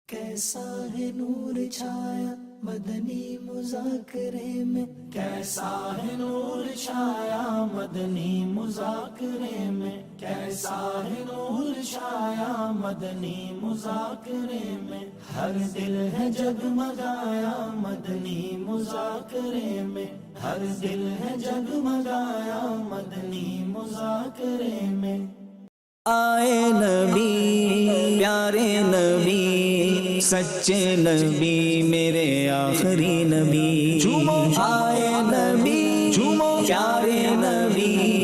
کیسا ہے نور چھایا مدنی مذاکرے میں، کیسا ہے نور چھایا مدنی مذاکرے میں، کیسا ہے نور چھایا مدنی مذاکرے میں، ہر دل ہے جگمگایا مدنی مذاکرے میں، ہر دل ہے جگمگایا مدنی مذاکرے میں۔ آئے نبی پیارے نبی سچے نبی میرے آخری نبی، آئے نبی پیارے نبی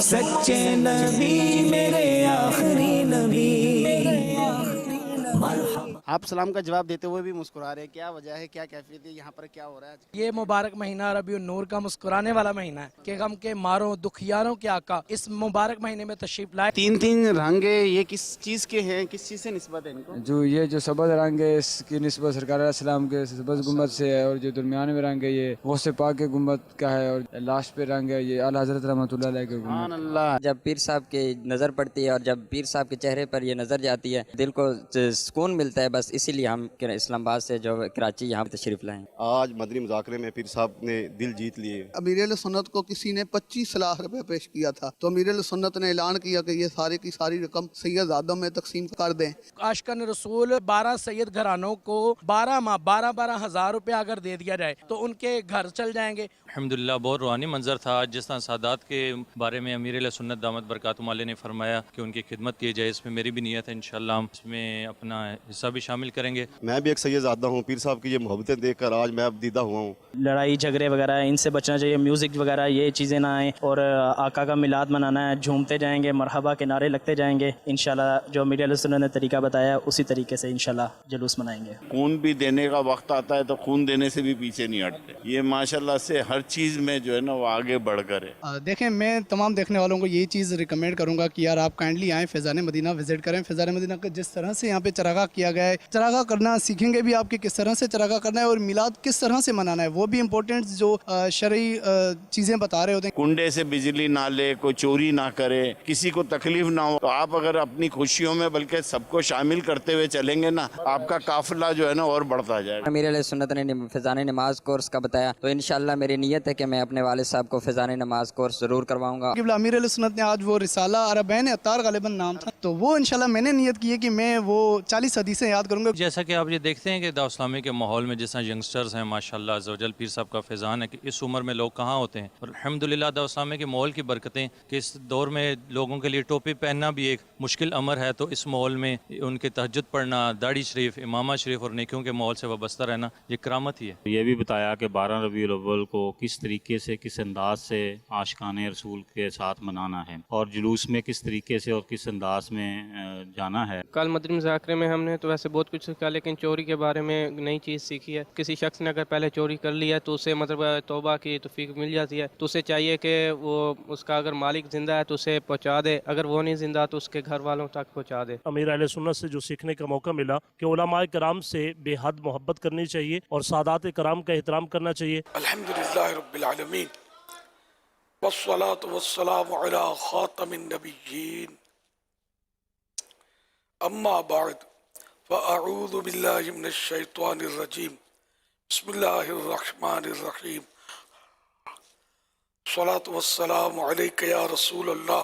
سچے نبی میرے آخری نبی۔ آپ سلام کا جواب دیتے ہوئے بھی مسکرا رہے ہیں، کیا وجہ ہے، کیا کیفیت ہے، یہاں پر کیا ہو رہا ہے آج؟ یہ مبارک مہینہ ربیع النور کا مسکرانے والا مہینہ ہے کہ غم کے ماروں دکھیاروں کے آقا اس مبارک مہینے میں تشریف لائے۔ تین رنگ یہ کس چیز کے ہیں، کس چیز سے نسبت ہے ان کو؟ جو سبز رنگ ہے اس کی نسبت سرکار علیہ السلام کے سبز گنبد سے ہے، اور جو درمیان میں رنگ ہے یہ غوث پاک کے گنبد کا ہے، اور لاسٹ پہ رنگ ہے یہ اعلیٰ حضرت رحمۃ اللہ علیہ کے سبحان گنبد۔ اللہ۔ جب پیر صاحب کی نظر پڑتی ہے اور جب پیر صاحب کے چہرے پر یہ نظر جاتی ہے دل کو سکون ملتا ہے، بس اسی لیے ہم اسلام آباد سے جو کراچی یہاں پہ تشریف لائے ہیں۔ آج مدنی مذاکرے میں پیر صاحب نے دل جیت لیے۔ امیر علیہ سنت کو کسی نے 25 لاکھ روپے پیش کیا تھا، تو امیر علیہ سنت نے اعلان کیا کہ یہ ساری کی ساری رقم سید آدم میں تقسیم کر دیں۔ عاشقان رسول 12 سید گھرانوں کو 12 ماہ 12 ہزار روپے اگر دے دیا جائے تو ان کے گھر چل جائیں گے۔ الحمدللہ بہت روحانی منظر تھا۔ جس طرح سادات کے بارے میں امیر علیہ سنت دامت برکاتہم علیہ نے فرمایا کہ ان کی خدمت کی جائے، اس میں میری بھی نیت ہے، انشاءاللہ ہم اس میں اپنا حصہ بھی شامل کریں گے۔ میں بھی ایک سید زادہ ہوں، پیر صاحب کی یہ محبتیں دیکھ کر آج میں اب دیدہ ہوا ہوں۔ لڑائی جھگڑے وغیرہ ان سے بچنا چاہیے، میوزک وغیرہ یہ چیزیں نہ آئیں، اور آقا کا میلاد منانا ہے، جھومتے جائیں گے، مرحبا کے نعرے لگتے جائیں گے، انشاءاللہ جو امیر علیہ سنت نے طریقہ بتایا اسی طریقے سے انشاءاللہ جلوس منائیں گے۔ خون بھی دینے کا وقت آتا ہے تو خون دینے سے بھی پیچھے نہیں ہٹتے، یہ ماشاءاللہ سے ہر چیز میں جو ہے نا وہ آگے بڑھ کر ہے۔ دیکھیں میں تمام دیکھنے والوں کو یہی چیز ریکمینڈ کروں گا کہ یار آپ کائنڈلی آئیں، فیضان مدینہ وزٹ کریں۔ فیضان مدینہ کا جس طرح سے یہاں پہ چراغاہ کیا گیا ہے، چراغاہ کرنا سیکھیں گے بھی آپ کہ کس طرح سے چراغاہ کرنا ہے، اور میلاد کس طرح سے منانا ہے، وہ بھی امپورٹنٹ جو شرعی چیزیں بتا رہے ہوتے ہیں۔ کنڈے سے بجلی نہ لے، کوئی چوری نہ کرے، کسی کو تکلیف نہ ہو، تو آپ اگر اپنی خوشیوں میں بلکہ سب کو شامل کرتے ہوئے چلیں گے نا، آپ کا قافلہ جو ہے نا اور بڑھتا جائے گا۔ امیر علیہ سنت نے فیضان نماز کورس کا بتایا، تو انشاءاللہ میری نیت ہے کہ میں اپنے والد صاحب کو فیضان نماز کورس ضرور کرواؤں گا۔ قبلہ امیر علیہ سنت نے آج وہ رسالہ عربین عطار غالباً نام تھا، تو وہ انشاءاللہ میں نے نیت کی ہے کہ میں وہ 40 حدیثیں یاد کروں گا۔ جیسا کہ آپ یہ دیکھتے ہیں کہ دعوت اسلامی کے ماحول میں جس طرح ینگسٹرز ہیں، ماشاءاللہ عزوجل پیر صاحب کا فیضان ہے کہ اس عمر میں لوگ کہاں ہوتے ہیں، اور الحمدللہ دعوت اسلامی کے ماحول کی برکتیں کہ اس دور میں لوگوں کے لیے ٹوپی پہننا بھی ایک مشکل امر ہے، تو اس ماحول میں ان کے تہجد پڑھنا، داڑھی شریف، امامہ شریف اور نیکیوں کے ماحول سے وابستہ رہنا یہ کرامت ہی ہے۔ یہ بھی بتایا کہ 12 ربیع الاول کو کس طریقے سے، کس انداز سے عاشقان رسول کے ساتھ منانا ہے، اور جلوس میں کس طریقے سے اور کس انداز میں جانا ہے۔ کل مدنی مذاکرے میں ہم نے تو ویسے بہت کچھ سیکھا، لیکن چوری کے بارے میں نئی چیز سیکھی ہے۔ کسی شخص نے اگر پہلے چوری کر لی ہے تو اسے مطلب توبہ کی توفیق مل جاتی ہے، تو اسے چاہیے کہ وہ اس کا اگر مالک زندہ ہے تو اسے پہنچا دے، اگر وہ نہیں زندہ تو اس کے گھر والوں تک پہنچا دے۔ امیر اہل سنت سے جو سیکھنے کا موقع ملا کہ علماء کرام سے بے حد محبت کرنی چاہیے اور سادات کرام کا احترام کرنا چاہیے۔ الحمدللہ رب العالمین والصلاة والسلام علی خاتم النبیین، اما بعد فاعوذ باللہ من الشیطان الرجیم، بسم اللہ الرحمن الرحیم، الصلاة والسلام علیک یا رسول اللہ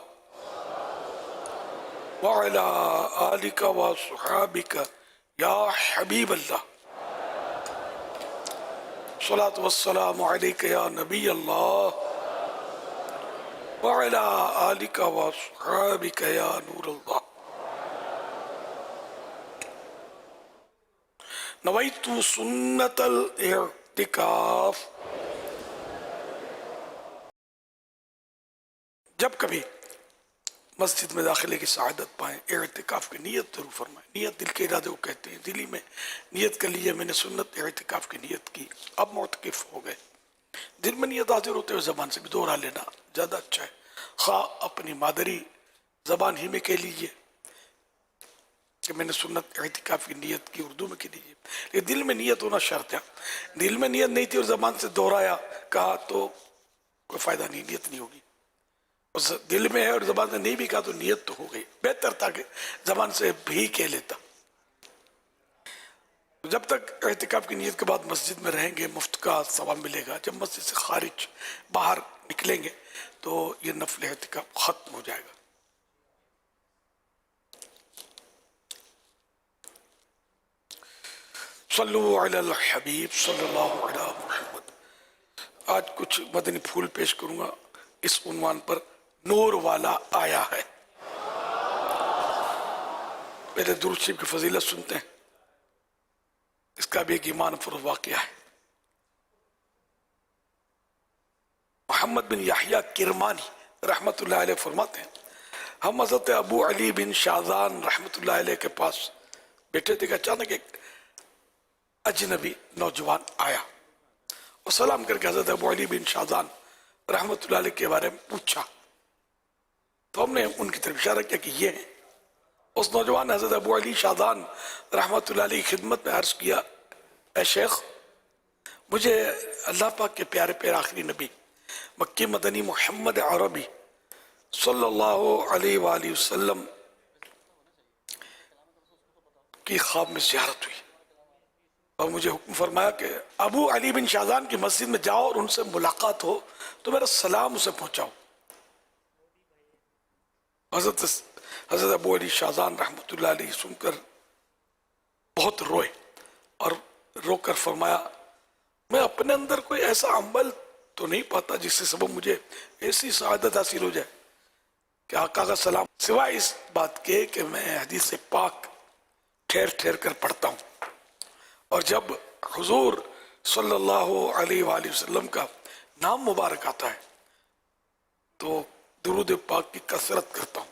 وعلی آلک وصحابک یا حبیب اللہ، الصلاة والسلام علیک یا نبی اللہ وعلی آلک وصحابک یا نور اللہ۔ نویت سنت الاعتکاف، جب کبھی مسجد میں داخلے کی سعادت پائیں اعتکاف کی نیت ضرور فرمائیں۔ نیت دل کے ارادے کو کہتے ہیں، دلی میں نیت کر لیجیے میں نے سنت اعتکاف کی نیت کی، اب معتکف ہو گئے۔ دل میں نیت حاضر ہوتے ہوئے زبان سے بھی دوہرا لینا زیادہ اچھا ہے، خواہ اپنی مادری زبان ہی میں کہہ لیجیے کہ میں نے سنت اعتکاف کی نیت کی، اردو میں کہہ لیجیے، لیکن دل میں نیت ہونا شرط ہے۔ دل میں نیت نہیں تھی اور زبان سے دوہرایا کہا تو کوئی فائدہ نہیں، نیت نہیں ہوگی۔ دل میں ہے اور زبان سے نہیں بھی کہا تو نیت تو ہو گئی، بہتر تھا کہ زبان سے بھی کہہ لیتا۔ جب تک اعتکاف کی نیت کے بعد مسجد میں رہیں گے مفت کا ثواب ملے گا. جب مسجد سے خارج باہر نکلیں گے تو یہ نفل اعتکاف ختم ہو جائے گا. صلو علی الحبیب صلی اللہ علی محمد. آج کچھ مدنی پھول پیش کروں گا اس عنوان پر، نور والا آیا ہے. پہلے درود شریف کی فضیلت سنتے ہیں. اس کا بھی ایک ایمان فروز واقعہ ہے. محمد بن یحییٰ کرمانی رحمت اللہ علیہ فرماتے ہیں ہم حضرت ابو علی بن شاذان رحمت اللہ علیہ کے پاس بیٹھے تھے کہ اچانک ایک اجنبی نوجوان آیا اور سلام کر کے حضرت ابو علی بن شاذان رحمت اللہ علیہ کے بارے میں پوچھا. تو ہم نے ان کی طرف اشارہ کیا کہ یہ ہیں. اس نوجوان نے حضرت ابو علی شاذان رحمت اللہ علیہ کی خدمت میں عرض کیا، اے شیخ، مجھے اللہ پاک کے پیارے پیارے آخری نبی مکی مدنی محمد عربی صلی اللہ علیہ وآلہ وسلم کی خواب میں زیارت ہوئی اور مجھے حکم فرمایا کہ ابو علی بن شاذان کی مسجد میں جاؤ اور ان سے ملاقات ہو تو میرا سلام اسے پہنچاؤ. حضرت ابو علی شاذان رحمت اللہ علیہ سن کر بہت روئے اور رو کر فرمایا، میں اپنے اندر کوئی ایسا عمل تو نہیں پاتا جس سے سبب مجھے ایسی سعادت حاصل ہو جائے کہ آقا کا سلام، سوائے اس بات کے کہ میں حدیث پاک ٹھہر ٹھہر کر پڑھتا ہوں، اور جب حضور صلی اللہ علیہ وآلہ وسلم کا نام مبارک آتا ہے تو درود پاک کی کثرت کرتا ہوں.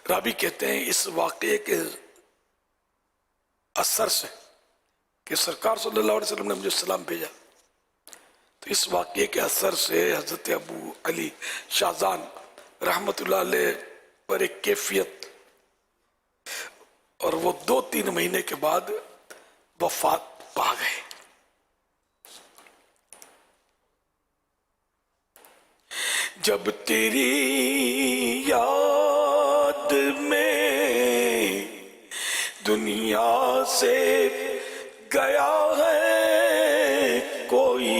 رابی کہتے ہیں اس واقعے کے اثر سے کہ سرکار صلی اللہ علیہ وسلم نے مجھے سلام بھیجا، تو اس واقعے کے اثر سے حضرت ابو علی شاذان رحمت اللہ علیہ پر ایک کیفیت، اور وہ 2-3 مہینے کے بعد وفات پا گئے. جب تیری یاد میں دنیا سے گیا ہے کوئی،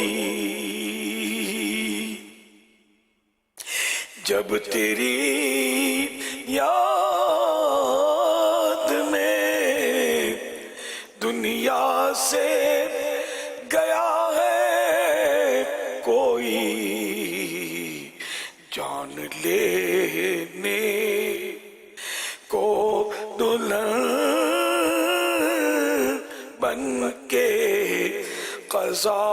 جب تیری یاد میں دنیا سے گیا ہے کوئی، جان لینے کو دلہن بن کے قضا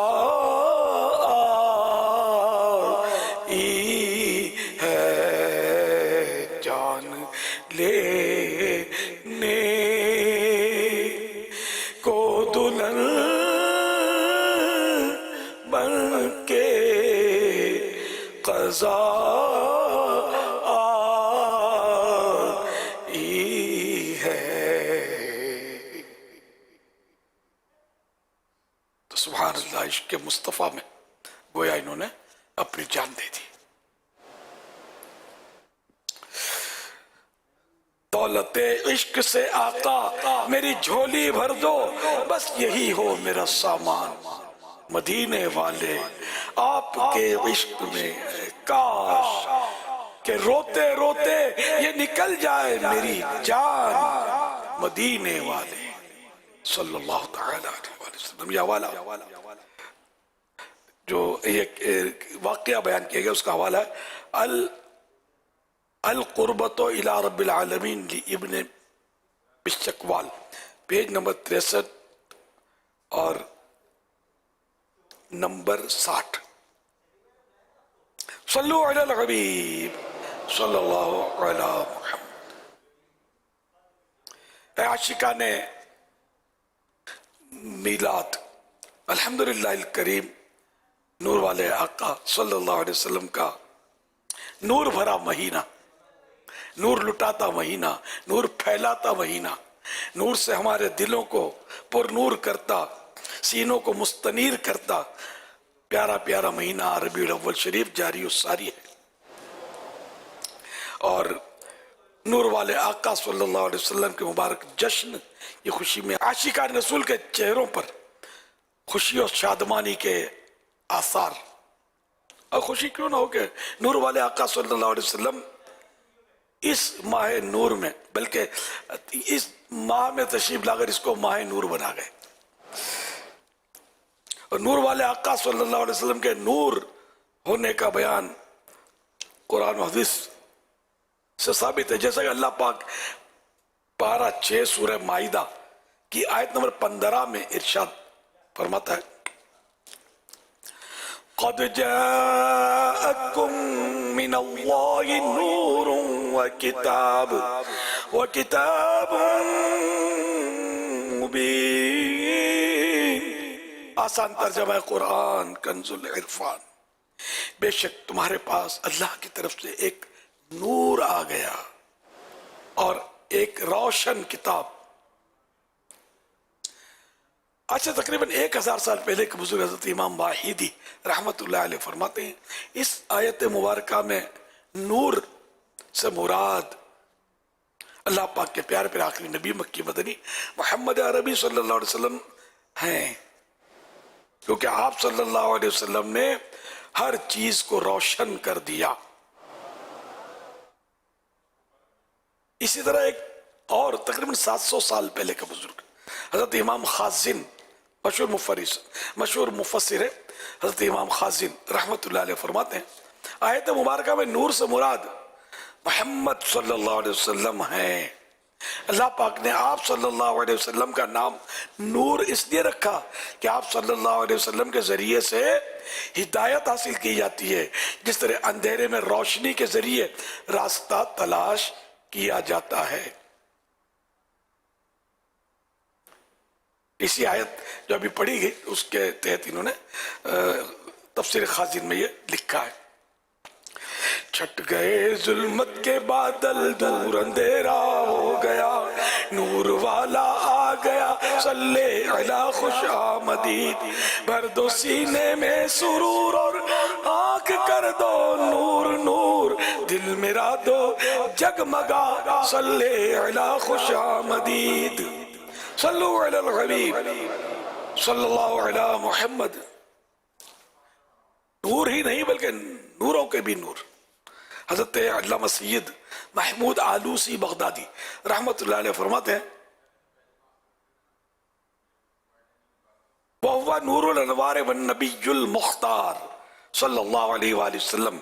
آئی ہے، جان لینے کو دلہن بن کے قضا آئی ہے. تو سبحان اللہ، عشق مصطفیٰ میں گویا انہوں نے اپنی جان دے دی. دولت عشق سے آقا میری جھولی بھر دو، بس یہی ہو میرا سامان. مدینے والے آپ کے عشق میں کاش کہ روتے روتے یہ نکل جائے میری جان. مدینے والے صلی اللہ تعالی علیہ وسلم. یہ حوالہ جو ایک واقعہ بیان کیا گیا اس کا حوالہ ہے القربۃ الی رب العالمین لابن بشکوال، پیج نمبر 63 اور نمبر 60. صلو علی الحبیب صلی اللہ علی محمد. اے عاشقان میلاد، الحمدللہ الکریم، نور والے آقا صلی اللہ علیہ وسلم کا نور بھرا مہینہ، نور لٹاتا مہینہ، نور پھیلاتا مہینہ، نور سے ہمارے دلوں کو پر نور کرتا، سینوں کو مستنیر کرتا پیارا پیارا مہینہ ربیع الاول شریف جاری و ساری ہے. اور नूर वाले आका सल्लल्लाहु अलैहि वसल्लम के मुबारक जश्न, ये खुशी में आशिकान रसूल के चेहरों पर खुशी और शादमानी के आसार। और खुशी क्यों ना हो के नूर वाले आका सल्लल्लाहु अलैहि वसल्लम इस माह नूर में, बल्कि इस माह में तशरीफ लाकर इसको माह नूर बना गए। और नूर वाले आका सल्लल्लाहु अलैहि वसल्लम के नूर होने का बयान कुरान और हदीस से साबित है। जैसा कि अल्लाह पाक पारा 6 सूरह माइदा की आयत नंबर 15 में इरशाद फरमाता है, क़द जाअकुम मिनल्लाहि नूरुन व किताबुन मुबीन। आसान तर्जमा है कुरान कंजुल इरफान, बेशक तुम्हारे पास अल्लाह की तरफ से एक नूर आ गया और एक रोशन किताब। आज से तकरीबन 1000 साल पहले के बुजुर्ग हज़रत इमाम वाहिदी रहमतुल्लाह अलैह फरमाते हैं, इस आयत मुबारका में नूर से मुराद अल्लाह पाक के प्यारे प्यारे आखिरी नबी मक्की मदनी मोहम्मद अरबी सल्लल्लाहु अलैहि वसल्लम हैं, क्योंकि आप सल्लल्लाहु अलैहि वसल्लम ने हर चीज को रोशन कर दिया। इसी तरह एक और तकरीबन 700 साल पहले का बुजुर्ग हजरत इमाम खाजिन, मशहूर मुफस्सिर है हजरत इमाम खाजिन रहमतुल्लाह अलैह फरमाते हैं, आयत मुबारका में नूर से मुराद मोहम्मद सल्लल्लाहु अलैहि वसल्लम हैं। अल्लाह पाक ने आप सल्लल्लाहु अलैहि वसल्लम का नाम नूर इसलिए रखा कि आप सल्लल्लाहु अलैहि वसल्लम के जरिए से हिदायत हासिल की जाती है, जिस तरह अंधेरे में रोशनी के जरिए रास्ता तलाश किया जाता है। इसी आयत जो अभी पढ़ी गई उसके तहत इन्होंने तफसीर खाजिन में ये लिखा है, छट गए जुल्मत के बादल, दूर अंधेरा हो गया, नूर वाला आ गया, सल्ले अला खुश आमदीद, भर दो सीने में सुरूर और आंख कर दो नूर नूर, दिल मेरा दो जगमगा, सल्ले अला खुश आमदीद, सल्लु अलल हबीब सल्लल्लाहु अला मुहम्मद। नूर ही नहीं बल्कि नूरों के भी नूर। हजरत अल्लामा सैयद महमूद आलूसी बगदादी रहमतुल्लाह अलैह फरमाते हैं, वहुवा नूरुल अनवार वन नबियुल मुख्तार सल्लल्लाहु अलैहि वसल्लम।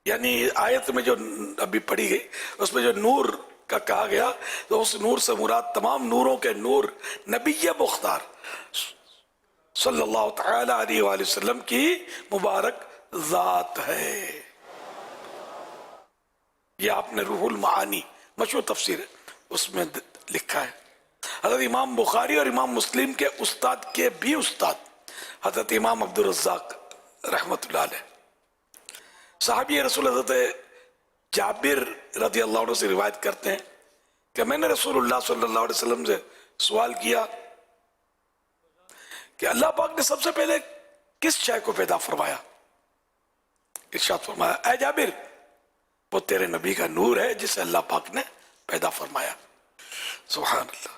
यानी आयत में जो अभी पढ़ी गई उसमें जो नूर का कहा गया, तो उस नूर से मुराद तमाम नूरों के नूर नबी मुख्तार सल्लल्लाहु तआला अलैहि वसल्लम की मुबारक जात है। ये आपने रूहुल मानी मशहूर तफसीर है उसमें लिखा है। हजरत इमाम बुखारी और इमाम मुस्लिम के उस्ताद के भी उस्ताद हजरत इमाम अब्दुल रज़्ज़ाक रहमतुल्लाह अलैह साहबी रसूल हजरत जाबिर रज़ी अल्लाह अन्हु से रिवायत करते हैं कि मैंने रसूलुल्लाह सल्लल्लाहु अलैहि वसल्लम से सवाल किया कि अल्लाह पाक ने सबसे पहले किस शय को पैदा फरमाया? इरशाद फरमाया, ऐ जाबिर, वो तेरे नबी का नूर है जिसे अल्लाह पाक ने पैदा फरमाया। सुभान अल्लाह।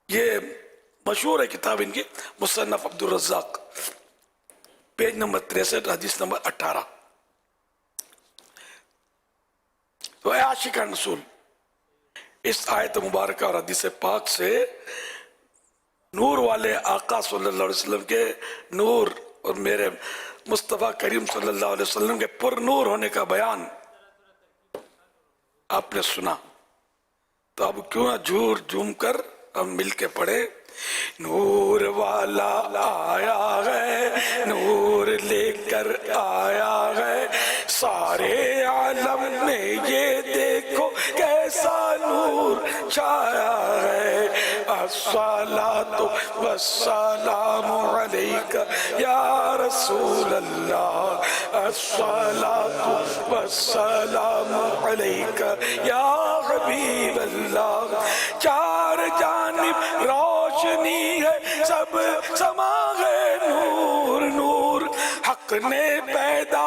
ये मशहूर है किताब इनकी मुसन्नफ अब्दुल रज़्ज़ाक, पेज नंबर 63 हदीस नंबर 18। तो ऐ आशिकान रसूल, इस आयत मुबारक और हदीस पाक से नूर वाले आका सल्लल्लाहु अलैहि वसल्लम के नूर और मेरे मुस्तफ़ा करीम सल्लल्लाहु अलैहि वसल्लम के पुरनूर होने का बयान आपने सुना, तो अब क्यों ना झूम कर हम मिल के पढ़े, नूर वाला आया है, नूर लेकर आया है, सारे आलम में ये देखो कैसा नूर छाया है, अस्सलातु वस्सलामु अलैका या रसूल अल्लाह, अस्सलातु वस्सलामु अलैका या हबीब अल्लाह। चार जानिब रोशनी है, सब समा है नूर नूर, हक ने पैदा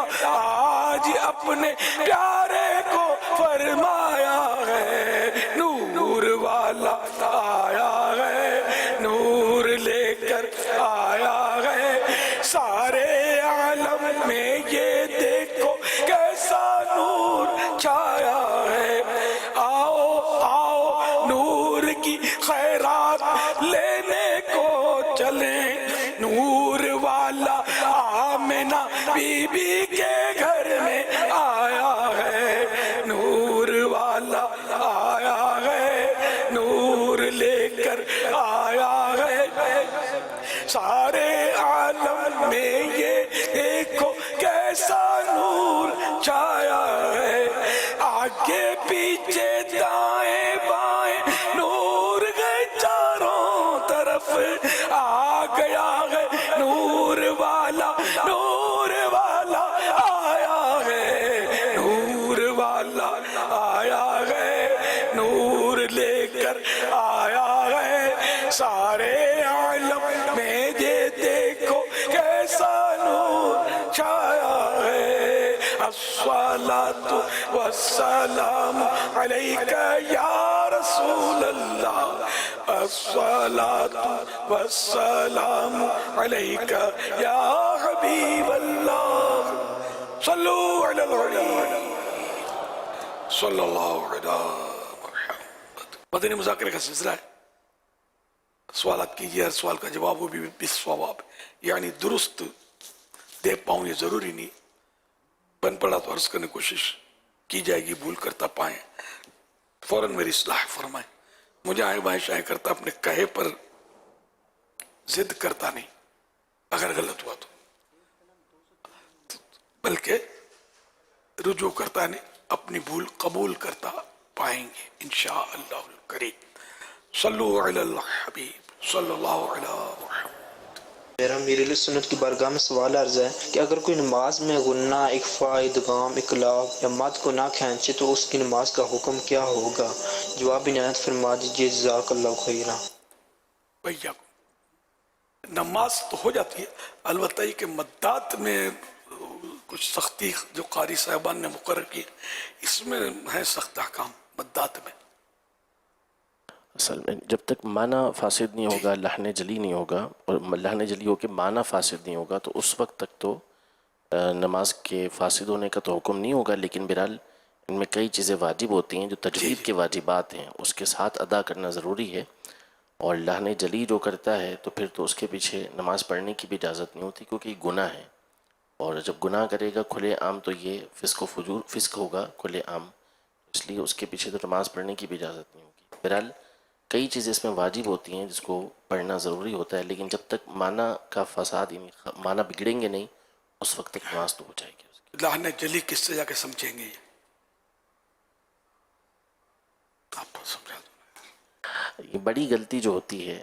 अपने प्यारे को फरमाया है, नूर वाला आया है, नूर लेकर आया है सारे आलम में, ये देखो कैसा नूर छाया है। आओ आओ नूर की खैरात लेने को चले, नूर वाला आमिना बीबी के घर में आया है, नूर वाला आया है, नूर लेकर आया है सारे आलम में, ये देखो कैसा नूर छाया है। आगे पीछे दाएं बाएं नूर गए चारों तरफ, आ गया है नूर वाला आया है, नूर वाला आया है, नूर लेकर आया है सारे आलम में, ये देखो कैसा नूर छाया है। अस्सलातु वस्सलामु अलैका या रसूल अल्लाह, अस्सलातु वस्सलामु अलैका या हबीब अल्लाह, सल्लु अला नबी सल्लल्लाहु अलैहि मुहम्मद। मदनी मुज़ाकरे का सिलसिला है, सवालात कीजिए, हर सवाल का जवाब वो भी बिस्सवाब, यानी दुरुस्त दे पाऊँ ये ज़रूरी नहीं, बन पड़ा तो अर्ज करने की कोशिश की जाएगी, भूल करता पाए फौरन मेरी इस्लाह फरमाए। मुझे आए बाएं शाये करता, अपने कहे पर जिद करता नहीं अगर गलत हुआ तो, बल्कि रुजू करता नहीं, अपनी भूल कबूल करता पाएंगे इंशाअल्लाह करीम। सल्लु अलल हबीब सल्लल्लाहु अलैहि वसल्लम। मेरा मीर सुन्नत की बारगाह में सवाल अर्ज है कि अगर कोई नमाज में गुन्ना, इख्फा, इदगाम, इकलाब या मद को ना खींचे तो उसकी नमाज का हुक्म क्या होगा? जवाब इनायत फरमा दीजिए, जज़ाकल्लाहु खैरा। भैया नमाज तो हो जाती है, अलबत्ता कि मद्दात में कुछ सख्ती जो कारी साहबान ने मुकर्रर की, इसमें है सख्त अहकाम मद्दात में। असल में जब तक माना फासिद नहीं होगा, लहन जली नहीं होगा, और लहन जली हो के माना फासिद नहीं होगा, तो उस वक्त तक तो नमाज के फासिद होने का तो हुक्म नहीं होगा। लेकिन बहरहाल इनमें कई चीज़ें वाजिब होती हैं जो तजवीद के वाजिबात हैं, उसके साथ अदा करना ज़रूरी है। और लहन जली जो करता है तो फिर तो उसके पीछे नमाज़ पढ़ने की भी इजाज़त नहीं होती, क्योंकि गुनाह है, और जब गुनाह करेगा खुले आम तो ये फ़िस्क होगा खुले आम, इसलिए उसके पीछे तो नमाज़ पढ़ने की भी इजाज़त नहीं होगी। बहरहाल कई चीज़ें इसमें वाजिब होती हैं जिसको पढ़ना ज़रूरी होता है, लेकिन जब तक माना का फसाद, माना बिगड़ेंगे नहीं, उस वक्त तक नमाज तो हो जाएगी। लहन जली किससे जाके समझेंगे? आप समझा दो। ये बड़ी गलती जो होती है,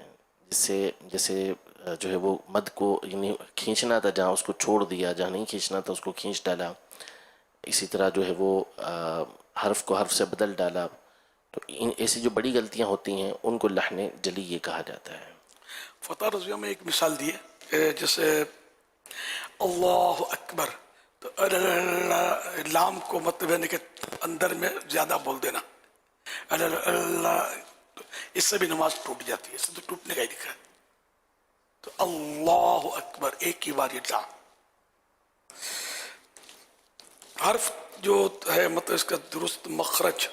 जिससे जैसे जो है वो मद को यानी खींचना था जहाँ उसको छोड़ दिया, जहाँ नहीं खींचना था उसको खींच डाला, इसी तरह जो है वो हर्फ को हर्फ से बदल डाला, तो इन ऐसी जो बड़ी गलतियां होती हैं उनको लहने जली ये कहा जाता है। फतह रज़िया में एक मिसाल दी है, जैसे अल्लाह अकबर, तो लाम को मतलब के अंदर में ज़्यादा बोल देना, तो इससे भी नमाज टूट जाती है, इससे तो टूटने का ही दिखा है। तो अल्लाह अकबर एक ही बार ये ला हर्फ जो है, मतलब इसका दुरुस्त मखरज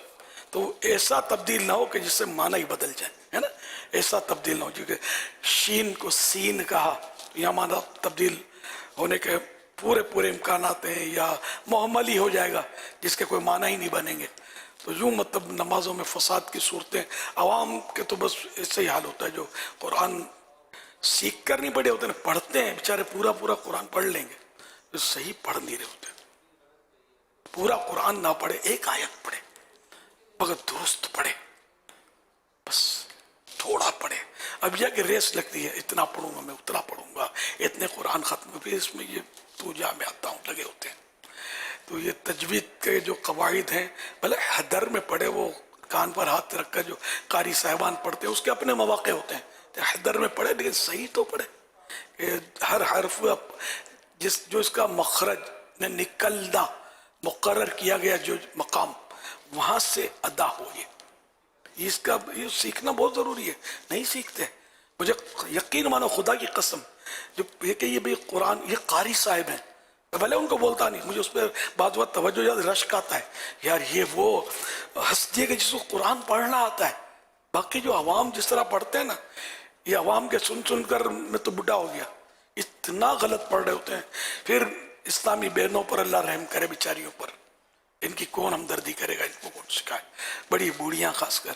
तो ऐसा तब्दील ना हो कि जिससे माना ही बदल जाए, है ना, ऐसा तब्दील ना हो। क्योंकि शीन को सीन कहा तो यहाँ माना तब्दील होने के पूरे इम्कानात हैं, या मोहम्मली हो जाएगा जिसके कोई माना ही नहीं बनेंगे। तो यूँ मतलब नमाजों में फसाद की सूरतें आवाम के तो बस ऐसे ही हाल होता है, जो कुरान सीख कर नहीं पढ़े होते ना, पढ़ते हैं बेचारे, पूरा कुरान पढ़ लेंगे, तो सही पढ़ नहीं रहे होते। पूरा कुरान ना पढ़े, एक आयत पढ़े मगर दुरुस्त पढ़े, बस थोड़ा पढ़े। अब यह कि रेस लगती है, इतना पढ़ूंगा मैं, उतना पढ़ूंगा, इतने कुरान खत्म, फिर इसमें ये पूजा में आता हूँ लगे होते हैं। तो ये तजवीद के जो कवाइद हैं, भले हदर में पढ़े, वो कान पर हाथ रख कर जो कारी साहबान पढ़ते हैं उसके अपने मौके होते हैं, तो हदर में पढ़े लेकिन सही तो पढ़े। हर हर्फ जो इसका मखरज ने निकलना मुकर्रर किया गया जो मकाम, वहाँ से अदा हो। ये सीखना बहुत ज़रूरी है, नहीं सीखते। मुझे यकीन मानो खुदा की कसम, जो ये कि ये भाई कुरान, ये कारी साहिब हैं, भले उनको बोलता नहीं, मुझे उस पर बात बात तवज्जो याद रश्क आता है, यार ये वो हस्ती है कि जिसको कुरान पढ़ना आता है। बाकी जो अवाम जिस तरह पढ़ते हैं ना, ये अवाम के सुन सुन कर मैं तो बुढ़ा हो गया, इतना गलत पढ़ रहे होते हैं। फिर इस्लामी बहनों पर अल्लाह रहम करे, बेचारियों पर, इनकी कौन हमदर्दी करेगा, इनको कौन सिखाए, बड़ी बूढ़ियाँ खासकर।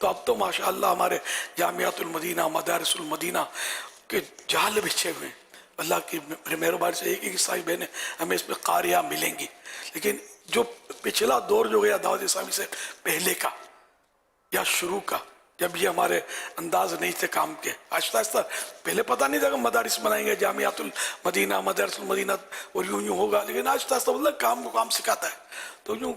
तो अब तो माशाअल्लाह हमारे जामियातुल मदीना, मदारिसुल मदीना के जाल बिछे हुए हैं। अल्लाह की मेहरबानी से एक ईसाई बहनें हमें इसमें कारिया मिलेंगी। लेकिन जो पिछला दौर जो गया दावत इस्लामी से पहले का या शुरू का, जब ये हमारे अंदाज नहीं थे काम के, आहिस्ता आहिस्ता, पहले पता नहीं था कि मदारिस बनाएंगे, जामियातुल मदीना, मदरसुल मदीना और यूं होगा, लेकिन आहिस्ता आहिस्ता मतलब काम को काम सिखाता है। तो यूं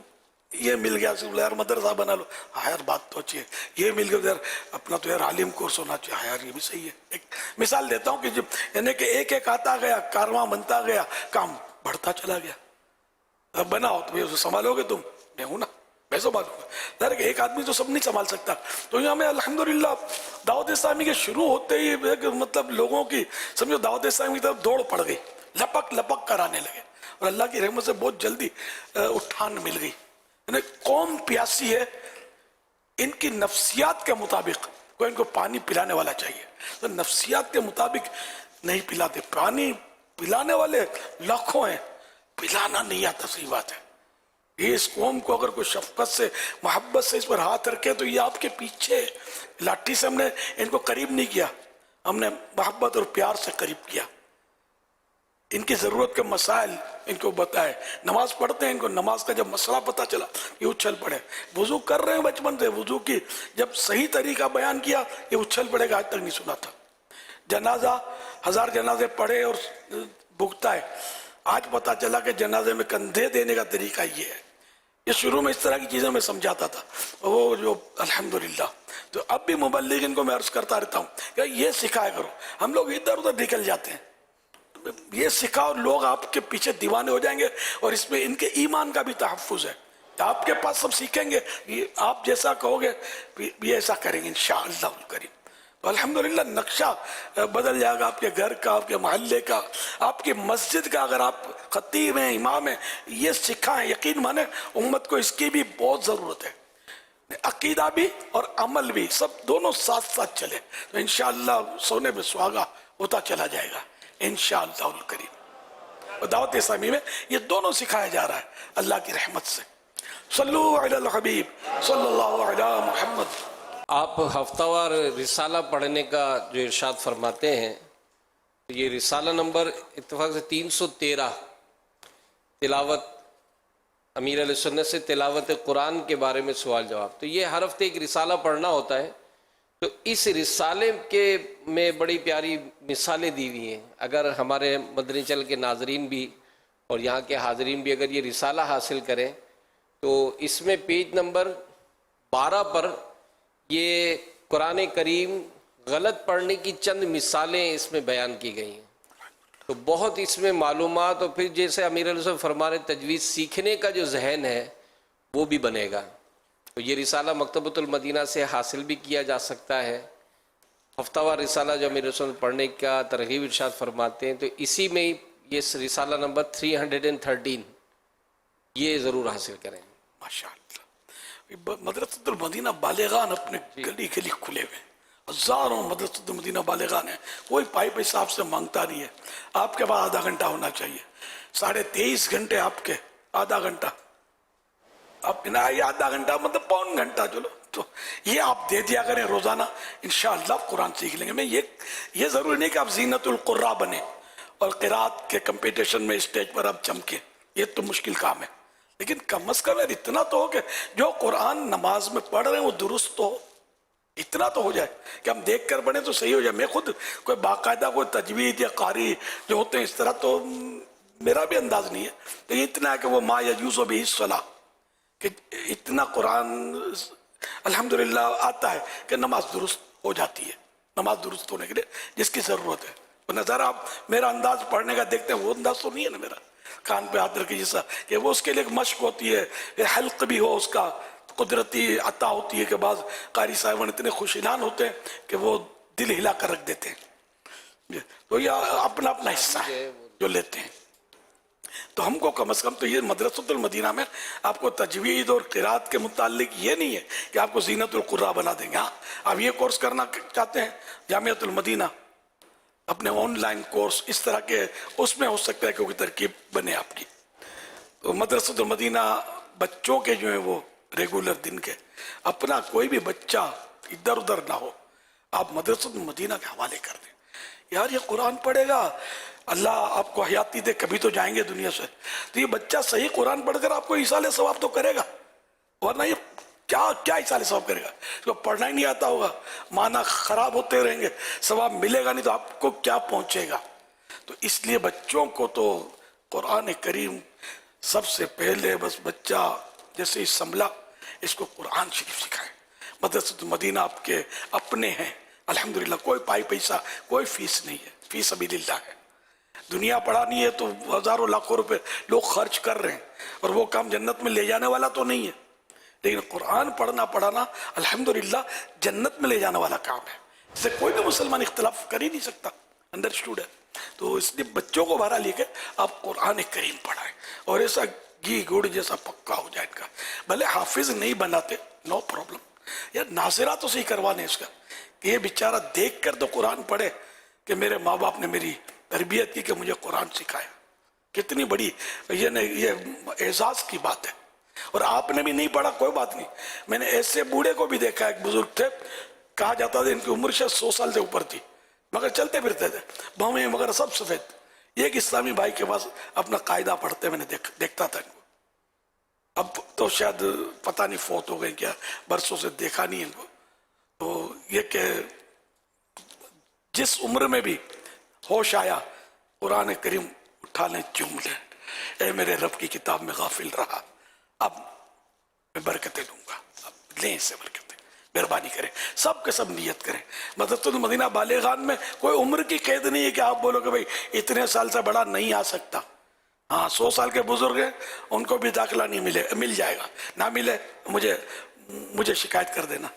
ये मिल गया, यार मदरसा बना लो, हाँ यार बात तो अच्छी है। ये मिल गया, यार अपना तो यार आलिम कोर्स होना चाहिए, हाँ यार ये भी सही है। एक मिसाल देता हूँ कि जब यानी कि एक एक आता गया, कारवां बनता गया, काम बढ़ता चला गया। अब बनाओ तो उसे संभालोगे तुम, मैं हूं ना, मैं संभालूंगा। यार एक आदमी तो सब नहीं संभाल सकता। तो यहाँ में अल्हम्दुलिल्लाह दावत इस्लामी के शुरू होते ही मतलब लोगों की समझो दावत इस्लामी की तरफ दौड़ पड़ गई, लपक लपक कराने लगे, और अल्लाह की रहमत से बहुत जल्दी उठान मिल गई। कौम प्यासी है, इनकी नफ्सियात के मुताबिक कोई इनको पानी पिलाने वाला चाहिए, तो नफ्सियात के मुताबिक नहीं पिलाते। पानी पिलाने वाले लाखों हैं, पिलाना नहीं आता, सही बात है। ये इस कौम को अगर कोई शफकत से, मोहब्बत से इस पर हाथ रखे तो ये आपके पीछे, लाठी से हमने इनको करीब नहीं किया, हमने मोहब्बत और प्यार से करीब किया। इनकी ज़रूरत के मसाइल इनको बताए, नमाज पढ़ते हैं, इनको नमाज का जब मसला पता चला ये उछल पड़े। वुजू कर रहे हैं बचपन से, वुजू की जब सही तरीका बयान किया ये उछल पड़ेगा, आज तक नहीं सुना था। जनाजा 1000 जनाजे पढ़े और भुगता है, आज पता चला कि जनाजे में कंधे देने का तरीका ये है। ये शुरू में इस तरह की चीज़ें मैं समझाता था, वो जो अल्हम्दुलिल्लाह। तो अब भी मुबल्लिग इनको मैं अर्ज करता रहता हूँ कि ये सिखाया करो। हम लोग इधर उधर निकल जाते हैं, ये सिखाओ, लोग आपके पीछे दीवाने हो जाएंगे, और इसमें इनके ईमान का भी तहफ़्फ़ुज़ है। आपके पास सब सीखेंगे, ये आप जैसा कहोगे ये ऐसा करेंगे इंशाअल्लाह करीम। तो अल्हम्दुलिल्लाह नक्शा बदल जाएगा आपके घर का, आपके मोहल्ले का, आपकी मस्जिद का। अगर आप खतीब हैं, इमाम हैं, ये सिखाएं, यकीन माने उम्मत को इसकी भी बहुत ज़रूरत है। अकीदा भी और अमल भी, सब दोनों साथ साथ चले तो इंशाअल्लाह सोने पे सुहागा होता चला जाएगा इंशाअल्लाह करीम। दावत इस्लामी में ये दोनों सिखाया जा रहा है अल्लाह की रहमत से। सल्लु अलल हबीब सल्लल्लाहु अलैहि मुहम्मद। आप हफ्तावार रिसाला पढ़ने का जो इरशाद फरमाते हैं, तो ये रिसाला नंबर इत्तेफाक से 313 तिलावत अमीर अहले सुन्नत से तिलावत कुरान के बारे में सवाल जवाब। तो ये हर हफ्ते एक रिसाला पढ़ना होता है। तो इस रिसाले के में बड़ी प्यारी मिसालें दी हुई हैं। अगर हमारे मदनी चैनल के नाजरीन भी और यहाँ के हाजरीन भी अगर ये रिसाला हासिल करें, तो इसमें पेज नंबर 12 पर ये कुरान करीम गलत पढ़ने की चंद मिसालें इसमें बयान की गई हैं। तो बहुत इसमें मालूमात, और फिर जैसे अमीर अहले फरमा रहे तजवीज़ सीखने का जो जहन है वो भी बनेगा। तो ये रिसाला मकतबतुल मदीना से हासिल भी किया जा सकता है। हफ्तावार रिसाला जो अमीर रसूल पढ़ने का तरगीब इरशाद फरमाते हैं, तो इसी में ही ये रिसाला नंबर 313 ये ज़रूर हासिल करें माशाअल्लाह। मदरसतुल मदीना बालिगान अपने गली गली खुले हुए, हज़ारों मदरसतुल मदीना बालिगान है। कोई पाई पैसा आपसे मांगता नहीं है। आपके पास आधा घंटा होना चाहिए, 23.5 घंटे आपके, आधा घंटा आप बिना ये आधा घंटा मतलब पौन घंटा, चलो तो ये आप दे दिया करें रोजाना, इंशाअल्लाह कुरान सीख लेंगे। मैं ये जरूरी नहीं कि आप जीनतुल कुर्रा बने और क़िराअत के कंपटीशन में स्टेज पर आप चमके, ये तो मुश्किल काम है। लेकिन कम अज कम इतना तो हो कि जो कुरान नमाज में पढ़ रहे हैं वो दुरुस्त तो हो, इतना तो हो जाए कि हम देख कर पढ़े तो सही हो जाए। मैं खुद कोई बाकायदा कोई तजवीद या कारी जो होते हैं इस तरह तो मेरा भी अंदाज नहीं है, तो इतना है कि वो मा यजूज़ु बिही सलाह, कि इतना कुरान अल्हम्दुलिल्लाह आता है कि नमाज दुरुस्त हो जाती है। नमाज दुरुस्त होने के लिए जिसकी ज़रूरत है, वो नज़र आप मेरा अंदाज पढ़ने का देखते हैं, वो अंदाज तो नहीं है ना मेरा। कान पे हाथ रखे जैसा, कि वो उसके लिए एक मश्क होती है, हल्क भी हो उसका, कुदरती अता होती है कि बाद कारी साहिबान इतने खुशिनान होते हैं कि वो दिल हिला कर रख देते हैं। तो ये अपना अपना हिस्सा है जो लेते हैं। तो हमको कम से कम तो ये मदरसतुल मदीना में आपको तजवीद और क़िरात के मुतालिक ये नहीं है कि आपको ज़ीनतुल क़ुर्रा बना देंगे। हाँ, आप ये कोर्स करना चाहते हैं जामियातुल मदीना, अपने ऑनलाइन कोर्स इस तरह के, उसमें हो सकता है क्योंकि तरकीब बने आपकी। तो मदरसतुल मदीना बच्चों के जो है वो रेगुलर दिन के, अपना कोई भी बच्चा इधर उधर ना हो, आप मदरसतुल मदीना के हवाले कर दें। यार ये कुरान पढ़ेगा, अल्लाह आपको हयाती दे, कभी तो जाएंगे दुनिया से, तो ये बच्चा सही कुरान पढ़कर आपको इसाले सवाब तो करेगा, वरना ये क्या इसाले सवाब करेगा? इसको पढ़ना ही नहीं आता होगा, माना खराब होते रहेंगे, सवाब मिलेगा नहीं, तो आपको क्या पहुंचेगा? तो इसलिए बच्चों को तो कुरान करीम सबसे पहले, बस बच्चा जैसे ही संभला इसको कुरान शरीफ सिखाए। मदरसतुल मदीना आपके अपने हैं अल्हम्दुलिल्लाह, कोई पाई पैसा कोई फीस नहीं है, फीस सबीलिल्लाह है। दुनिया पढ़ानी है तो हजारों लाखों रुपए लोग खर्च कर रहे हैं, और वो काम जन्नत में ले जाने वाला तो नहीं है, लेकिन कुरान पढ़ना अल्हम्दुलिल्लाह जन्नत में ले जाने वाला काम है। इससे कोई भी मुसलमान इख्तिलाफ कर ही नहीं सकता, अंडरस्टूड है। तो इसलिए बच्चों को बाहर लेके आप कुरान करीम पढ़ाएं, और ऐसा घी गुड़ जैसा पक्का हो जाए इनका। भले हाफिज नहीं बनाते, नो प्रॉब्लम, यार नाज़िरा तो सही करवाने इसका, कि ये बेचारा देख कर तो कुरान पढ़े कि मेरे माँ बाप ने मेरी तरबियत की कि मुझे कुरान सिखाया। कितनी बड़ी ये एजाज की बात है। और आपने भी नहीं पढ़ा कोई बात नहीं, मैंने ऐसे बूढ़े को भी देखा, एक बुजुर्ग थे, कहा जाता था इनकी उम्र शायद 100 साल से ऊपर थी, मगर चलते फिरते थे, भवें मगर सब सफेद। एक इस्लामी भाई के पास अपना कायदा पढ़ते मैंने देखता था इनको। अब तो शायद पता नहीं फौत हो गए क्या, बरसों से देखा नहीं इनको। तो ये कि जिस उम्र में भी होश आया कुरान करीम उठा लें, चूम लें, ए मेरे रब की किताब में गाफिल रहा, अब मैं बरकतें दूंगा, अब लें इससे बरकतें, मेहरबानी करें, सब के सब नियत करें। मदरसतुल मदीना बालिगान में कोई उम्र की कैद नहीं है कि आप बोलो कि भाई इतने साल से बड़ा नहीं आ सकता। हाँ, 100 साल के बुजुर्ग हैं, उनको भी दाखिला नहीं मिल जाएगा, ना मिले मुझे शिकायत कर देना,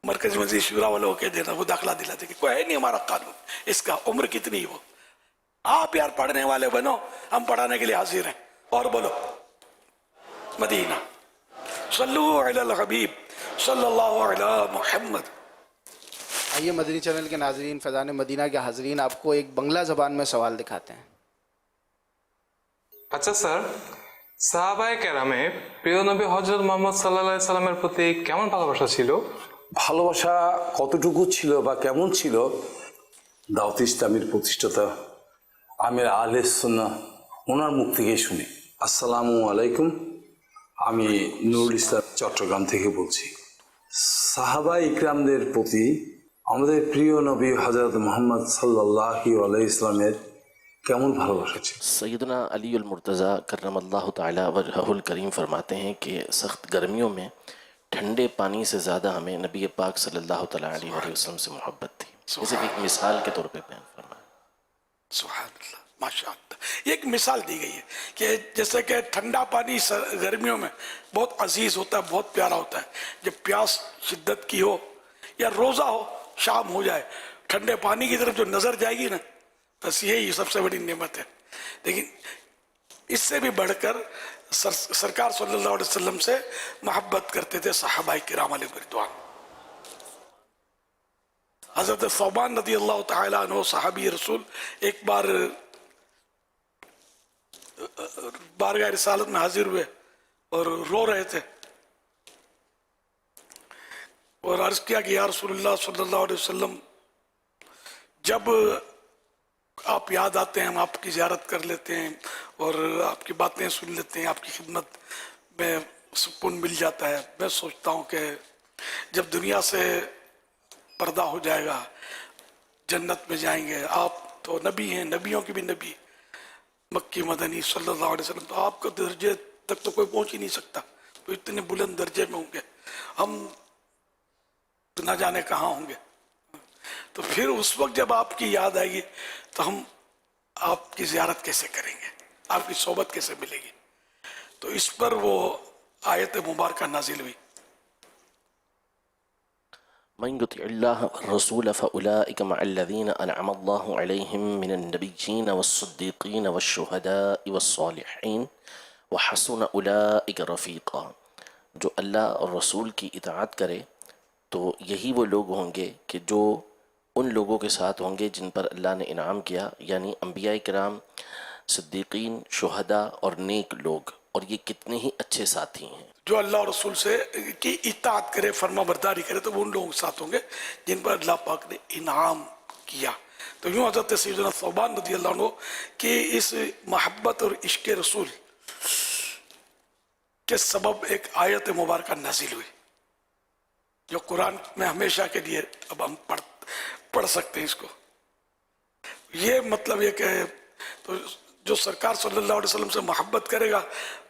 मरकजी मस्जिद शुरा वालों को कह देना, वो दाखिला दिला देंगे। कोई है नहीं हमारा कानून इसका, उम्र कितनी हो। आप यार पढ़ने वाले बनो, हम पढ़ाने के लिए हाजिर हैं। और बोलो मदीना, सल्लु अलल हबीब सल्लल्लाहु अलैहि मुहम्मद। आइए मदनी चैनल के नाजरीन, फैज़ान मदीना के हाजरीन, आपको एक बंगला ज़बान में सवाल दिखाते हैं। আচ্ছা স্যার, সাহাবায়ে কেরামে প্রিয় নবী হযরত মুহাম্মদ সাল্লাল্লাহু আলাইহি সাল্লামের প্রতি কেমন ভালোবাসা ছিল? ভালোবাসা কতটুকু ছিল বা কেমন ছিল, দাওয়াত ইসলামের প্রতিষ্ঠাতা আমির আহলে সুন্নাহ ওনার মুখ থেকেই শুনি। আসসালামু আলাইকুম, আমি নুরুল ইসলাম চট্টগ্রাম থেকে বলছি। সাহাবা ইকরামদের প্রতি আমাদের প্রিয় নবী হযরত মুহাম্মদ সাল্লাল্লাহু আলাইহি ইসলামের কেমন ভালোবাসা ছিল। सैयदना अली अल मुर्तज़ा करमल्लाहु ताला वजहुल करीम फरमाते हैं कि सख्त गर्मियों में ठंडे पानी से ज़्यादा हमें नबी पाक सल्लल्लाहु तआला अलैहि वसल्लम से मोहब्बत थी। इसे एक मिसाल के तौर पे बयान फरमाया। सुभान अल्लाह, माशाअल्लाह। एक मिसाल दी गई है कि जैसे कि ठंडा पानी गर्मियों में बहुत अजीज होता है, बहुत प्यारा होता है। जब प्यास शिद्दत की हो या रोज़ा हो, शाम हो जाए, ठंडे पानी की तरफ जो नज़र जाएगी ना, बस यही सबसे बड़ी नेमत है। लेकिन इससे भी बढ़कर सरकार सल्लल्लाहु अलैहि वसल्लम से मोहब्बत करते थे सहाबाए किराम अलैहिम रिदवान। हज़रत सौबान रज़ी अल्लाह तआला अन्हु सहाबी रसूल एक बार बारगाह रिसालत में हाजिर हुए और रो रहे थे, और अर्ज किया कि या रसूलुल्लाह सल्लल्लाहु अलैहि वसल्लम, जब आप याद आते हैं हम आपकी ज़ियारत कर लेते हैं और आपकी बातें सुन लेते हैं, आपकी खिदमत में सुकून मिल जाता है। मैं सोचता हूँ कि जब दुनिया से पर्दा हो जाएगा, जन्नत में जाएंगे, आप तो नबी हैं, नबियों के भी नबी, मक्की मदनी सल्लल्लाहु अलैहि वसल्लम, तो आपके दर्जे तक तो कोई पहुँच ही नहीं सकता, तो इतने बुलंद दर्जे में होंगे, हम ना जाने कहाँ होंगे। तो फिर उस वक्त जब आपकी याद आएगी तो हम आपकी ज़ियारत कैसे करेंगे, आपकी सोबत कैसे मिलेगी। तो इस पर वो आयत मुबारक नाजिल हुई। मन युतिअल्लाह रसूल फउलाइक मअल्लज़ीन अनअम अल्लाहु अलैहिम मिनन नबिय्यीन वस्सिद्दीक़ीन वश्शुहदाኢ वस्सालिहीन व हसुन उलाइक रफ़ीक़ा। जो अल्लाह और रसूल की इताअत करे तो यही वो लोग होंगे कि जो उन लोगों के साथ होंगे जिन पर अल्लाह ने इनाम किया, यानी अंबिया किराम, सिद्दीकीन, शुहदा और नेक लोग, और ये कितने ही अच्छे साथी हैं। जो अल्लाह और रसूल से की इताअत करे, फरमा बरदारी करे, तो वो उन लोगों के साथ होंगे जिन पर अल्लाह पाक ने इनाम किया। तो यूँ हज़रत सैयदना सौबान रज़ी अल्लाह अन्हु कि इस मोहब्बत और इश्क़ रसूल के सबब एक आयत मुबारक नाजिल हुई जो कुरान में हमेशा के लिए अब हम पढ़ सकते हैं इसको। ये मतलब ये कि तो जो सरकार सल्लल्लाहु अलैहि वसल्लम से मोहब्बत करेगा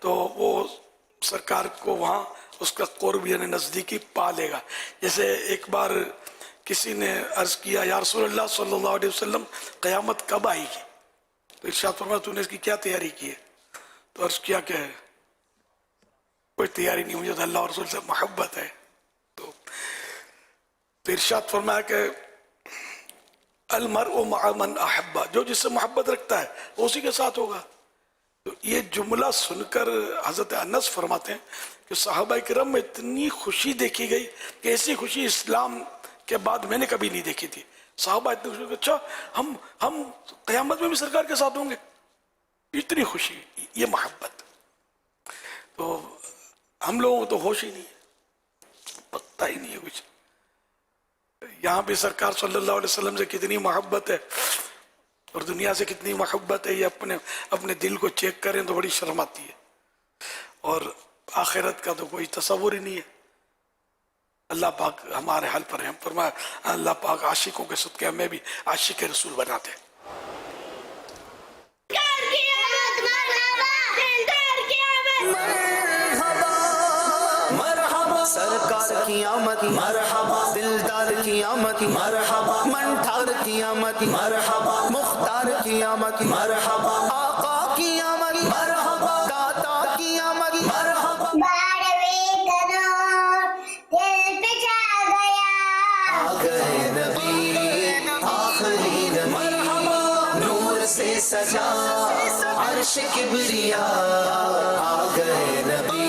तो वो सरकार को वहाँ उसका क़ुर्ब यानी नज़दीकी पा लेगा। जैसे एक बार किसी ने अर्ज़ किया, या रसूलल्लाह सल्लल्लाहु अलैहि वसल्लम क़यामत कब आएगी? तो इरशाद फरमाया, तूने इसकी क्या तैयारी की है? तो अर्ज़ किया कि कोई तैयारी नहीं, मुझे तो अल्लाह और रसूल से मोहब्बत है। तो इरशाद फरमाया कि अलमरउ मअ मन अहब्बा, जो जिससे मोहब्बत रखता है वो उसी के साथ होगा। तो ये जुमला सुनकर हज़रत अनस फरमाते हैं कि सहाबा किराम में इतनी खुशी देखी गई कि ऐसी खुशी इस्लाम के बाद मैंने कभी नहीं देखी थी। सहाबा इतनी खुशी कि अच्छा हम क़यामत में भी सरकार के साथ होंगे, इतनी खुशी, ये मोहब्बत। तो हम लोगों को तो होश ही नहीं है, पता ही नहीं है कुछ। यहाँ भी सरकार सल्लल्लाहु अलैहि वसल्लम से कितनी मोहब्बत है और दुनिया से कितनी मोहब्बत है, ये अपने दिल को चेक करें तो बड़ी शर्म आती है। और आखिरत का तो कोई तसव्वुर ही नहीं है। अल्लाह पाक हमारे हल पर है। फरमाया अल्लाह पाक आशिकों के सदक़े हमें भी आशिक रसूल बनाते हैं। सरकार की आमद मरहबा, दिलदार की आमद मरहबा, मनठार की आमद मरहबा, मुख्तार की आमद मरहबा, आका की आमद मरहबा, दाता की आमद मरहबा। आ गए नबी आखिरी नबी, नूर से सजा अर्श किबरिया। आ गए नबी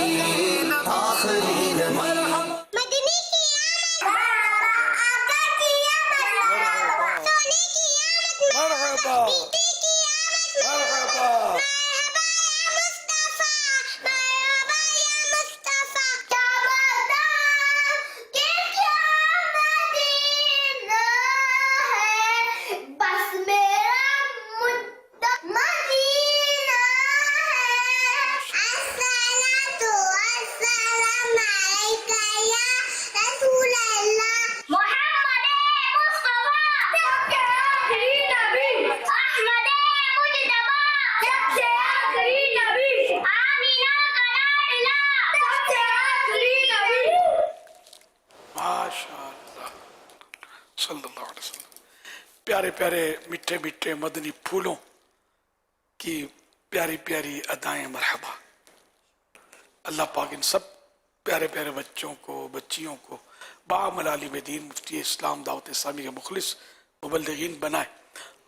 आखिरी नबी। प्यारे प्यारे मीठे मीठे मदनी फूलों की प्यारी प्यारी अदाएं मरहबा। अल्लाह पाक इन सब प्यारे प्यारे बच्चों को, बच्चियों को बामलाली में दीन, मुफ्ती इस्लाम, दावत इस्लामी के मुखलिस मुबल्लिगीन बनाए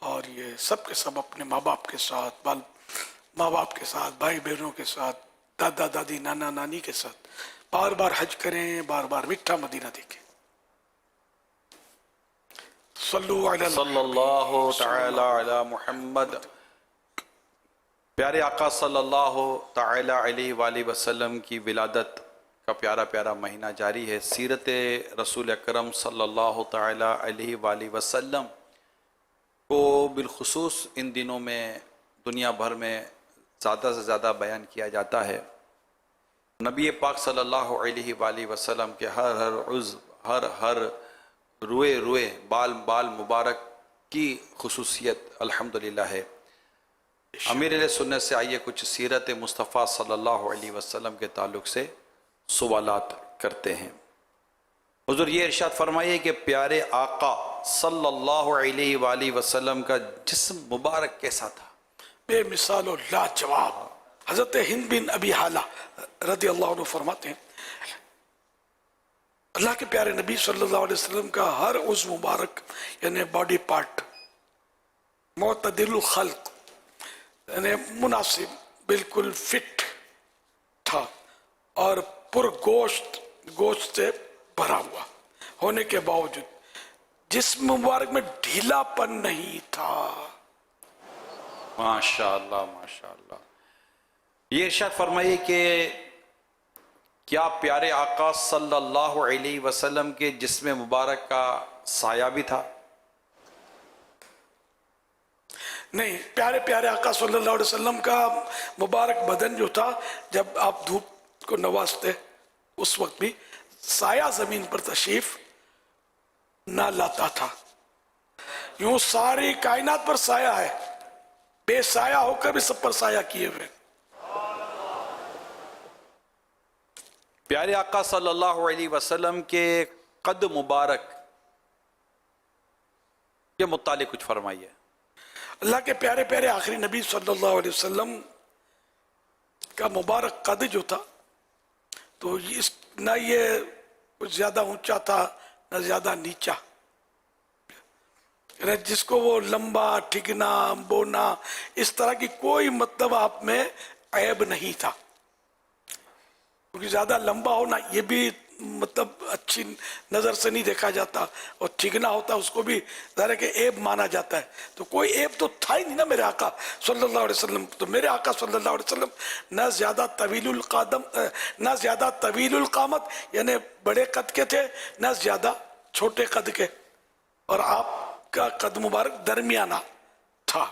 और ये सब के सब अपने माँ बाप के साथ, माँ बाप के साथ, भाई बहनों के साथ, दादा दादी, नाना नानी के साथ बार बार हज करें, बार बार मीठा मदीना देखें। सल्लल्लाहु तआला अला मुहम्मद। प्यारे आका सल्लल्लाहु तआला अलैहि वसल्लम की विलादत का प्यारा प्यारा महीना जारी है। सीरत रसूल अकरम सल्लल्लाहु तआला अलैहि वसल्लम को बिलखुसूस इन दिनों में दुनिया भर में ज़्यादा से ज़्यादा बयान किया जाता है। नबी पाक सल्लल्लाहु अलैहि वसल्लम के हर उज़्व, हर रुए रुए, बाल बाल मुबारक की खुसूसियत अल्हम्दुलिल्लाह है। अमीर सुन्नत से आइए कुछ सीरत मुस्तफ़ा सल्लल्लाहु अलैहि वसल्लम के ताल्लुक़ से सवालात करते हैं। हुज़ूर ये इरशाद फरमाइए कि प्यारे आका सल्लल्लाहु अलैहि वसल्लम का जिस्म मुबारक कैसा था, بے مثال و لاجواب. حضرت ہند بن ابی حالہ رضی اللہ عنہ فرماتے ہیں اللہ کے پیارے نبی صلی اللہ علیہ وسلم کا ہر عضو مبارک یعنی باڈی پارٹ معتدل الخلق یعنی مناسب بالکل فٹ تھا اور پر گوشت سے بھرا ہوا ہونے کے باوجود جسم مبارک میں ڈھیلا پن نہیں تھا. ماشاءاللہ ماشاءاللہ. یہ ارشاد فرمائیے کہ کیا پیارے آقا صلی اللہ علیہ وسلم کے جسم مبارک کا سایہ بھی تھا؟ نہیں، پیارے آقا صلی اللہ علیہ وسلم کا مبارک بدن جو تھا جب آپ دھوپ کو نوازتے اس وقت بھی سایہ زمین پر تشریف نہ لاتا تھا. یوں ساری کائنات پر سایہ ہے، بے سایہ ہو کر بھی سب پر سایہ کیے ہوئے. پیارے آقا صلی اللہ علیہ وسلم کے قد مبارک کے متعلق کچھ فرمائیے. اللہ کے پیارے آخری نبی صلی اللہ علیہ وسلم کا مبارک قد جو تھا تو نہ یہ کچھ زیادہ اونچا تھا نہ زیادہ نیچا، جس کو وہ لمبا ٹھگنا بونا اس طرح کی کوئی مطلب آپ میں عیب نہیں تھا. کیونکہ زیادہ لمبا ہونا یہ بھی مطلب اچھی نظر سے نہیں دیکھا جاتا، اور ٹھگنا ہوتا اس کو بھی ظاہر ہے کہ عیب مانا جاتا ہے. تو کوئی عیب تو تھا ہی نہیں نا میرے آقا صلی اللہ علیہ وسلم. تو میرے آقا صلی اللہ علیہ وسلم نہ زیادہ طویل القامت یعنی بڑے قد کے تھے نہ زیادہ چھوٹے قد کے، اور آپ کا قد مبارک درمیانہ تھا.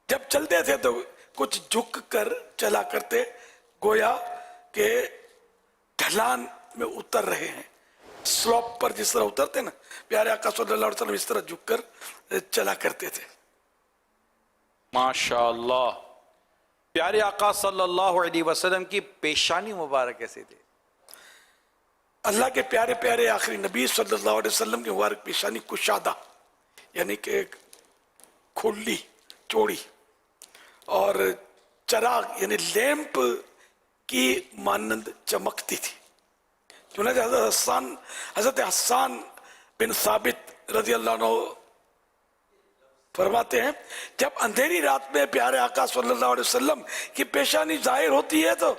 جب چلتے تھے تو کچھ جھک کر چلا کرتے، گویا کہ ڈھلان میں اتر رہے ہیں. سلوپ پر جس طرح اترتے نا، پیارے آقا صلی اللہ علیہ وسلم اس طرح جھک کر چلا کرتے تھے. ماشاءاللہ. پیارے آقا صلی اللہ علیہ وسلم کی پیشانی مبارک کیسے تھی؟ اللہ کے پیارے آخری نبی صلی اللہ علیہ وسلم کی مبارک پیشانی کشادہ یعنی کہ کھلی چوڑی اور چراغ یعنی لیمپ کی مانند چمکتی تھی. چنانچہ حضرت حسان بن ثابت رضی اللہ عنہ فرماتے ہیں جب اندھیری رات میں پیارے آقا صلی اللہ علیہ وسلم کی پیشانی ظاہر ہوتی ہے تو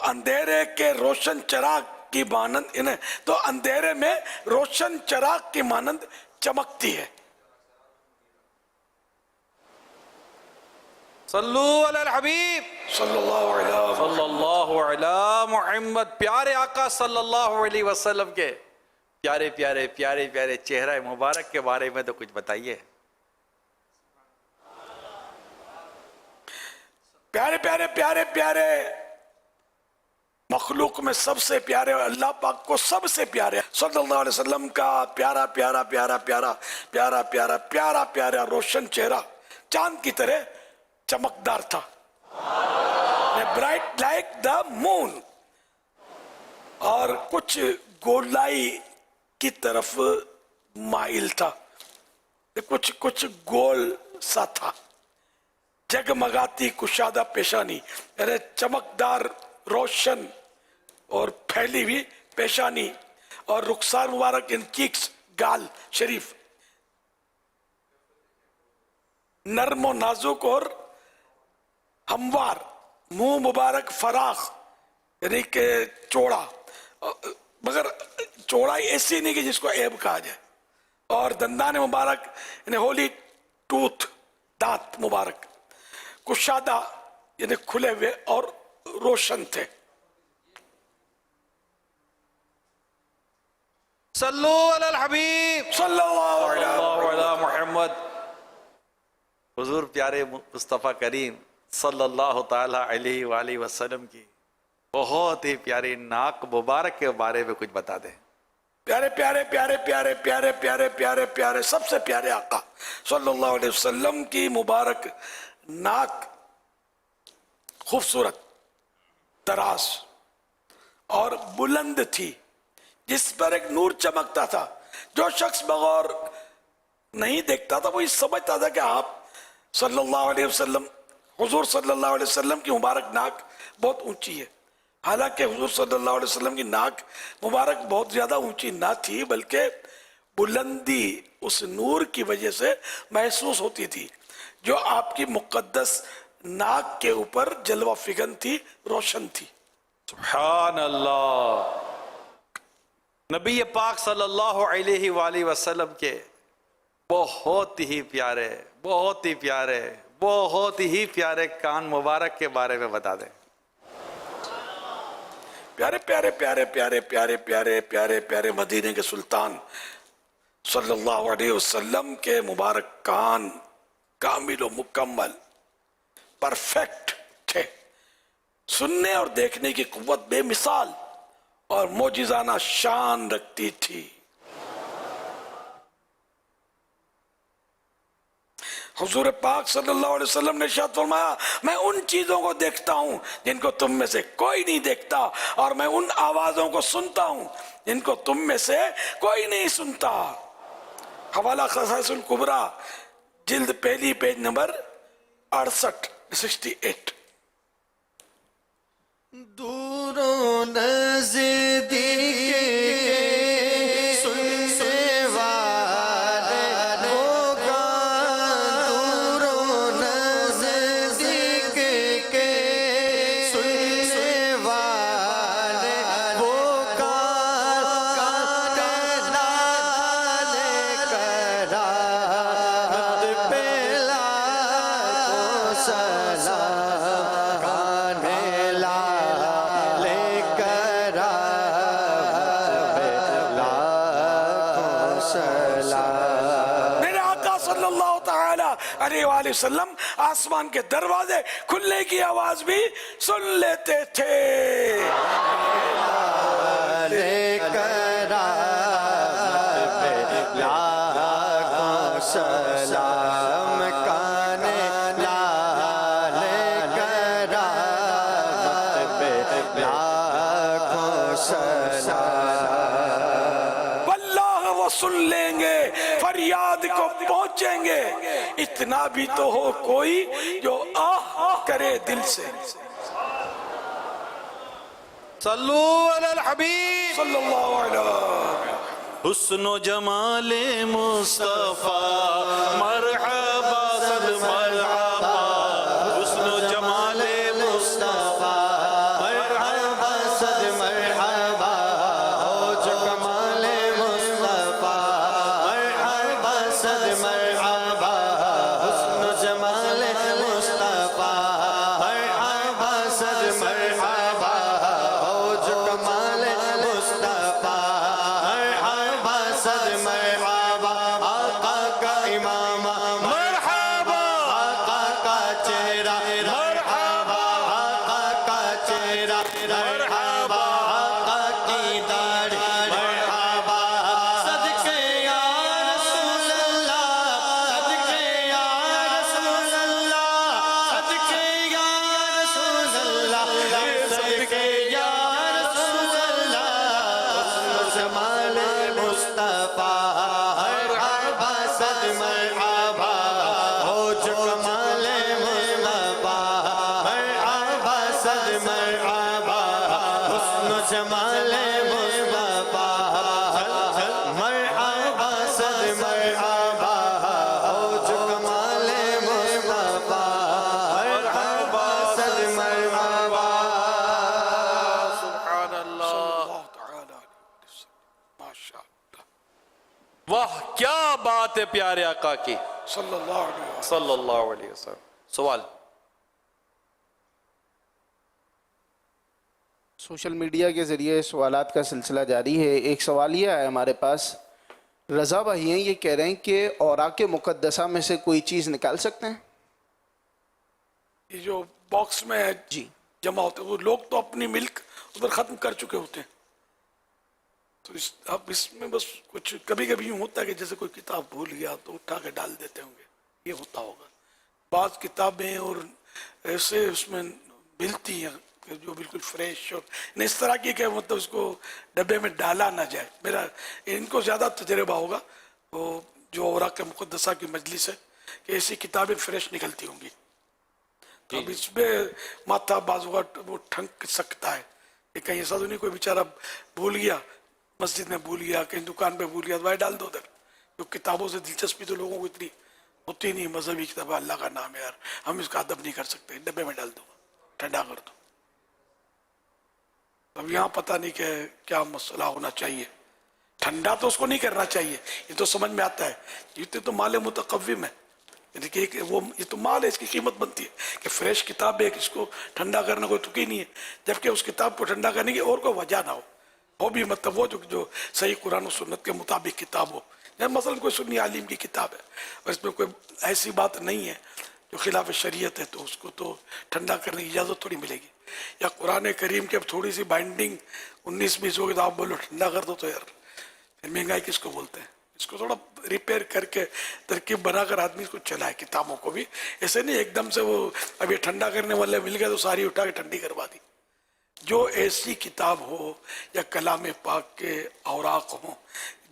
اندھیرے کے روشن چراغ کی مانند تو اندھیرے میں روشن چراغ کی مانند چمکتی ہے. صلو علی الحبیب صلی اللہ علی محمد. پیارے آقا صلی اللہ علیہ وسلم کے پیارے چہرہ مبارک کے بارے میں تو کچھ بتائیے. پیارے مخلوق میں سب سے پیارے، اللہ پاک کو سب سے پیارے صلی اللہ علیہ وسلم کا پیارا روشن چہرہ چاند کی طرح چمکدار تھا، برائٹ لائک دا مون، اور کچھ گولائی کی طرف مائل تھا، کچھ گول سا تھا. جگمگاتی کشادہ پیشانی یعنی چمکدار روشن اور پھیلی ہوئی پیشانی، اور رخسار مبارک ان چیکس گال شریف نرم و نازک اور ہموار، منہ مبارک فراخ یعنی کہ چوڑا، مگر چوڑائی ایسی نہیں کہ جس کو عیب کہا جائے، اور دندان مبارک یعنی ہولی ٹوتھ دانت مبارک کشادہ یعنی کھلے ہوئے اور روشن تھے. صلو علی الحبیب صلی اللہ علی محمد. حضور پیارے مصطفیٰ کریم صلی اللہ تعالی علیہ وآلہ وسلم کی بہت ہی پیاری ناک مبارک کے بارے میں کچھ بتا دیں. پیارے سب سے پیارے آقا صلی اللہ علیہ وسلم کی مبارک ناک خوبصورت، دراز اور بلند تھی، جس پر ایک نور چمکتا تھا. جو شخص بغور नहीं देखता था, वो ये समझता था कि आप सल्लल्लाहु अलैहि वसल्लम, हुजूर सल्लल्लाहु अलैहि वसल्लम की मुबारक नाक बहुत ऊंची है। हालांकि हुजूर सल्लल्लाहु अलैहि वसल्लम की नाक मुबारक बहुत ज़्यादा ऊंची ना थी, बल्कि बुलंदी उस नूर की वजह से महसूस होती थी जो आपकी मुक़द्दस नाक के ऊपर जलवा फिगन थी, रोशन थी। सुभान अल्लाह। नबी पाक सल्लल्लाहु अलैहि वसल्लम के बहुत ही प्यारे, बहुत ही प्यारे, बहुत ही प्यारे कान मुबारक के बारे में बता दें। प्यारे प्यारे प्यारे प्यारे प्यारे प्यारे प्यारे प्यारे मदीने के सुल्तान सल्लल्लाहु अलैहि वसल्लम के मुबारक कान कामिल और मुकम्मल परफेक्ट थे। सुनने और देखने की कुव्वत बेमिसाल और मोजिजाना शान रखती थी। हुजूर पाक सल्लल्लाहु अलैहि वसल्लम ने इरशाद फरमाया, मैं उन चीजों को देखता हूं जिनको तुम में से कोई नहीं देखता, और मैं उन आवाजों को सुनता हूं जिनको तुम में से कोई नहीं सुनता। हवाला ख़साइसुल कुबरा जिल्द पहली, पेज नंबर 68 68। दूरों नज़दीक सुनने वाले होगा, दूरों नज़दीक के सुनने वाले होगा, नाले करामत पे लाखों सलाम, काने लाले करामत सलाम। मेरे आका सल्लल्लाहु ताला अलैहि वसल्लम आसमान के दरवाजे खुलने की आवाज भी सुन लेते थे। लाखों सलाम, काने लाले करामत पे लाखों सलाम। वल्लाह वो सुन लेंगे, फरियाद को पहुंचेंगे, इतना भी तो हो कोई जो आह करे दिल से। सल्लू अलल हबीब सल्लल्लाहु अलैहि हुस्नो जमाले मुस्तफा मरहबा सद मरहबा, हुस्नो जमाले मुस्तफा मरहबा सद मरहबा, हो जो कमाले मुस्तफा मरहबा सद मरहबा, हुस्न जमाले मुस्तफा मरहबा सद मरहबा, हो जो कमाले मुस्तफा मरहबा सद मरहबा। आका का इमामा मरहबा, आका का चेहरा मरहबा, आका का चेहरा मरहबा, आका की दाढ़ी मरहबा, सदके या रसूल अल्लाह, सदके या रसूल अल्लाह, सदके या रसूल अल्लाह, सदके या रसूल अल्लाह, हुस्न जमाले मुस्तफा मरहबा सद मरहबा, हो जो कमाले मुस्तफा मरहबा सद मरहबा, हुस्न जमाले मुस्तफा मरहबा सद मरहबा, हो जो कमाले मुस्तफा मरहबा सद मरहबा। सुभान अल्लाह। वाह क्या बात है प्यारे आका की सल्लल्लाहु अलैहि वसल्लम। सवाल। सोशल मीडिया के ज़रिए सवालात का सिलसिला जारी है। एक सवाल ये आया हमारे पास, रज़ा भाई हैं, ये कह रहे हैं कि औराक़ मुक़द्दसा में से कोई चीज़ निकाल सकते हैं? ये जो बॉक्स में जी जमा होते हैं वो लोग तो अपनी मिल्क उधर ख़त्म कर चुके होते हैं, तो अब इसमें बस कुछ कभी कभी यूँ होता है कि जैसे कोई किताब भूल गया तो उठा के डाल देते होंगे, ये होता होगा। बाज़ किताबें और ऐसे उसमें मिलती हैं जो बिल्कुल फ्रेश और इस तरह की कि मतलब उसको डब्बे में डाला ना जाए। मेरा इनको ज़्यादा तजर्बा होगा, तो जो औराक मुक़द्दसा की मजलिस है कि ऐसी किताबें फ्रेश निकलती होंगी, तो अब इसमें माथा बाजुआ वो ठंक सकता है कि कहीं ऐसा तो नहीं कोई बेचारा भूल गया, मस्जिद में भूल गया, कहीं दुकान पे भूल गया, तो भाई डाल दो उधर। तो किताबों से दिलचस्पी तो लोगों को इतनी होती नहीं, मजहबी किताब अल्लाह का नाम है यार, हम इसका अदब नहीं कर सकते, डब्बे में डाल दो, ठंडा कर दो। अब यहाँ पता नहीं क्या मसला होना चाहिए। ठंडा तो उसको नहीं करना चाहिए, ये तो समझ में आता है, ये तो माल मुतकव्विम है, देखिए वो ये तो माल है, इसकी कीमत बनती है कि फ्रेश किताब है, इसको ठंडा करना कोई तुकी नहीं है, जबकि उस किताब को ठंडा करने की और कोई वजह ना हो भी मतलब वो जो सही कुरान और सुन्नत के मुताबिक किताब हो। मसलन कोई सुन्नी आलिम की किताब है और इसमें कोई ऐसी बात नहीं है जो खिलाफ शरीयत है, तो उसको तो ठंडा करने की इजाज़त थोड़ी मिलेगी। या कुरान करीम के अब थोड़ी सी बाइंडिंग 19-20 होगी तो आप बोलो ठंडा कर दो, तो यार फिर महंगाई किसको बोलते हैं? इसको थोड़ा रिपेयर करके तरकीब बनाकर आदमी इसको चलाए, किताबों को भी ऐसे नहीं एकदम से वो अब ये ठंडा करने वाले मिल गए तो सारी उठा के ठंडी करवा दी। जो ऐसी किताब हो या कलाम पाक के औराक हो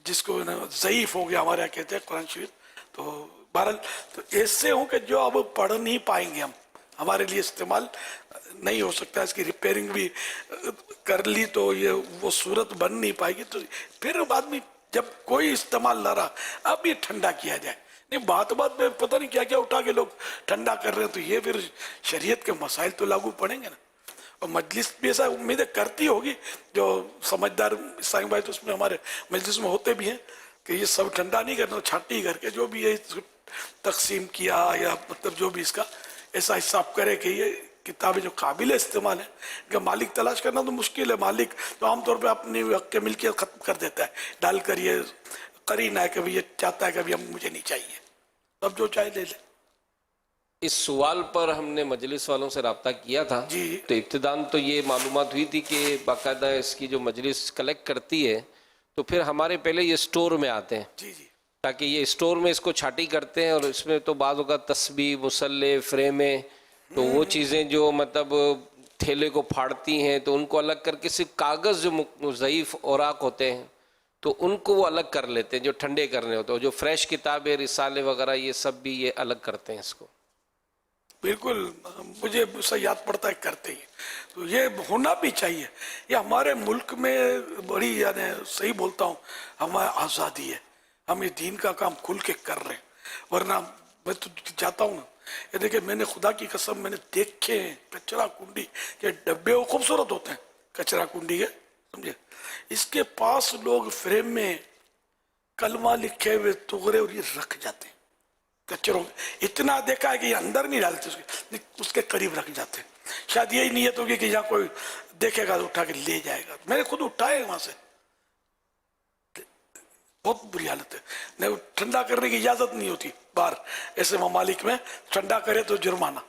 जिसको ज़ईफ़ हो गया हमारे यहाँ कहते हैं कुरान शरीफ, तो बहरहाल तो ऐसे हों कि जो अब पढ़ नहीं पाएंगे हम, हमारे लिए इस्तेमाल नहीं हो सकता, इसकी रिपेयरिंग भी कर ली तो ये वो सूरत बन नहीं पाएगी, तो फिर बाद में जब कोई इस्तेमाल ना रहा अब ये ठंडा किया जाए। नहीं बात में पता नहीं क्या क्या उठा के लोग ठंडा कर रहे हैं, तो ये फिर शरीयत के मसाइल तो लागू पड़ेंगे ना। और मजलिस भी ऐसा उम्मीदें करती होगी, जो समझदार इस्लामी भाई तो उसमें हमारे मजलिस में होते भी हैं कि ये सब ठंडा नहीं करना, छांटी करके जो भी ये तकसीम किया या मतलब जो भी इसका ऐसा हिसाब करे कि ये किताबें जो काबिल इस्तेमाल है, कि मालिक तलाश करना तो मुश्किल है। मालिक तो आमतौर पे अपनी हक के मिल्कियत ख़त्म कर देता है डाल कर, ये करीना है कि भाई ये चाहता है कि अभी हम मुझे नहीं चाहिए, तब जो चाहे ले ले। इस सवाल पर हमने मजलिस वालों से रब्ता किया था, तो इब्तिदान तो ये मालूमात हुई थी कि बाकायदा इसकी जो मजलिस कलेक्ट करती है तो फिर हमारे पहले ये स्टोर में आते हैं, ताकि ये स्टोर में इसको छाटी करते हैं, और इसमें तो बाद होगा तस्बीह, मुसल्ले, फ्रेमें, तो वो चीज़ें जो मतलब थैले को फाड़ती हैं तो उनको अलग करके सिर्फ कागज़ जो ज़ईफ़ औराक होते हैं तो उनको वो अलग कर लेते हैं, जो ठंडे करने होते हैं, जो फ्रेश किताबें, रिसाले वगैरह ये सब भी ये अलग करते हैं इसको। बिल्कुल, मुझे उससे याद पड़ता है करते ही, तो ये होना भी चाहिए। ये हमारे मुल्क में बड़ी यानी सही बोलता हूँ हमारी आज़ादी है, हम ये दीन का काम खुल के कर रहे हैं, वरना मैं तो जाता हूँ ना, ये देखिए मैंने खुदा की कसम मैंने देखे कचरा कुंडी के डब्बे वो खूबसूरत होते हैं कचरा कुंडी के, समझे, इसके पास लोग फ्रेम में कलमा लिखे हुए तुगरे और ये रख जाते हैं कचरों, इतना देखा है कि ये अंदर नहीं डालते उसके करीब रख जाते हैं। शायद यही नीयत होगी कि यहाँ कोई देखेगा तो उठा के ले जाएगा। मैंने खुद उठाए वहां से, बहुत बुरी हालत है। नहीं ठंडा करने की इजाजत नहीं होती बाहर, ऐसे ममालिक में ठंडा करे तो जुर्माना,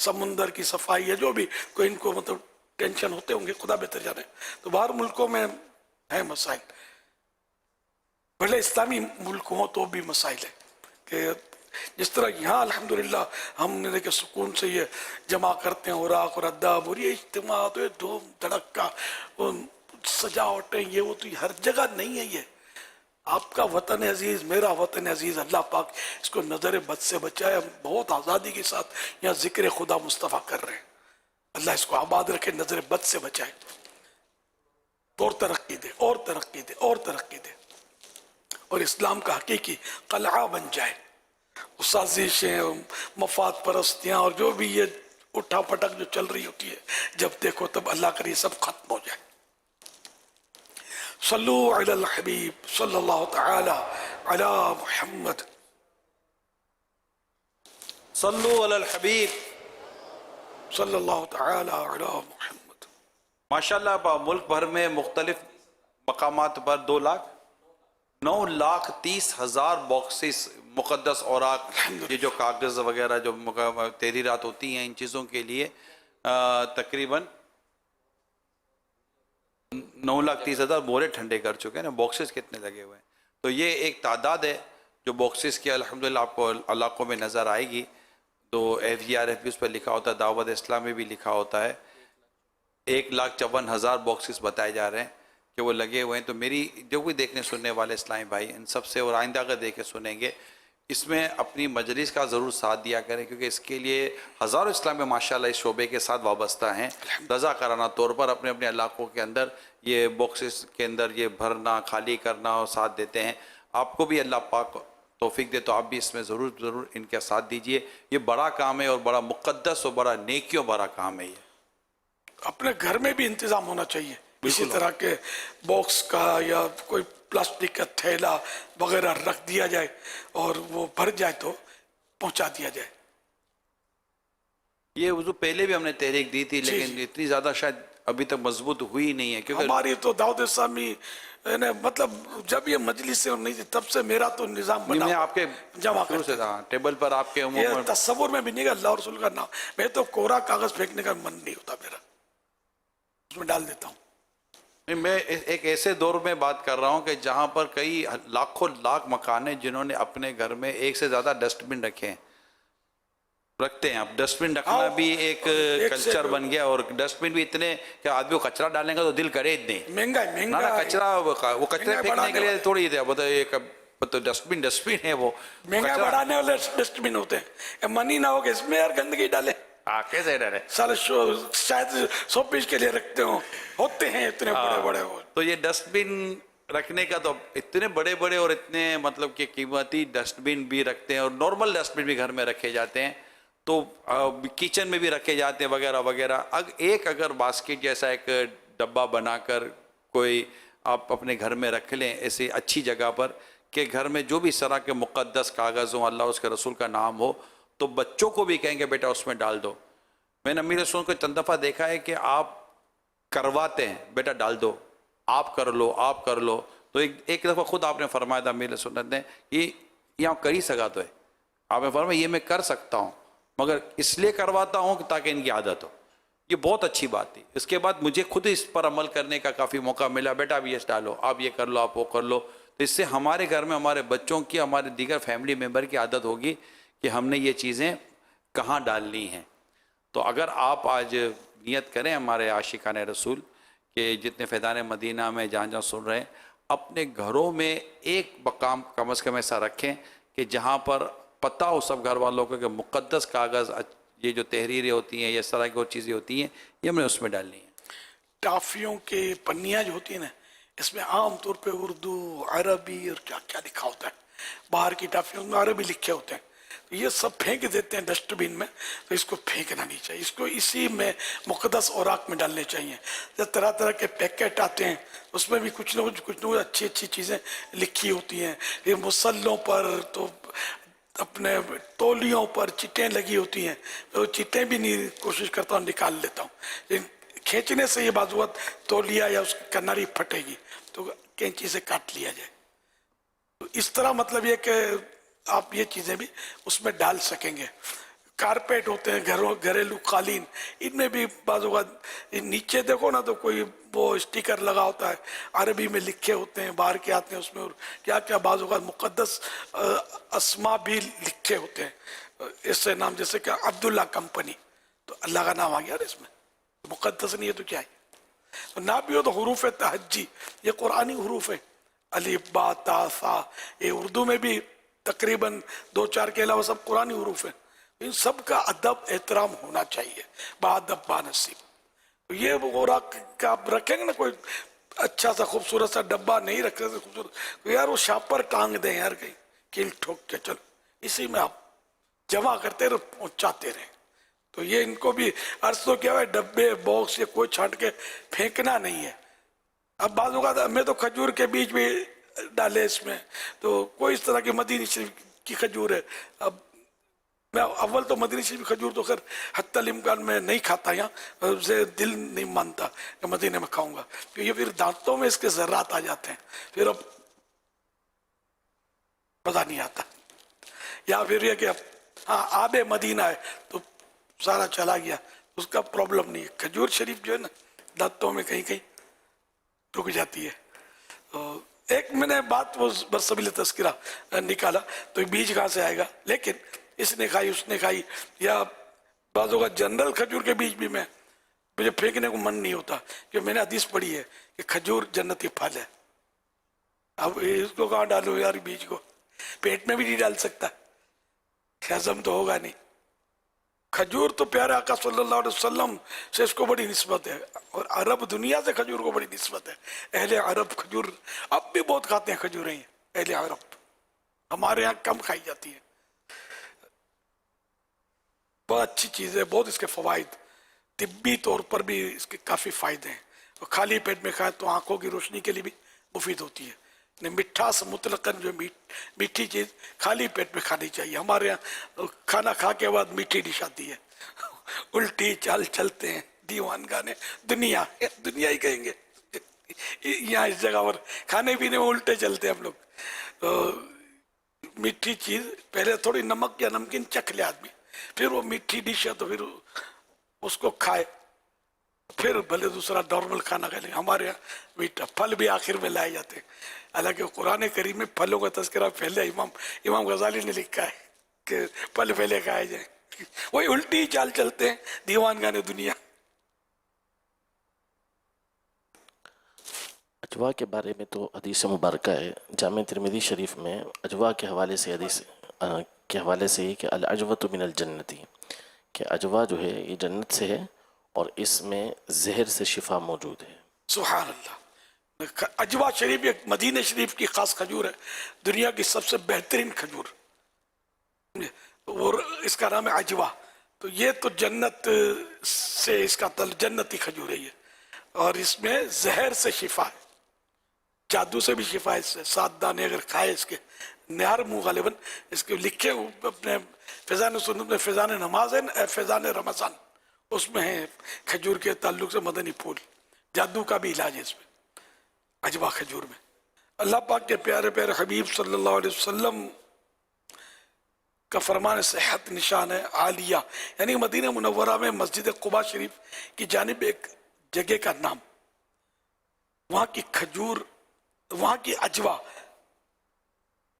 समुंदर की सफाई है, जो भी कोई इनको मतलब टेंशन होते होंगे खुदा बेहतर जाने, तो बाहर मुल्कों में है मसाइल, भले इस्लामी मुल्क हो तो भी मसाइल है कि जिस तरह यहाँ अल्हम्दुलिल्लाह हमने देखे सुकून से ये जमा करते हैं औराक और अद्दाब और ये इज्तिमा, तो ये धूम धड़का सजावटें ये वो, तो हर जगह नहीं है। ये आपका वतन अजीज़, मेरा वतन अजीज़, अल्लाह पाक इसको नज़र बद से बचाए। हम बहुत आज़ादी के साथ यहाँ जिक्र खुदा मुस्तफ़ा कर रहे हैं, अल्लाह इसको आबाद रखे, नज़र बद से बचाए, और तरक्की दे और तरक्की दे और तरक्की दे, और इस्लाम का हकीकी कलआ बन जाए। साजिशें, मफाद परस्तियाँ और जो भी ये उठा पटक जो चल रही होती है, जब देखो तब अल्लाह करे ये सब खत्म हो जाए। सल्लु अलल हबीब सल्लल्लाहु तआला अला मुहम्मद, सल्लु अलल हबीब सल्लल्लाहु तआला अला मुहम्मद। माशाल्लाह मुल्क भर में मुख्तलिफ मकामात पर 2,09,30,000 बॉक्सेस मुक़द्दस औराक, ये जो कागज़ वगैरह जो तहरीरात होती हैं, इन चीज़ों के लिए तकरीबन 9,30,000 बोरे ठंडे कर चुके हैं ना। बॉक्सेस कितने लगे हुए हैं, तो ये एक तादाद है जो बॉक्सेस की अल्हम्दुलिल्लाह आपको इलाकों में नज़र आएगी। तो FGRF भी उस पर लिखा होता है, दावत इस्लाम में भी लिखा होता है। 1,54,000 बॉक्सेस बताए जा रहे हैं کہ وہ لگے ہوئے ہیں. تو میری جو بھی دیکھنے سننے والے اسلامی بھائی ان سب سے اور آئندہ اگر دیکھ کے سنیں گے اس میں اپنی مجلس کا ضرور ساتھ دیا کریں کیونکہ اس کے لیے ہزاروں اسلامی ماشاءاللہ اس شعبے کے ساتھ وابستہ ہیں. رضاکارانہ طور پر اپنے اپنے علاقوں کے اندر یہ باکسز کے اندر یہ بھرنا خالی کرنا اور ساتھ دیتے ہیں. آپ کو بھی اللہ پاک توفیق دے تو آپ بھی اس میں ضرور ان کا ساتھ دیجئے. یہ بڑا کام ہے اور بڑا مقدس اور بڑا نیکیوں بڑا کام ہے. یہ اپنے گھر میں بھی انتظام ہونا چاہیے اسی طرح کے باکس کا یا کوئی پلاسٹک کا تھیلا وغیرہ رکھ دیا جائے اور وہ بھر جائے تو پہنچا دیا جائے. یہ وضو پہلے بھی ہم نے تحریک دی تھی لیکن اتنی زیادہ شاید ابھی تک مضبوط ہوئی نہیں ہے کیونکہ ہماری تو دعوت اسلامی مطلب جب یہ مجلس سے نہیں تھی تب سے میرا تو نظام بنا میں آپ کے جمع شروع سے تھا ٹیبل پر آپ کے یہ تصور میں بھی نہیں کہ اللہ رسول کا نام میں تو کوڑا کاغذ پھینکنے کا من نہیں ہوتا میرا اس میں ڈال دیتا ہوں. میں ایک ایسے دور میں بات کر رہا ہوں کہ جہاں پر کئی لاکھوں لاکھ مکان ہیں جنہوں نے اپنے گھر میں ایک سے زیادہ ڈسٹ بن رکھتے ہیں. اب ڈسٹ بن رکھنا بھی ایک کلچر بن گیا اور ڈسٹ بن بھی اتنے کہ آدمی کو کچرا ڈالنے کا تو دل کرے اتنے مہنگا کچرا وہ کچرے پھینکنے کے لیے تھوڑی تو ڈسٹ بن ہے وہ مہنگا بڑھانے والے ڈسٹ بن ہوتے ہیں. منی نہ ہو کہ اس میں یار گندگی ڈالے کیسے ڈالے سال شاید 100 پیس کے لیے رکھتے ہوتے ہیں اتنے بڑے بڑے. تو یہ ڈسٹ بن رکھنے کا تو اتنے بڑے بڑے اور اتنے مطلب کہ قیمتی ڈسٹ بن بھی رکھتے ہیں اور نارمل ڈسٹ بن بھی گھر میں رکھے جاتے ہیں تو کچن میں بھی رکھے جاتے ہیں وغیرہ وغیرہ. اگر باسکٹ جیسا ایک ڈبہ بنا کر کوئی آپ اپنے گھر میں رکھ لیں ایسی اچھی جگہ پر کہ گھر میں جو بھی اس طرح کے مقدس کاغذ ہوں اللہ اس کے رسول کا نام ہو تو بچوں کو بھی کہیں گے بیٹا اس میں ڈال دو. میں نے امیر رسول کو چند دفعہ دیکھا ہے کہ آپ کرواتے ہیں بیٹا ڈال دو آپ کر لو تو ایک دفعہ خود آپ نے فرمایا تھا امیر سنت نے یہ یہاں کر ہی سکا تو ہے. آپ نے فرمایا یہ میں کر سکتا ہوں مگر اس لیے کرواتا ہوں کہ تاکہ ان کی عادت ہو. یہ بہت اچھی بات تھی. اس کے بعد مجھے خود اس پر عمل کرنے کا کافی موقع ملا. بیٹا اب یہ ڈالو آپ یہ کر لو آپ وہ کر لو تو اس سے ہمارے گھر میں ہمارے بچوں کی ہمارے دیگر فیملی ممبر کی عادت ہوگی کہ ہم نے یہ چیزیں کہاں ڈالنی ہیں. تو اگر آپ آج نیت کریں ہمارے عاشقان رسول کہ جتنے فیضان مدینہ میں جہاں سن رہے ہیں اپنے گھروں میں ایک مقام کم از کم ایسا رکھیں کہ جہاں پر پتہ ہو سب گھر والوں کو کہ مقدس کاغذ یہ جو تحریریں ہوتی ہیں یا اس طرح کی اور چیزیں ہوتی ہیں یہ ہم نے اس میں ڈالنی ہیں. ٹافیوں کے پنیاں جو ہوتی ہیں نا اس میں عام طور پہ اردو عربی اور کیا کیا لکھا ہوتا ہے. باہر کی ٹافیوں میں عربی لکھے ہوتے ہیں یہ سب پھینک دیتے ہیں ڈسٹ بن میں. تو اس کو پھینکنا نہیں چاہیے. اس کو اسی میں مقدس اوراق میں ڈالنے چاہیے. جب طرح طرح کے پیکٹ آتے ہیں اس میں بھی کچھ نہ کچھ اچھی اچھی چیزیں لکھی ہوتی ہیں. یہ مسلوں پر تو اپنے تولیوں پر چٹیں لگی ہوتی ہیں تو چٹیں بھی نہیں کوشش کرتا ہوں نکال لیتا ہوں. کھینچنے سے یہ بازوت تولیا یا اس کی کناری پھٹے گی تو کینچی سے کاٹ لیا جائے. تو اس طرح مطلب یہ کہ آپ یہ چیزیں بھی اس میں ڈال سکیں گے. کارپیٹ ہوتے ہیں گھریلو قالین ان میں بھی بعض اوقات نیچے دیکھو نا تو کوئی وہ اسٹیکر لگا ہوتا ہے عربی میں لکھے ہوتے ہیں باہر کے آتے ہیں اس میں اور کیا کیا بعض اوقات مقدس اسما بھی لکھے ہوتے ہیں. اس سے نام جیسے کہ عبداللہ کمپنی تو اللہ کا نام آ گیا اس میں مقدس نہیں ہے تو کیا ہے. تو نہ بھی ہو تو حروف تہجی یہ قرآنی حروف ہے الف با تا ثا یہ اردو میں بھی تقریباً 2-4 کے علاوہ سب قرآنی حروف ہیں. ان سب کا ادب احترام ہونا چاہیے بادب بانصیب. یہ اوراق کا آپ رکھیں گے نا کوئی اچھا سا خوبصورت سا ڈبہ نہیں رکھ سکتے خوبصورت یار وہ شاپ پر ٹانگ دیں یار کہیں کیل ٹھوک کے چلو اسی میں آپ جمع کرتے رہے پہنچاتے رہیں. تو یہ ان کو بھی عرض تو کیا ہے ڈبے باکس یہ کوئی چھانٹ کے پھینکنا نہیں ہے. اب بعض اوقات ہمیں تو کھجور کے بیج بھی ڈالے اس میں تو کوئی اس طرح کی مدینی شریف کی کھجور ہے. اب میں اول تو مدینی شریف کھجور تو خیر حتی الامکان میں نہیں کھاتا یہاں سے دل نہیں مانتا کہ مدینے میں کھاؤں گا کیونکہ یہ پھر دانتوں میں اس کے ذرات آ جاتے ہیں پھر اب پتہ نہیں آتا. یا پھر یہ کہ ہاں آب مدینہ ہے تو سارا چلا گیا اس کا پرابلم نہیں ہے. کھجور شریف جو ہے نا دانتوں میں کہیں کہیں رک جاتی ہے. ایک میں نے بات وہ برسبیل تذکرہ نکالا تو بیج کہاں سے آئے گا لیکن اس نے کھائی اس نے کھائی یا بعض اوقات جنرل کھجور کے بیج بھی میں मुझे फेंकने को मन नहीं होता कि मैंने हदीस पढ़ी है कि खजूर जन्नती फल है। अब इसको कहाँ डालूं यार, बीज को पेट में भी नहीं डाल सकता, हजम तो होगा नहीं। खजूर तो प्यारे आका सल्लल्लाहु अलैहि वसल्लम से इसको बड़ी निस्बत है, और अरब दुनिया से खजूर को बड़ी निस्बत है। अहले अरब खजूर अब भी बहुत खाते हैं खजूरें, अहले अरब, हमारे यहाँ कम खाई जाती है। बहुत अच्छी चीज़ है, बहुत इसके फ़वाइद, तिब्बी तौर पर भी इसके काफ़ी फ़ायदे हैं। और खाली पेट में खाए तो आँखों की रोशनी के लिए भी मुफीद होती है। मिठास मुतलकन जो मीठी चीज़ खाली पेट में खानी चाहिए। हमारे यहाँ खाना खा के बाद मीठी डिश आती है, उल्टी चाल चलते हैं, दीवान गाने, दुनिया ही कहेंगे यहाँ इस जगह पर खाने पीने में उल्टे चलते हैं हम लोग। तो मीठी चीज़ पहले थोड़ी नमक या नमकीन चख ले आदमी, फिर वो मीठी डिश है तो फिर उसको खाए, फिर भले दूसरा नॉर्मल खाना खा लेंगे। हमारे यहाँ मीठा फल भी आखिर में लाए जाते हैं, हालांकि कुरान करीम में फलों का तज़किरा पहले इमाम गजाली ने लिखा है कि फल पहले खाए जाए। वही उल्टी चाल चलते हैं, दीवान गाने दुनिया। अजवा के बारे में तो हदीस मुबारक है, जामे तिरमिज़ी शरीफ में अजवा के हवाले से हदीस के हवाले से कि अल अजवतु मिनल जन्नती, कि अजवा जो है ये जन्नत से है और इसमें जहर से शिफा मौजूद है। सुभान अल्लाह। अजवा शरीफ एक मदीना शरीफ की खास खजूर है, दुनिया की सबसे बेहतरीन खजूर, और इसका नाम है अजवा। तो ये तो जन्नत से इसका तल जन्नती खजूर है ये, और इसमें जहर से शिफा है, जादू से भी शिफा है। इससे 7 दाने अगर खाए इसके, निहार मुँह गालिबन इसके लिखे अपने फैज़ान सुन्नत में, फैज़ान नमाज है, फैज़ान रमज़ान, उसमें है खजूर के ताल्लुक से मदनी फूल, जादू का भी इलाज है इसमें अजवा खजूर में। अल्लाह पाक के प्यारे प्यारे हबीब सल्लल्लाहु अलैहि वसल्लम का फरमान सेहत निशान है आलिया, यानी मदीना मुनव्वरा में मस्जिद कुबा शरीफ की जानिब एक जगह का नाम, वहाँ की खजूर, वहाँ की अजवा,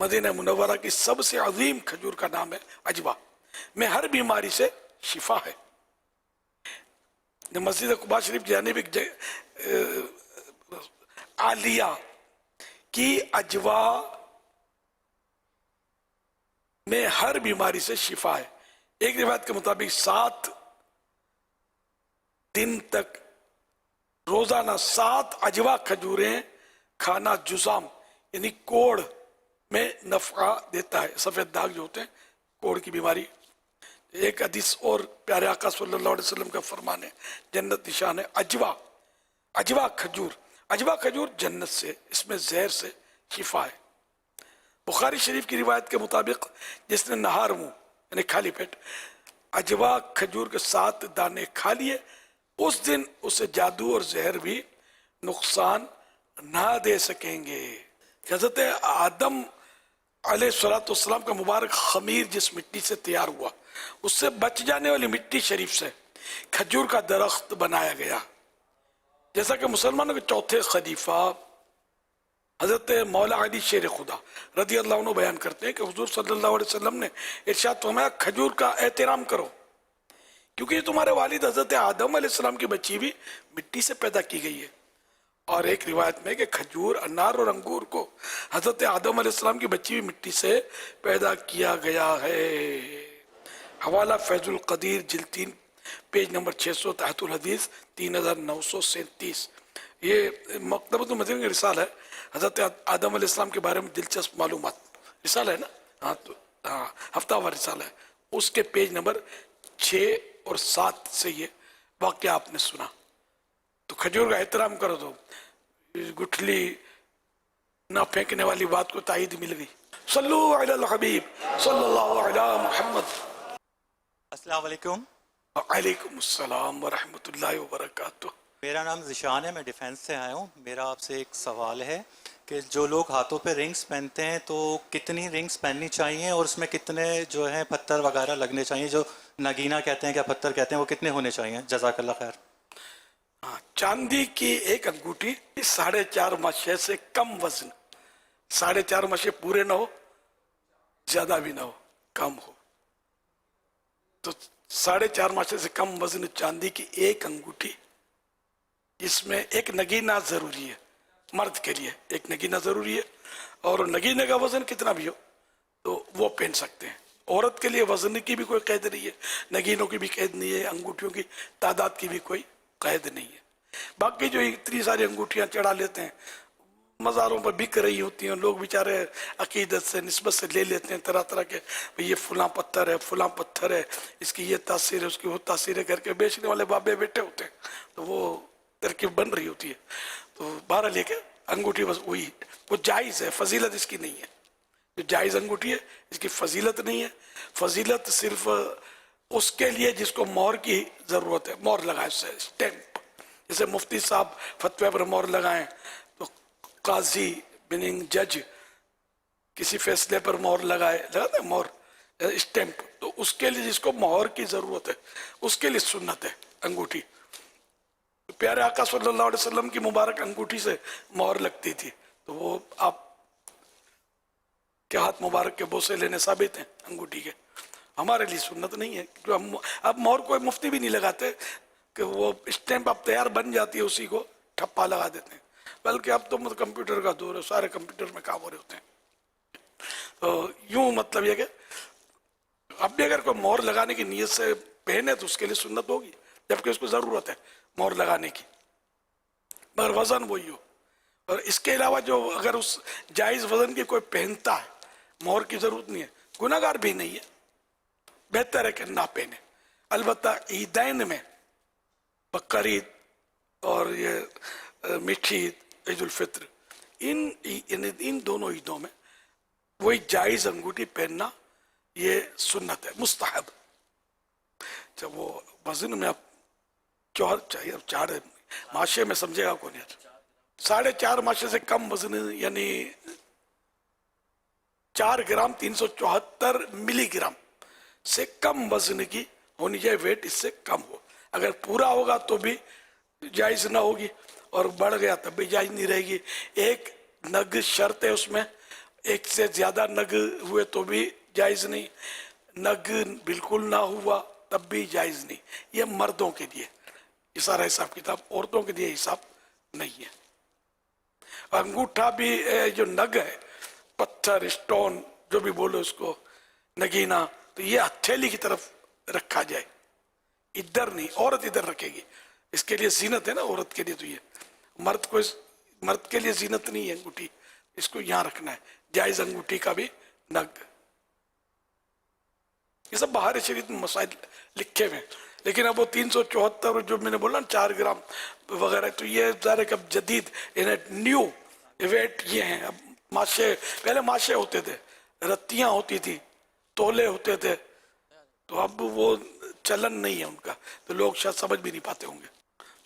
मदीना मुनव्वरा की सबसे अजीम खजूर का नाम है अजवा, में हर बीमारी से शिफा है। मस्जिद कुबा शरीफ की जानिब एक आलिया की अजवा में हर बीमारी से शिफा है। एक रिवायत के मुताबिक 7 दिन तक रोजाना 7 अजवा खजूरें खाना जुजाम यानी कोढ़ में नफा देता है। सफेद दाग जो होते हैं, कोढ़ की बीमारी। एक हदीस और प्यारे आका सल्लल्लाहु अलैहि वसल्लम का फरमान है, जन्नत निशान है अजवा, अजवा खजूर, अजवा खजूर जन्नत से, इसमें जहर से शिफा है। बुखारी शरीफ की रिवायत के मुताबिक जिसने नहार मुंह यानी खाली पेट अजवा खजूर के 7 दाने खा लिए, उस दिन उसे जादू और जहर भी नुकसान ना दे सकेंगे। हज़रत आदम अलैहिस्सलाम का मुबारक खमीर जिस मिट्टी से तैयार हुआ, उससे बच जाने वाली मिट्टी शरीफ से खजूर का दरख्त बनाया गया। जैसा कि मुसलमानों के चौथे खलीफा हजरत मौला अली शेर खुदा रदी अल्लाह अन्हु बयान करते हैं कि हुजूर सल्लल्लाहु अलैहि वसल्लम ने इरशाद फरमाया, खजूर का एहतराम करो क्योंकि तुम्हारे वालिद हजरत आदम अलैहिस्सलाम की बच्ची भी मिट्टी से पैदा की गई है। और एक रिवायत में कि खजूर, अनार और अंगूर को हजरत आदम अलैहिस्सलाम की बच्ची भी मिट्टी से पैदा किया गया है। हवाला फैजुल कदीर जिल्द 3 पेज नंबर 600 तहतुल हदीस 3937। ये मकतबतुल मदीना का रिसाला है, हज़रत आदम अलैहिस्सलाम के बारे में दिलचस्प मालूमात रिसाला है ना, हाँ तो हाँ हफ्तावार रिसाला है, उसके पेज नंबर 6 और 7 से ये वाक़या आपने सुना। तो खजूर का एहतराम करो तो गुठली ना फेंकने वाली बात को तायीद मिल गई। सल्लु अलल हबीब सल्लल्लाहु अलैहि मुहम्मद। अस्सलाम वालेकुम। वालेकुम अस्सलाम व रहमतुल्लाहि व बरकातुहू। मेरा नाम ज़िशान है, मैं डिफेंस से आया हूँ। मेरा आपसे एक सवाल है कि जो लोग हाथों पे रिंग्स पहनते हैं तो कितनी रिंग्स पहननी चाहिए और उसमें कितने जो है पत्थर वगैरह लगने चाहिए, जो नगीना कहते हैं क्या पत्थर कहते हैं, वो कितने होने चाहिए? जज़ाकल्लाह खैर। हाँ, चांदी की एक अंगूठी 4.5 मशे से कम वजन, 4.5 मशे पूरे ना हो, ज्यादा भी ना हो, कम हो, तो 4.5 मशे से कम वजन चांदी की एक अंगूठी इसमें एक नगीना ज़रूरी है, मर्द के लिए एक नगीना ज़रूरी है, और नगीने का वज़न कितना भी हो तो वो पहन सकते हैं। औरत के लिए वज़न की भी कोई कैद नहीं है, नगीनों की भी कैद नहीं है, अंगूठियों की तादाद की भी कोई कैद नहीं है। बाकी जो इतनी सारी अंगूठियाँ चढ़ा लेते हैं, मज़ारों पर बिक रही होती हैं, लोग बेचारे अकीदत से निस्बत से ले लेते हैं तरह तरह के, भाई ये फलां पत्थर है, फलां पत्थर है, इसकी ये तासीर है, उसकी वो तासीर है करके बेचने वाले बाबे बैठे होते हैं, तो वो तरकीब बन रही होती है। तो बारह लेके अंगूठी बस वही, वो जायज़ है, फजीलत इसकी नहीं है। जो जायज़ अंगूठी है इसकी फजीलत नहीं है। फजीलत सिर्फ उसके लिए जिसको मोहर की ज़रूरत है, मोहर लगाए, स्टैंप, जैसे मुफ्ती साहब फतवे पर मोहर लगाएं, तो काजी मीनिंग जज किसी फैसले पर मोहर लगाते हैं मोहर, स्टैंप, तो उसके लिए जिसको मोहर की ज़रूरत है उसके लिए सुन्नत है अंगूठी। प्यारे आका सल्लल्लाहु अलैहि वसल्लम की मुबारक अंगूठी से मोहर लगती थी, तो वो आप के हाथ मुबारक के बोसे लेने साबित हैं अंगूठी के। हमारे लिए सुन्नत नहीं है, जो हम अब मोहर कोई मुफ्ती भी नहीं लगाते कि वो स्टैंप अब तैयार बन जाती है उसी को ठप्पा लगा देते हैं, बल्कि अब तो मतलब कंप्यूटर का दौर है, सारे कंप्यूटर में काम हो रहे होते हैं। तो यूं मतलब ये कि अब भी अगर कोई मोहर लगाने की नीयत से पहने तो उसके लिए सुन्नत होगी, जबकि उसको ज़रूरत है मोहर लगाने की, मगर वज़न वही हो। और इसके अलावा जो अगर उस जायज़ वज़न की कोई पहनता है, मोहर की ज़रूरत नहीं है, गुनाहगार भी नहीं है, बेहतर है कि ना पहने। अलबत्ता ईदैन में बकरीद और ये मीठी ईद उल फित्र, इन दोनों ईदों में वही जायज़ अंगूठी पहनना ये सुन्नत है, मुस्तहब। जब वो वज़न में अब चार माशे में समझेगा कौन यार, 4.5 माशे से कम वज़न यानी 4 ग्राम 374 मिलीग्राम से कम वज़न की होनी चाहिए, वेट इससे कम हो। अगर पूरा होगा तो भी जायज़ ना होगी, और बढ़ गया तब भी जायज़ नहीं रहेगी। एक नग शर्त है उसमें, एक से ज़्यादा नग हुए तो भी जायज़ नहीं, नग बिल्कुल ना हुआ तब भी जायज़ नहीं। ये मर्दों के लिए ये सारा हिसाब किताब, औरतों के लिए हिसाब नहीं है। अंगूठा भी जो नग है, पत्थर स्टोन जो भी बोलो उसको, नगीना, तो ये हथेली की तरफ रखा जाए, इधर नहीं। औरत इधर रखेगी, इसके लिए जीनत है ना औरत के लिए, तो ये मर्द के लिए जीनत नहीं है अंगूठी, इसको यहाँ रखना है। जायज़ अंगूठी का भी नग, ये सब बाहर शरीयत में मसाइल लिखे हुए हैं। लेकिन अब वो 374 जो मैंने बोला ना 4 ग्राम वगैरह, तो ये ज़ाहिर अब जदीद न्यू वेट ये हैं। अब माशे, पहले माशे होते थे, रत्तियाँ होती थी, तोले होते थे, तो अब वो चलन नहीं है उनका, तो लोग शायद समझ भी नहीं पाते होंगे।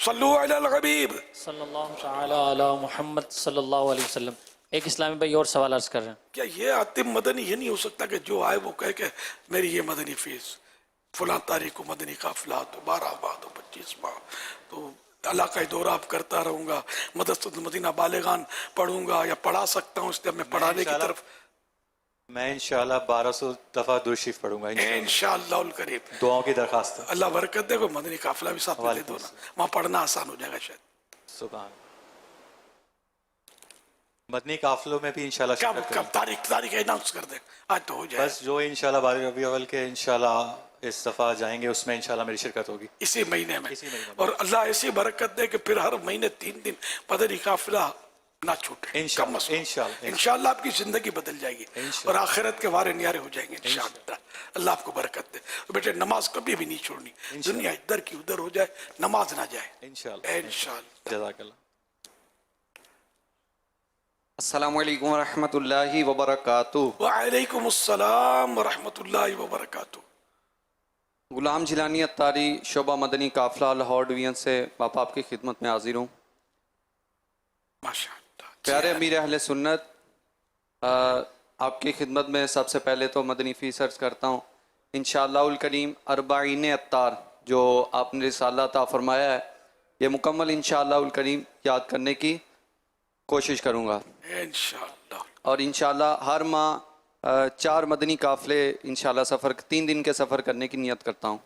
सल्लु अलल हबीब सल्लल्लाहु तआला अला मुहम्मद सल्लल्लाहु अलैहि वसल्लम। एक इस्लामी भाई और सवाल अर्ज कर रहे हैं। क्या ये आतिम मदनी ये नहीं हो सकता कि जो आए वो कहे कि मेरी ये मदनी फीस फलां तारीख को मदनी काफिला, तो 12 माह तो 25 माह तो इलाका दौरा आप करता रहूँगा, मदरसतुल मदीना बालिगान पढ़ूंगा या पढ़ा सकता हूँ, इसलिए मैं पढ़ाने की तरफ मैं इंशाल्लाह 1200 दफ़ा दुरूद पढ़ूंगा इंशाअल्लाह करीब। दुआओं की दरखास्त। अल्लाह बरकत दे, को मदनी काफिला भी साथ में ले दो ना, वहाँ पढ़ना आसान हो जाएगा शायद। सुभान। मदनी काफिलों में भी इंशाल्लाह कब तारीख अनाउंस कर दें, आज तो हो जाए। बस जो इंशाल्लाह 12 रबी अव्वल के इंशाल्लाह इस दफ़ा जाएंगे, उसमें इंशाल्लाह मेरी शिरकत होगी इसी महीने में। और अल्लाह ऐसी बरकत दे कि फिर हर महीने 3 दिन मदनी काफिला ना छूटे इंशाल्लाह। आपकी जिंदगी बदल जाएगी और आखिरत के वारे न्यारे हो जाएंगे इंशाल्लाह। अल्लाह आपको बरकत दे। तो बेटे नमाज कभी भी नहीं छोड़नी, दुनिया इधर की उधर हो जाए, नमाज ना जाए इंशाल्लाह। जज़ाकल्लाह। अस्सलामु अलैकुम रहमतुल्लाहि व बरकातुहू। वालेकुम अस्सलाम व रहमतुल्लाहि व बरकातुहू। गुलाम जिलानी अत्तारी, शोबा मदनी काफिला, लाहौर डिवीजन से बापा आपकी खिदमत में हाजिर हूँ। प्यारे अमीर अहले सुन्नत, आपकी खिदमत में सबसे पहले तो मदनी फ़ीस अर्ज़ करता हूँ। इंशाअल्लाहुल करीम अरबाईन अत्तार जो आपने रिसाला अता फरमाया है, ये मुकम्मल इंशाअल्लाहुल करीम याद करने की कोशिश करूँगा इंशाअल्लाह। और इंशाअल्लाह हर माह 4 मदनी काफ़िले इंशाअल्लाह सफ़र 3 दिन के सफ़र करने की नियत करता हूँ।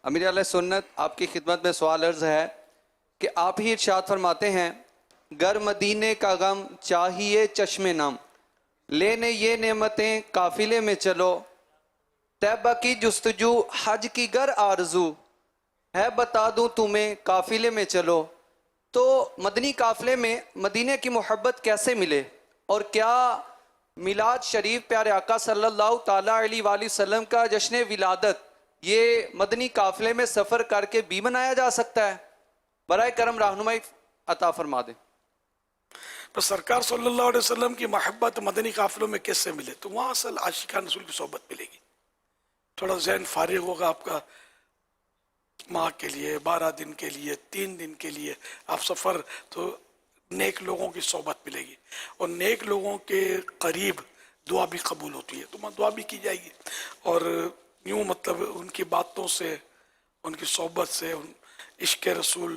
अमीर अहले सुन्नत, आपकी खिदमत में सवाल अर्ज़ है کہ آپ ہی ارشاد فرماتے ہیں گر مدینے کا غم چاہیے چشم نم، لینے یہ نعمتیں قافلے میں چلو، طیبہ کی جستجو حج کی گر آرزو ہے، بتا دوں تمہیں قافلے میں چلو۔ تو مدنی قافلے میں مدینے کی محبت کیسے ملے، اور کیا میلاد شریف پیارے آقا صلی اللہ تعالیٰ علیہ وآلہ وسلم کا جشن ولادت یہ مدنی قافلے میں سفر کر کے بھی منایا جا سکتا ہے؟ برائے کرم رہنمائی عطا فرما دیں۔ تو سرکار صلی اللہ علیہ وسلم کی محبت مدنی قافلوں میں کیسے ملے؟ تو وہاں اصل عاشقان رسول کی صحبت ملے گی، تھوڑا ذہن فارغ ہوگا آپ کا، ماہ کے لیے 12 دن کے لیے 3 دن کے لیے آپ سفر، تو نیک لوگوں کی صحبت ملے گی، اور نیک لوگوں کے قریب دعا بھی قبول ہوتی ہے، تو وہاں دعا بھی کی جائے گی، اور یوں مطلب ان کی باتوں سے، ان کی صحبت سے عشق رسول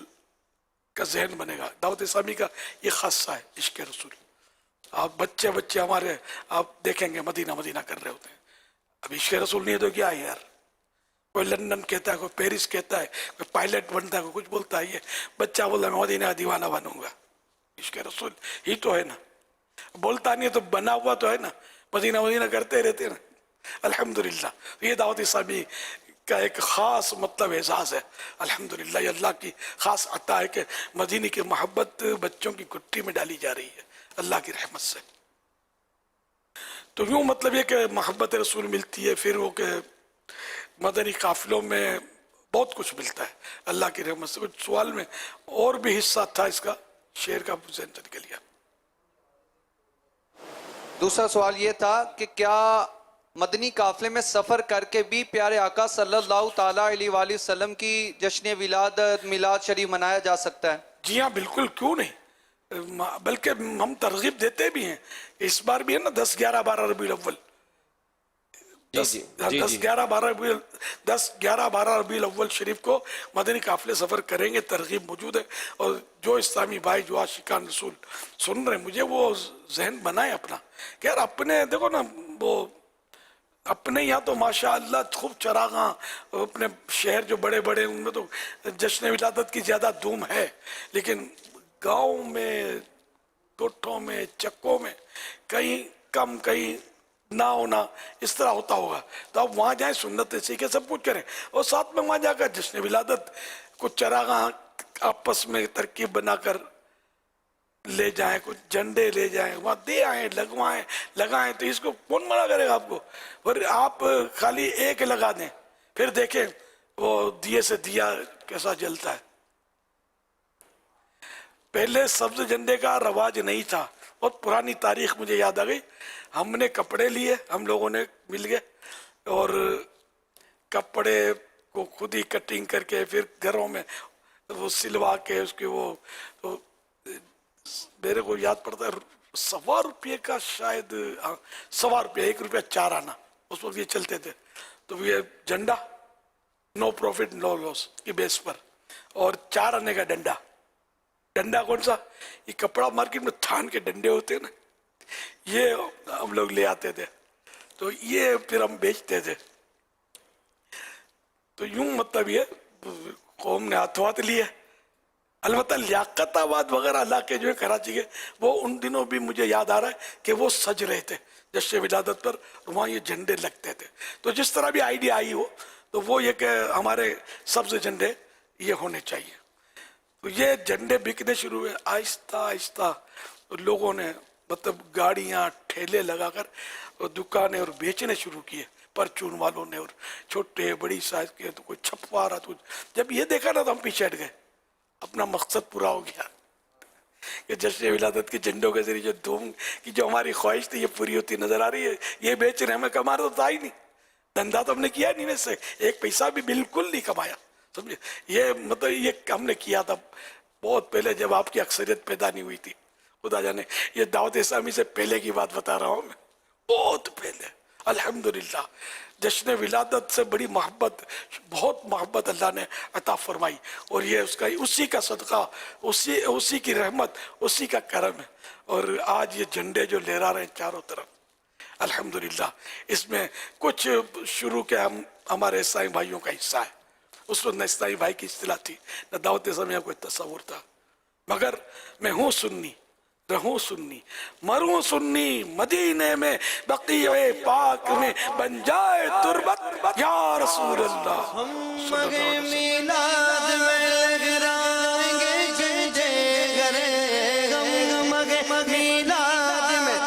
کا ذہن بنے گا۔ دعوت اسلامی کا یہ خاصہ ہے عشق رسول۔ آپ بچے ہمارے آپ دیکھیں گے مدینہ مدینہ کر رہے ہوتے ہیں، اب عشق رسول نہیں ہے تو کیا ہے یار؟ کوئی لندن کہتا ہے، کوئی پیرس کہتا ہے، کوئی پائلٹ بنتا ہے، کوئی کچھ بولتا ہے، یہ بچہ بولتا ہے میں مدینہ کا دیوانہ بنوں گا۔ عشق رسول ہی تو ہے نا، بولتا نہیں ہے تو بنا ہوا تو ہے نا، مدینہ مدینہ کرتے رہتے ہیں نا۔ الحمدللہ یہ دعوت اسلامی کا ایک خاص مطلب اعزاز ہے، الحمدللہ یہ اللہ کی خاص عطا ہے کہ مدینے کی محبت بچوں کی گٹھی میں ڈالی جا رہی ہے اللہ کی رحمت سے۔ تو یوں مطلب یہ کہ محبت رسول ملتی ہے، پھر وہ کہ مدنی قافلوں میں بہت کچھ ملتا ہے اللہ کی رحمت سے۔ کچھ سوال میں اور بھی حصہ تھا اس کا، شعر کا ذہن سے نکل گیا۔ دوسرا سوال یہ تھا کہ کیا مدنی قافلے میں سفر کر کے بھی پیارے آقا صلی اللہ تعالیٰ علیہ وآلہ وسلم کی جشن ولادت میلاد شریف منایا جا سکتا ہے؟ جی ہاں بالکل، کیوں نہیں، بلکہ ہم ترغیب دیتے بھی ہیں۔ اس بار بھی ہے نا 10 11 12 ربیع الاول، 10 11 12 ربیع الاول شریف کو مدنی قافلے سفر کریں گے، ترغیب موجود ہے۔ اور جو اسلامی بھائی جو عاشقان رسول سن رہے ہیں، مجھے وہ ذہن بنائیں اپنا کہ یار اپنے دیکھو نا، وہ اپنے یہاں تو ماشاءاللہ خوب چراغاں، اپنے شہر جو بڑے بڑے ان میں تو جشن ولادت کی زیادہ دھوم ہے، لیکن گاؤں میں، کوٹھوں میں، چکوں میں کہیں کم کہیں نہ ہونا، اس طرح ہوتا ہوگا۔ تو آپ وہاں جائیں، سنت سیکھیں، سب کچھ کریں، اور ساتھ میں وہاں جا کر جشن ولادت کچھ چراغاں آپس میں ترکیب بنا کر لے جائیں، کچھ جھنڈے لے جائیں، وہاں دے آئیں، لگائیں، تو اس کو کون منع کرے گا آپ کو؟ اور آپ خالی ایک لگا دیں، پھر دیکھیں وہ دیے سے دیا کیسا جلتا ہے۔ پہلے سبز جھنڈے کا رواج نہیں تھا، بہت پرانی تاریخ مجھے یاد آ گئی۔ ہم نے کپڑے لیے، ہم لوگوں نے مل گئے، اور کپڑے کو خود ہی کٹنگ کر کے پھر گھروں میں وہ سلوا کے اس کے وہ، تو میرے کو یاد پڑتا ہے 1.25 روپے کا، شاید 1.25 روپے، 1 روپیہ 4 آنا، اس وقت یہ چلتے تھے۔ تو یہ جھنڈا نو پروفٹ نو لاس کی بیس پر، اور 4 آنے کا ڈنڈا۔ ڈنڈا کون سا؟ یہ کپڑا مارکیٹ میں تھان کے ڈنڈے ہوتے ہیں نا، یہ ہم لوگ لے آتے تھے، تو یہ پھر ہم بیچتے تھے۔ تو یوں مطلب یہ قوم نے ہاتھ لیے۔ البتہ لیاقت آباد وغیرہ علاقے جو ہے کراچی کے، وہ ان دنوں بھی مجھے یاد آ رہا ہے کہ وہ سج رہے تھے جشن ولادت پر، وہاں یہ جھنڈے لگتے تھے۔ تو جس طرح بھی آئیڈیا آئی ہو، تو وہ یہ کہ ہمارے سبز جھنڈے یہ ہونے چاہیے۔ تو یہ جھنڈے بکنے شروع ہوئے آہستہ آہستہ، لوگوں نے مطلب گاڑیاں ٹھیلے لگا کر اور دکانیں اور بیچنے شروع کیے، پرچون والوں نے، اور چھوٹے بڑی سائز کے، تو کوئی چھپوا رہا تو جب یہ دیکھا نا تو ہم پیچھے ہٹ گئے، اپنا مقصد پورا ہو گیا کہ جشن ولادت کے جھنڈوں کے ذریعے جو دھوم کی جو ہماری خواہش تھی یہ پوری ہوتی نظر آ رہی ہے۔ یہ بیچ رہے، ہمیں کمانا تو تھا ہی نہیں، دھندا تو ہم نے کیا نہیں، ویسے ایک پیسہ بھی بالکل نہیں کمایا، سمجھے؟ یہ مطلب یہ ہم نے کیا تھا بہت پہلے، جب آپ کی اکثریت پیدا نہیں ہوئی تھی، خدا جانے۔ یہ دعوت اسلامی سے پہلے کی بات بتا رہا ہوں میں، بہت پہلے۔ الحمدللہ جشن ولادت سے بڑی محبت، بہت محبت اللہ نے عطا فرمائی، اور یہ اس کا اسی کا صدقہ، اسی کی رحمت، اسی کا کرم ہے۔ اور آج یہ جھنڈے جو لہرا رہے ہیں چاروں طرف، الحمدللہ اس میں کچھ شروع کے ہمارے عیسائی بھائیوں کا حصہ ہے، उस वक्त न इस्लामी भाई की इस्तिलाह थी न दावत इस्लामी का कोई तस्वुर था, मगर मैं हूँ सुन्नी, रहूं सुन्नी, मरूं सुन्नी, मदीने में बक़ीए पाक में बन जाए तुरबत या रसूल अल्लाह। मिलाद में लहराएंगे झंडे गरे, मिलाद में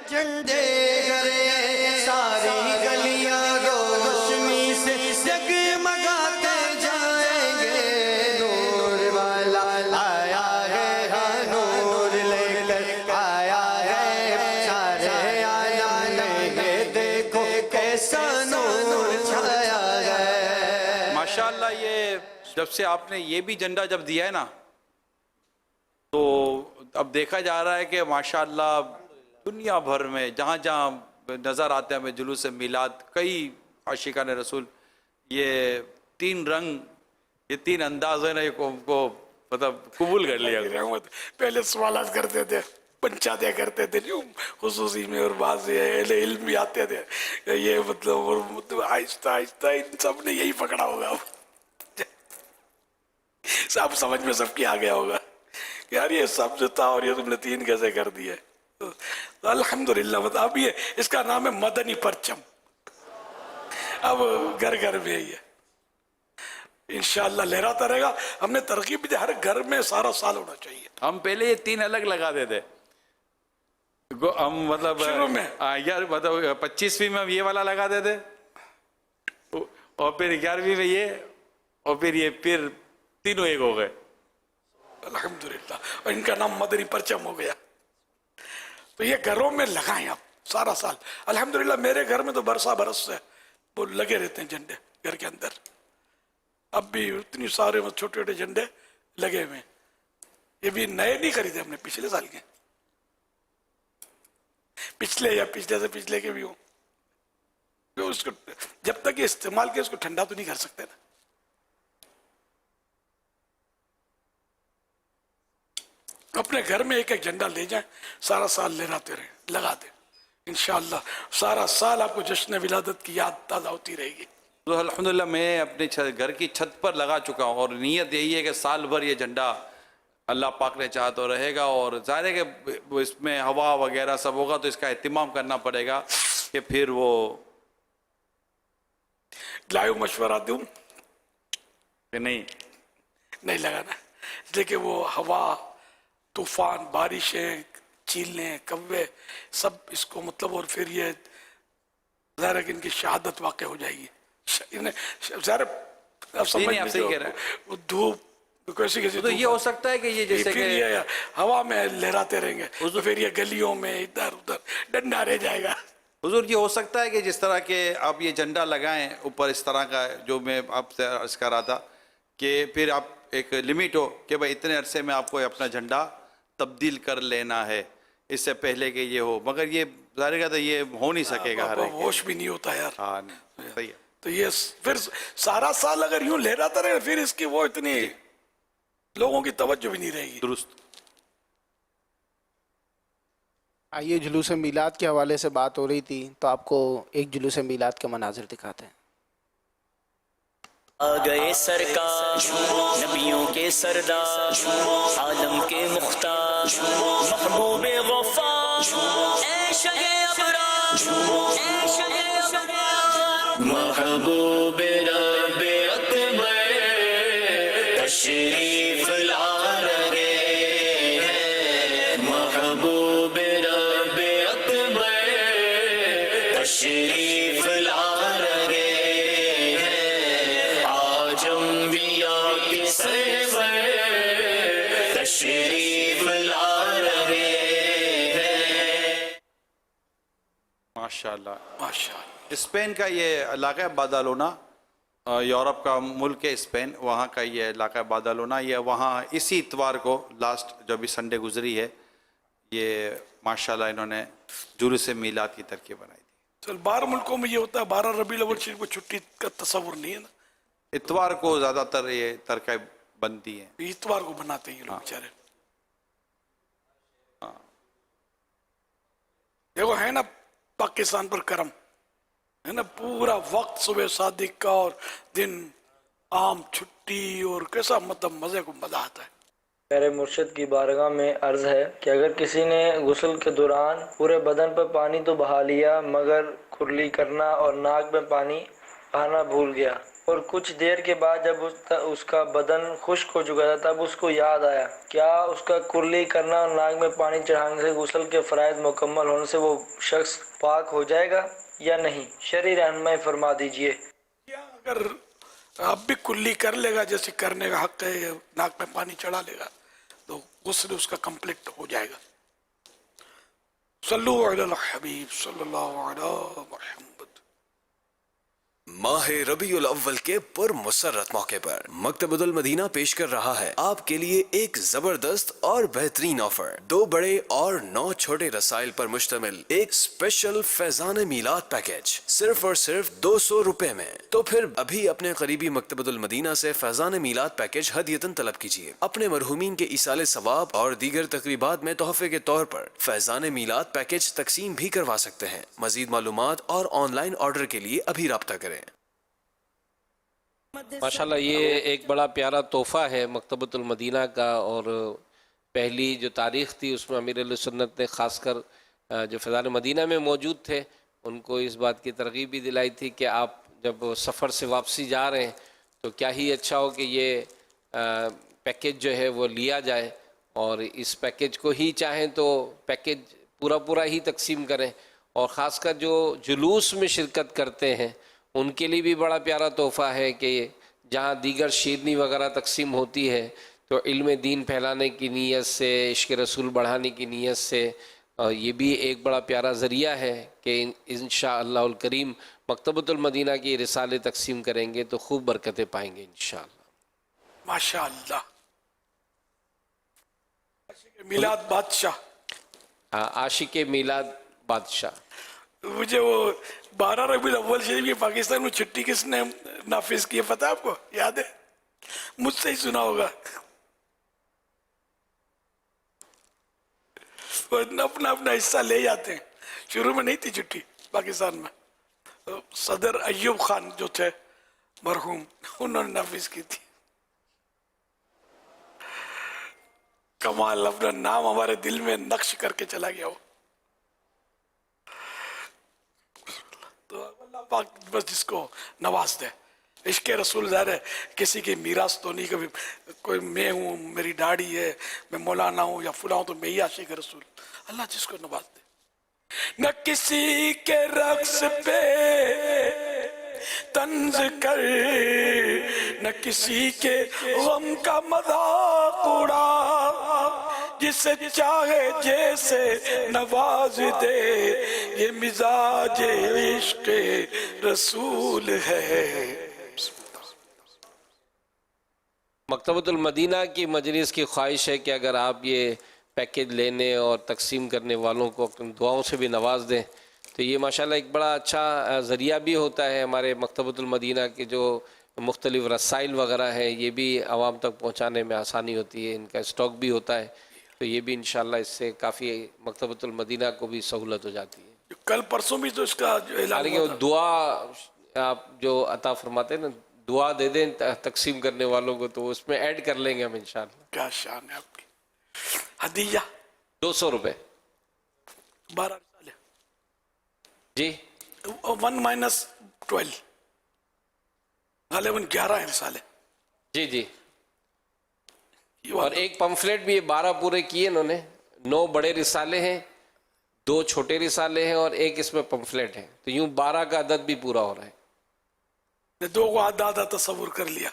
झंडे गरे, सारी गलियां रोशनी से जगमगाते जाएंगे। नूर वाला आया है, हाँ नूर लेकर आया है, सारे आलम में देखो कैसा नूर छाया है। माशाअल्लाह, ये जब से आपने ये भी झंडा जब दिया है ना, तो अब देखा जा रहा है कि माशाअल्लाह दुनिया भर में जहाँ जहाँ नज़र आते हैं हमें जुलूस मिलाद, कई आशिकान रसूल, ये तीन रंग, ये तीन अंदाज है ना, ये को मतलब कबूल कर लिया। पहले सवाल करते थे, पंचायतें करते थे खुसूसी में, और बाद इल्म भी आते थे, ये मतलब, और मतलब आहिस्ता आहिस्ता इन सब ने यही पकड़ा होगा, सब समझ में सबकी आ गया होगा कि यार ये सब जो था और ये तुमने तीन कैसे कर दिए। तो अल्हम्दुलिल्लाह, मतलब अब ये इसका नाम है मदनी परचम, अब घर घर में ही है, इंशाअल्लाह लहराता रहेगा। हमने तरकीब भी, हर घर में सारा साल होना चाहिए। हम पहले ये तीन अलग लगाते थे, हम मतलब शुरू में यार मतलब 25वीं में हम ये वाला लगाते थे, और फिर 11वीं में ये, और फिर ये, फिर तीनों एक हो गए अल्हम्दुलिल्लाह, और इनका नाम मदनी परचम हो गया। तो ये घरों में लगाएं आप सारा साल। अल्हम्दुलिल्लाह मेरे घर में तो बरसा बरस से वो लगे रहते हैं झंडे घर के अंदर, अब भी इतनी सारे छोटे छोटे झंडे लगे हुए हैं। ये भी नए नहीं खरीदे हमने, पिछले साल के, पिछले या पिछले से पिछले के भी हो, तो उसको जब तक ये इस्तेमाल किया उसको ठंडा तो नहीं कर सकते ना। अपने घर में एक एक झंडा ले जाएं, सारा साल लहराते रहें, लगा दें, इंशाअल्लाह सारा साल आपको जश्न विलादत की याद ताज़ा होती रहेगी। तो अल्हम्दुलिल्लाह मैं अपने घर की छत पर लगा चुका हूँ, और नीयत यही है कि साल भर ये झंडा अल्लाह पाक ने चाहा तो रहेगा, और ज़ाहिर है कि इसमें हवा वगैरह सब होगा तो इसका एहतिमाम करना पड़ेगा कि फिर वो लाइव मशवरा दूँ कि नहीं लगाना, इसलिए कि वो हवा, तूफान, बारिशें, चीलें, कव्वे सब इसको मतलब, और फिर ये ज़ाहिर है कि इनकी शहादत वाक़ हो जाएगी। ज़ाहिर आप समझ लीजिए, धूप कैसी कैसी, तो ये हो सकता है कि ये जैसे कि ये हवा में लहराते रहेंगे, तो फिर ये गलियों में इधर उधर डंडा रह जाएगा। हुजूर, ये हो सकता है कि जिस तरह के आप ये झंडा लगाएं ऊपर इस तरह का, जो मैं आपसे अर्ज कर रहा था, कि फिर आप एक लिमिट हो कि भाई इतने अरसे में आपको अपना झंडा तब्दील कर लेना है, इससे पहले कि ये हो, मगर ये ज़ाहिर है तो ये हो नहीं सकेगा, हर एक होश भी नहीं होता यार। हाँ सही है। तो ये फिर सारा साल अगर यूं लहराता रहे, फिर इसकी वो इतनी लोगों की तवज्जो भी नहीं रहेगी। दुरुस्त। आइए, जुलूस मिलाद के हवाले से बात हो रही थी, तो आपको एक जुलूस मिलाद के मनाजिर दिखाते हैं। आ गए सरकार, नबियों के सरदार, आलम के मुख्तार, महबूबे वफा, ऐ शगे अबरार, ऐ शगे अबरार, महबूबे रब्बे अकबर तशरीफ ला रहे हैं, महबूबे रब्बे अकबर तशरीफ ला रहे हैं, आज अंबिया के सरवर तशरीफ ला रहे हैं। माशाअल्लाह माशाअल्लाह। स्पेन का ये इलाका है बादालोना, यूरोप का मुल्क है स्पेन, वहाँ का ये इलाका बादालोना, ये वहाँ इसी इतवार को लास्ट जो भी संडे गुजरी है, ये माशाल्लाह इन्होंने जुलूस मिलाद की तरकीब बनाई थी। चल 12 मुल्कों में ये होता है, 12 रबीउल अव्वल शरीफ को छुट्टी का तस्वुर नहीं है ना, इतवार को ज़्यादातर ये तरकीब बनती है, इतवार को बनाते हैं ये लोग बेचारे। देखो है ना पाकिस्तान पर करम, है ना, पूरा वक्त सुबह सादिक का और दिन आम छुट्टी और कैसा मतलब मजे को मजा आता है। मेरे मुर्शिद की बारगाह में अर्ज है कि अगर किसी ने गुस्ल के दौरान पूरे बदन पर पानी तो बहा लिया मगर कुर्ली करना और नाक में पानी बहाना भूल गया और कुछ देर के बाद जब उसका बदन खुश्क हो चुका था तब उसको याद आया, क्या उसका कुर्ली करना और नाक में पानी चढ़ाने से गुस्ल के फ़राइज़ मुकम्मल होने से वो शख्स पाक हो जाएगा या नहीं? शरई रहनुमाई फरमा दीजिए। अगर अब भी कुल्ली कर लेगा, जैसे करने का हक है, नाक में पानी चढ़ा लेगा तो गुस्ल उसका कंप्लीट हो जाएगा। सल्लु अलल हबीब सल्लल्लाहु अलैहि वसल्लम। माह रबीउल अव्वल के पुरमुसर्रत मौके पर मकतबुल मदीना पेश कर रहा है आपके लिए एक जबरदस्त और बेहतरीन ऑफर। 2 बड़े और 9 छोटे रसाइल पर मुश्तमिल एक स्पेशल फैजान मीलाद पैकेज सिर्फ और सिर्फ 200 रुपए में। तो फिर अभी अपने करीबी मकतबुल मदीना से फैजान मीलाद पैकेज हदियतन तलब कीजिए। अपने मरहूमीन के इसाले सवाब और दीगर तकरीबात में तोहफे के तौर पर फैजान मीलाद पैकेज तकसीम भी करवा सकते हैं। मजीद मालूमात और ऑनलाइन ऑर्डर के लिए अभी राब्ता करें। माशाल्लाह ये एक बड़ा प्यारा तोहफ़ा है मकतबतुल मदीना का, और पहली जो तारीख़ थी उसमें अमीर सुन्नत ने ख़ासकर जो फैज़ान मदीना में मौजूद थे उनको इस बात की तरग़ीब भी दिलाई थी कि आप जब सफ़र से वापसी जा रहे हैं तो क्या ही अच्छा हो कि ये पैकेज जो है वो लिया जाए, और इस पैकेज को ही चाहें तो पैकेज पूरा ही तकसीम करें। और ख़ासकर जो जुलूस में शिरकत करते हैं उनके लिए भी बड़ा प्यारा तोहफ़ा है कि जहाँ दीगर शीरनी वगैरह तकसीम होती है तो इल्म दीन फैलाने की नीयत से, इश्क़ रसूल बढ़ाने की नीयत से ये भी एक बड़ा प्यारा ज़रिया है कि इंशाअल्लाहुल करीम मकतबतुल मदीना की रिसाले तकसीम करेंगे तो खूब बरकतें पाएंगे इंशाअल्लाह। माशाअल्लाह। मिलाद बादशाह, आशिक मिलाद बादशाह। मुझे वो 12 रबीउल अव्वल शरीफ की पाकिस्तान में छुट्टी किसने नाफिज की है पता है आपको? याद है? मुझसे ही सुना होगा। वो अपना अपना हिस्सा ले जाते हैं। शुरू में नहीं थी छुट्टी पाकिस्तान में, तो सदर अय्यूब खान जो थे मरहूम, उन्होंने नाफिज की थी। कमाल, अपना नाम हमारे दिल में नक्श करके चला गया वो। तो अल्लाह पाक बस जिसको नवाज दे। इश्क़ रसूल ज़ाहिर है किसी की मीरास तो नहीं, कभी कोई मैं हूँ, मेरी दाढ़ी है, मैं मौलाना हूँ या फुला हूँ तो मैं ही आशिक़ रसूल। अल्लाह जिसको नवाज दे। न किसी के रक्स पे तंज कर, न किसी के गम का मज़ाक उड़ा, जिसे चाहे जैसे नवाज दे, ये मिजाज इश्क़ रसूल है। मकतबतुल मदीना की मजलिस की ख्वाहिश है कि अगर आप ये पैकेज लेने और तकसीम करने वालों को अपनी दुआओं से भी नवाज दें तो ये माशाल्लाह एक बड़ा अच्छा ज़रिया भी होता है। हमारे मकतबतुल मदीना के जो मुख्तलिफ़ रसाइल वगैरह हैं ये भी आवाम तक पहुँचाने में आसानी होती है, इनका स्टॉक भी होता है, तो ये भी इंशाल्लाह इससे काफ़ी मकतबतुल मदीना को भी सहूलत हो जाती है। कल परसों भी तो इसका ऐलान हुआ था। दुआ आप जो अता फरमाते हैं ना, दुआ दे दें तकसीम करने वालों को, तो उसमें ऐड कर लेंगे हम इंशाल्लाह। क्या शान है आपकी। हदीया 200 रुपये 12 साल जी, 1 - 12 गालिबन 11 साल है जी जी। और एक पंफलेट भी 12 पूरे किए इन्होंने। 9 बड़े रिसाले हैं, 2 छोटे रिसाले हैं और एक इसमें पंफलेट है, तो यूं 12 का अदद भी पूरा हो रहा है। 2 को आधा तस्वुर कर लिया,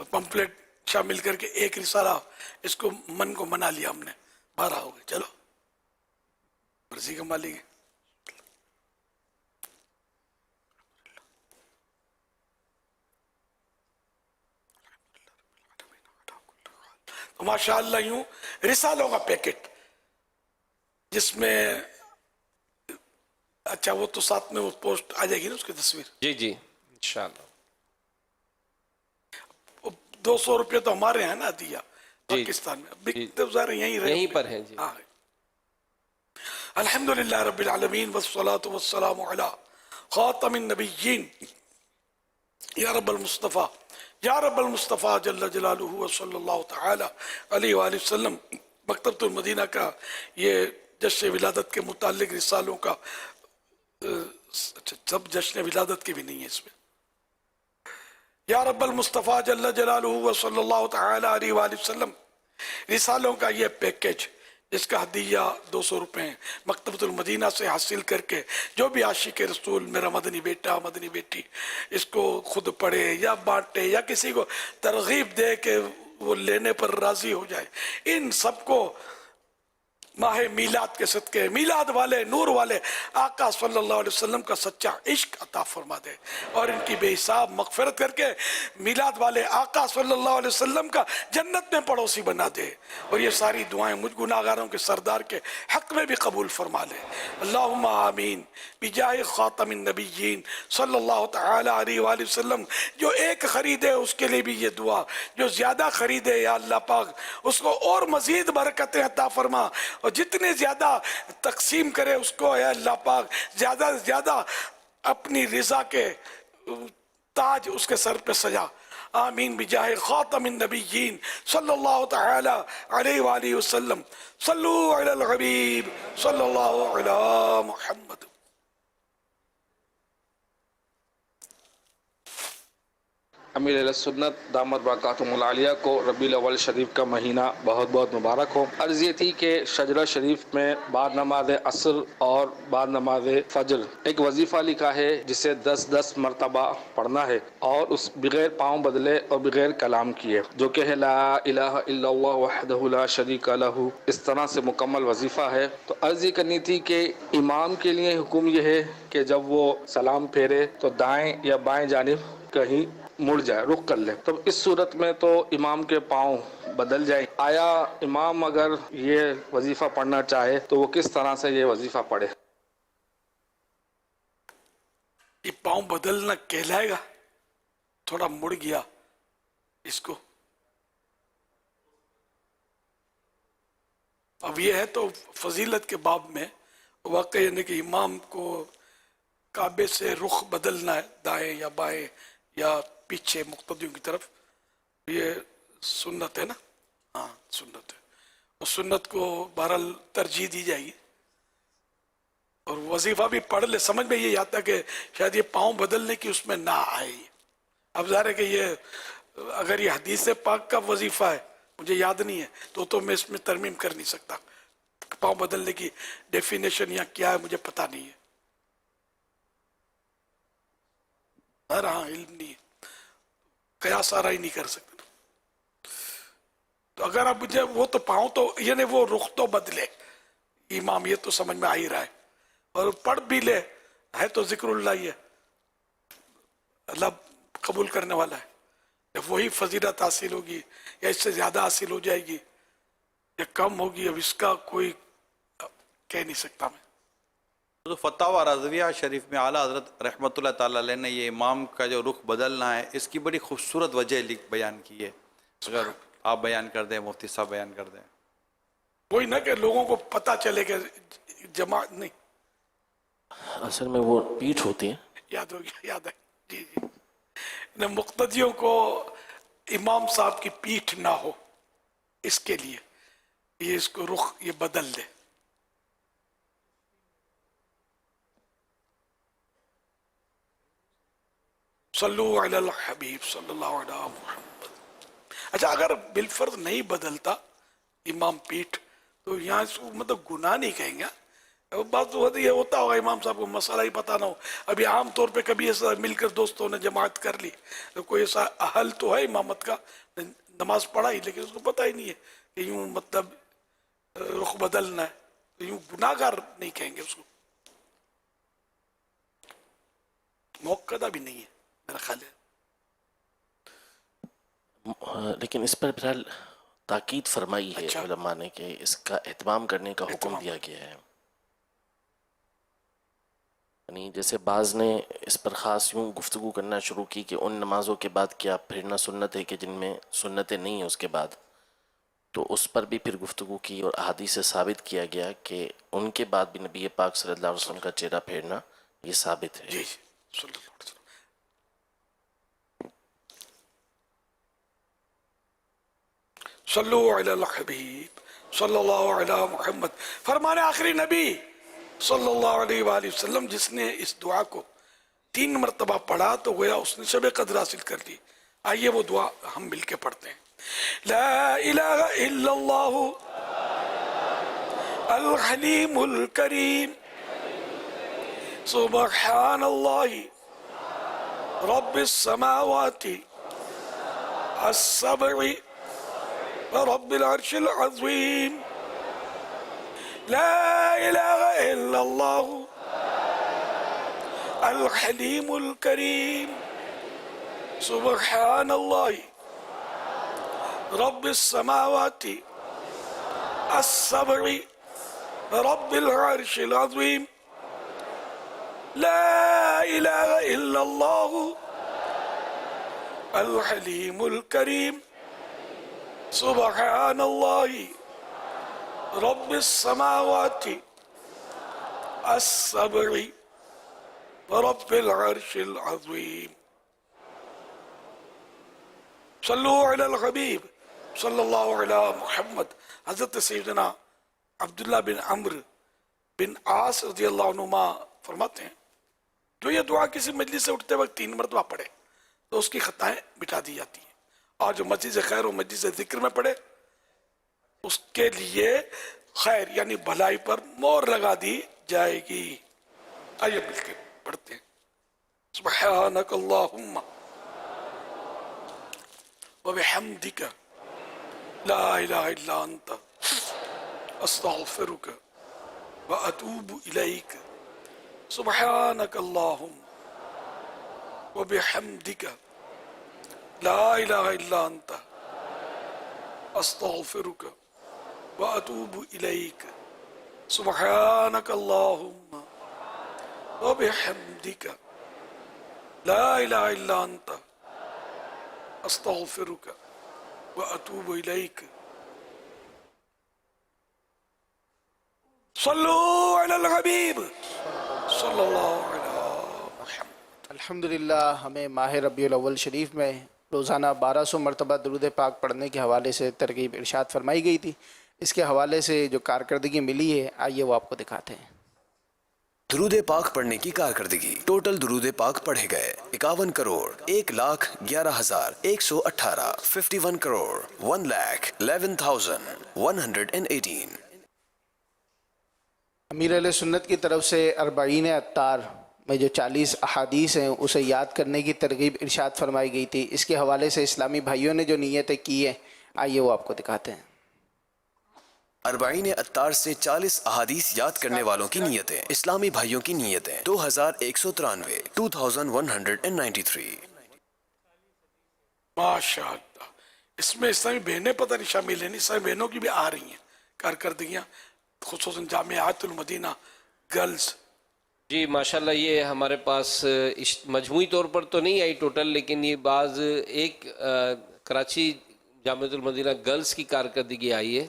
पंफलेट शामिल करके एक रिसाला, इसको मन को मना लिया हमने, 12 हो गए। चलो मर्जी का मालिक है। तो माशाअल्लाह यूं रिसालों का पैकेट जिसमें, अच्छा वो तो साथ में वो पोस्ट आ जाएगी ना उसकी तस्वीर। जी जी इंशाअल्लाह। 200 रुपये तो हमारे हैं ना दिया पाकिस्तान में, बिकते यहीं पर है जी। हाँ। अल्हम्दुलिल्लाह रब्बिल आलमीन वस्सलातु वस्सलामु अला खातमिन नबिय्यीन या रब्बल मुस्तफ़ा जल्ल जलालुहु व सल्लल्लाहु तआला अलैहि वसल्लम। मकतबतुल मदीना का ये जश्न विलादत के मुताल्लिक रिसालों का सब जश्न विलादत के भी नहीं है इसमें। या रब्बल मुस्तफ़ा जल्ल जलालुहु व सल्लल्लाहु तआला अलैहि वसल्लम रिसालों का ये पैकेज जिसका हदिया 200 रुपये है, मकतबतुल मदीना से हासिल करके जो भी आशिक रसूल मेरा मदनी बेटा मदनी बेटी इसको खुद पढ़े या बांटे या किसी को तरगीब दे के वो लेने पर राजी हो जाए, इन सबको माह मीलाद के सदके मीलाद वाले नूर वाले आका सल्लल्लाहु अलैहि वसल्लम का सच्चा इश्क अता फरमा दे और इनकी बेहिसाब मगफिरत करके मीलाद वाले आका सल्लल्लाहु अलैहि वसल्लम का जन्नत में पड़ोसी बना दे। और ये सारी दुआएं मुझ गुनाहगारों के सरदार के हक में भी कबूल फरमा ले। अल्लाहुम्मा आमीन बिजाए खातमिन नबिय्यीन सल्लल्लाहु तआला अलैहि वसल्लम। जो एक खरीदे उसके लिए भी ये दुआ, जो ज्यादा खरीदे या अल्लाह पाक उसको और मजीद बरकतें अता फरमा और जितने ज्यादा तकसीम करे उसको या अल्लाह पाक ज्यादा से ज्यादा अपनी रिजा के ताज उसके सर पे सजा। आमीन बिजाहे खातमिन नबिय्यीन सल्लल्लाहु तआला अलैहि वसल्लम। सल्लु अलल हबीब सल्लल्लाहु अला मुहम्मद। अमीर सुन्नत दामद बरकातुहुल आलिया को रबीउल अव्वल शरीफ का महीना बहुत बहुत मुबारक हो। अर्ज़ ये थी कि शजरा शरीफ में बाद नमाज असर और बाद नमाज फजर एक वजीफ़ा लिखा है जिसे 10-10 मरतबा पढ़ना है और उस बगैर पाँव बदले और बगैर कलाम किए, जो कि है ला इलाहा इल्लल्लाह वहदहु ला शरीका लहू। इस तरह से मुकम्मल वजीफ़ा है। तो अर्ज़ ये करनी थी कि इमाम के लिए हुक्म यह है कि जब वो सलाम फेरे तो दाएँ या बाएँ जानिब कहीं मुड़ जाए, रुख कर ले। तो इस सूरत में तो इमाम के पाँव बदल जाए। आया इमाम अगर ये वजीफ़ा पढ़ना चाहे तो वो किस तरह से ये वजीफ़ा पढ़े? ये पाँव बदलना कहलाएगा? थोड़ा मुड़ गया इसको। अब ये है तो फजीलत के बाब में वाकई यानी कि इमाम को काबे से रुख बदलना है, दाएं या बाएं या पीछे मुक्तदियों की तरफ, ये सुन्नत है ना। हाँ सुन्नत है और सुन्नत को बहरहाल तरजीह दी जाएगी। और वजीफा भी पढ़ ले, समझ में ये आता कि शायद ये पाँव बदलने की उसमें ना आए। अब ज़ाहिर है कि ये अगर ये हदीस पाक का वजीफा है, मुझे याद नहीं है तो मैं इसमें तरमीम कर नहीं सकता। पाँव बदलने की डेफिनेशन या क्या है मुझे पता नहीं है। हाँ इल्म नहीं है, कयास सारा ही नहीं कर सकते। तो अगर आप मुझे वो तो पाऊं तो यानी वो रुख तो बदले इमाम, ये तो समझ में आ ही रहा है। और पढ़ भी ले है तो जिक्रुल्लाह ही है, अल्लाह कबूल करने वाला है। जब वही फजीलत हासिल होगी या इससे ज्यादा हासिल हो जाएगी या कम होगी, अब इसका कोई कह नहीं सकता मैं। तो फतावा रज़विया शरीफ में आला हज़रत रहमतुल्लाह ताला अलैह ने ये इमाम का जो रुख बदलना है इसकी बड़ी खूबसूरत वजह बयान की है। अगर आप बयान कर दें, मुफ्ती साहब बयान कर दें। वही ना कि लोगों को पता चले कि जमात नहीं, असल में वो पीठ होती है। याद हो गया, याद है जी जी। न मुक्तदियों को इमाम साहब की पीठ ना हो, इसके लिए ये इसको रुख ये बदल दे। सल्लु अलल हबीब सल्लल्लाहु अलैहि मुहम्मद। अच्छा अगर बिलफर्ज नहीं बदलता इमाम पीठ तो यहाँ इसको मतलब गुनाह नहीं कहेंगे। बात तो ये होता होगा इमाम साहब को मसला ही पता ना हो। अभी आम तौर पे कभी ऐसा मिलकर दोस्तों ने जमात कर ली तो कोई ऐसा अहल तो है इमामत का, नमाज पढ़ा ही लेकिन उसको पता ही नहीं है कि यूं मतलब रुख बदलना है, तो यूं गुनाहगार नहीं कहेंगे उसको, मौक़दा भी नहीं है मेरा ख्याल है। लेकिन इस पर फिलहाल ताकीद फरमाई है उलमा ने कि इसका एहतमाम करने का हुक्म दिया गया है। यानी जैसे बाज़ ने इस पर ख़ास यूँ गुफ्तगू करना शुरू की कि उन नमाज़ों के बाद क्या फिरना सुन्नत है कि जिनमें सुन्नतें नहीं हैं उसके बाद, تو اس پر بھی پھر گفتگو کی اور احادیث سے ثابت کیا گیا کہ ان کے بعد بھی نبی پاک صلی اللہ علیہ وسلم کا چہرہ پھیرنا یہ ثابت ہے. جی صلی اللہ علیہ وسلم. صلو علی الحبیب صلی اللہ علی محمد. فرمان آخری نبی صلی اللہ علیہ وآلہ وسلم جس نے اس دعا کو 3 مرتبہ پڑھا تو گویا اس نے شب قدر حاصل کر لی. آئیے وہ دعا ہم مل کے پڑھتے ہیں. لا الہ الا اللہ الحلیم الکریم سبحان اللہ رب السماوات السبع ورب العرش العظیم. لا الہ الا اللہ الحلیم الکریم سبحان اللہ رب السماوات السبع رب العرش العظیم. لا الہ الا اللہ الحلیم الکریم سبحان اللہ رب السماوات السبع رب العرش العظیم. صلو علی الحبیب صلی اللہ علی محمد. حضرت سیدنا عبداللہ بن عمرو بن عاص رضی اللہ عنہما فرماتے ہیں جو یہ دعا کسی مجلس سے اٹھتے وقت 3 مرتبہ پڑھے تو اس کی خطائیں مٹا دی جاتی ہیں، اور جو مجلس خیر و مجلس ذکر میں پڑھے اس کے لیے خیر یعنی بھلائی پر مہر لگا دی جائے گی. آئیے مل کے پڑھتے ہیں. سبحانک اللہم وبحمدک لا الہ الا انت استغفرک واتوب الیک. سبحانک اللہم وبحمدک لا الہ الا انت استغفرک واتوب الیک. سبحانک اللہم وبحمدک لا الہ الا انت استغفرک واتوب الیک. صلو علی الحبیب صلی اللہ علیہ محمد. الحمدللہ ہمیں ماہ ربیع الاول شریف میں روزانہ 1200 مرتبہ درود پاک پڑھنے کے حوالے سے ترغیب ارشاد فرمائی گئی تھی. اس کے حوالے سے جو کارکردگی ملی ہے آئیے وہ آپ کو دکھاتے ہیں. درود پاک پڑھنے کی کارکردگی. ٹوٹل درود پاک پڑھے گئے 51 کروڑ 1,11,118. 51 کروڑ 1,11,118. امیر علیہ سنت کی طرف سے 40 اطار میں جو 40 احادیث ہیں اسے یاد کرنے کی ترغیب ارشاد فرمائی گئی تھی. اس کے حوالے سے اسلامی بھائیوں نے جو نیتیں کی ہیں آئیے وہ آپ کو دکھاتے ہیں. 40 اطار سے 40 احادیث یاد کرنے والوں کی نیتیں. اسلامی بھائیوں کی نیتیں 2193 2193. ماشاءاللہ. اس میں اسلامی بہنیں پتہ نہیں شامل ہیں، اسلامی بہنوں کی بھی آ رہی ہیں کارکردگیاں، خصوصاً جامعات المدینہ گرلز. جی ماشاءاللہ یہ ہمارے پاس مجموعی طور پر تو نہیں آئی ٹوٹل، لیکن یہ بعض ایک کراچی جامعۃ المدینہ گرلز کی کارکردگی آئی ہے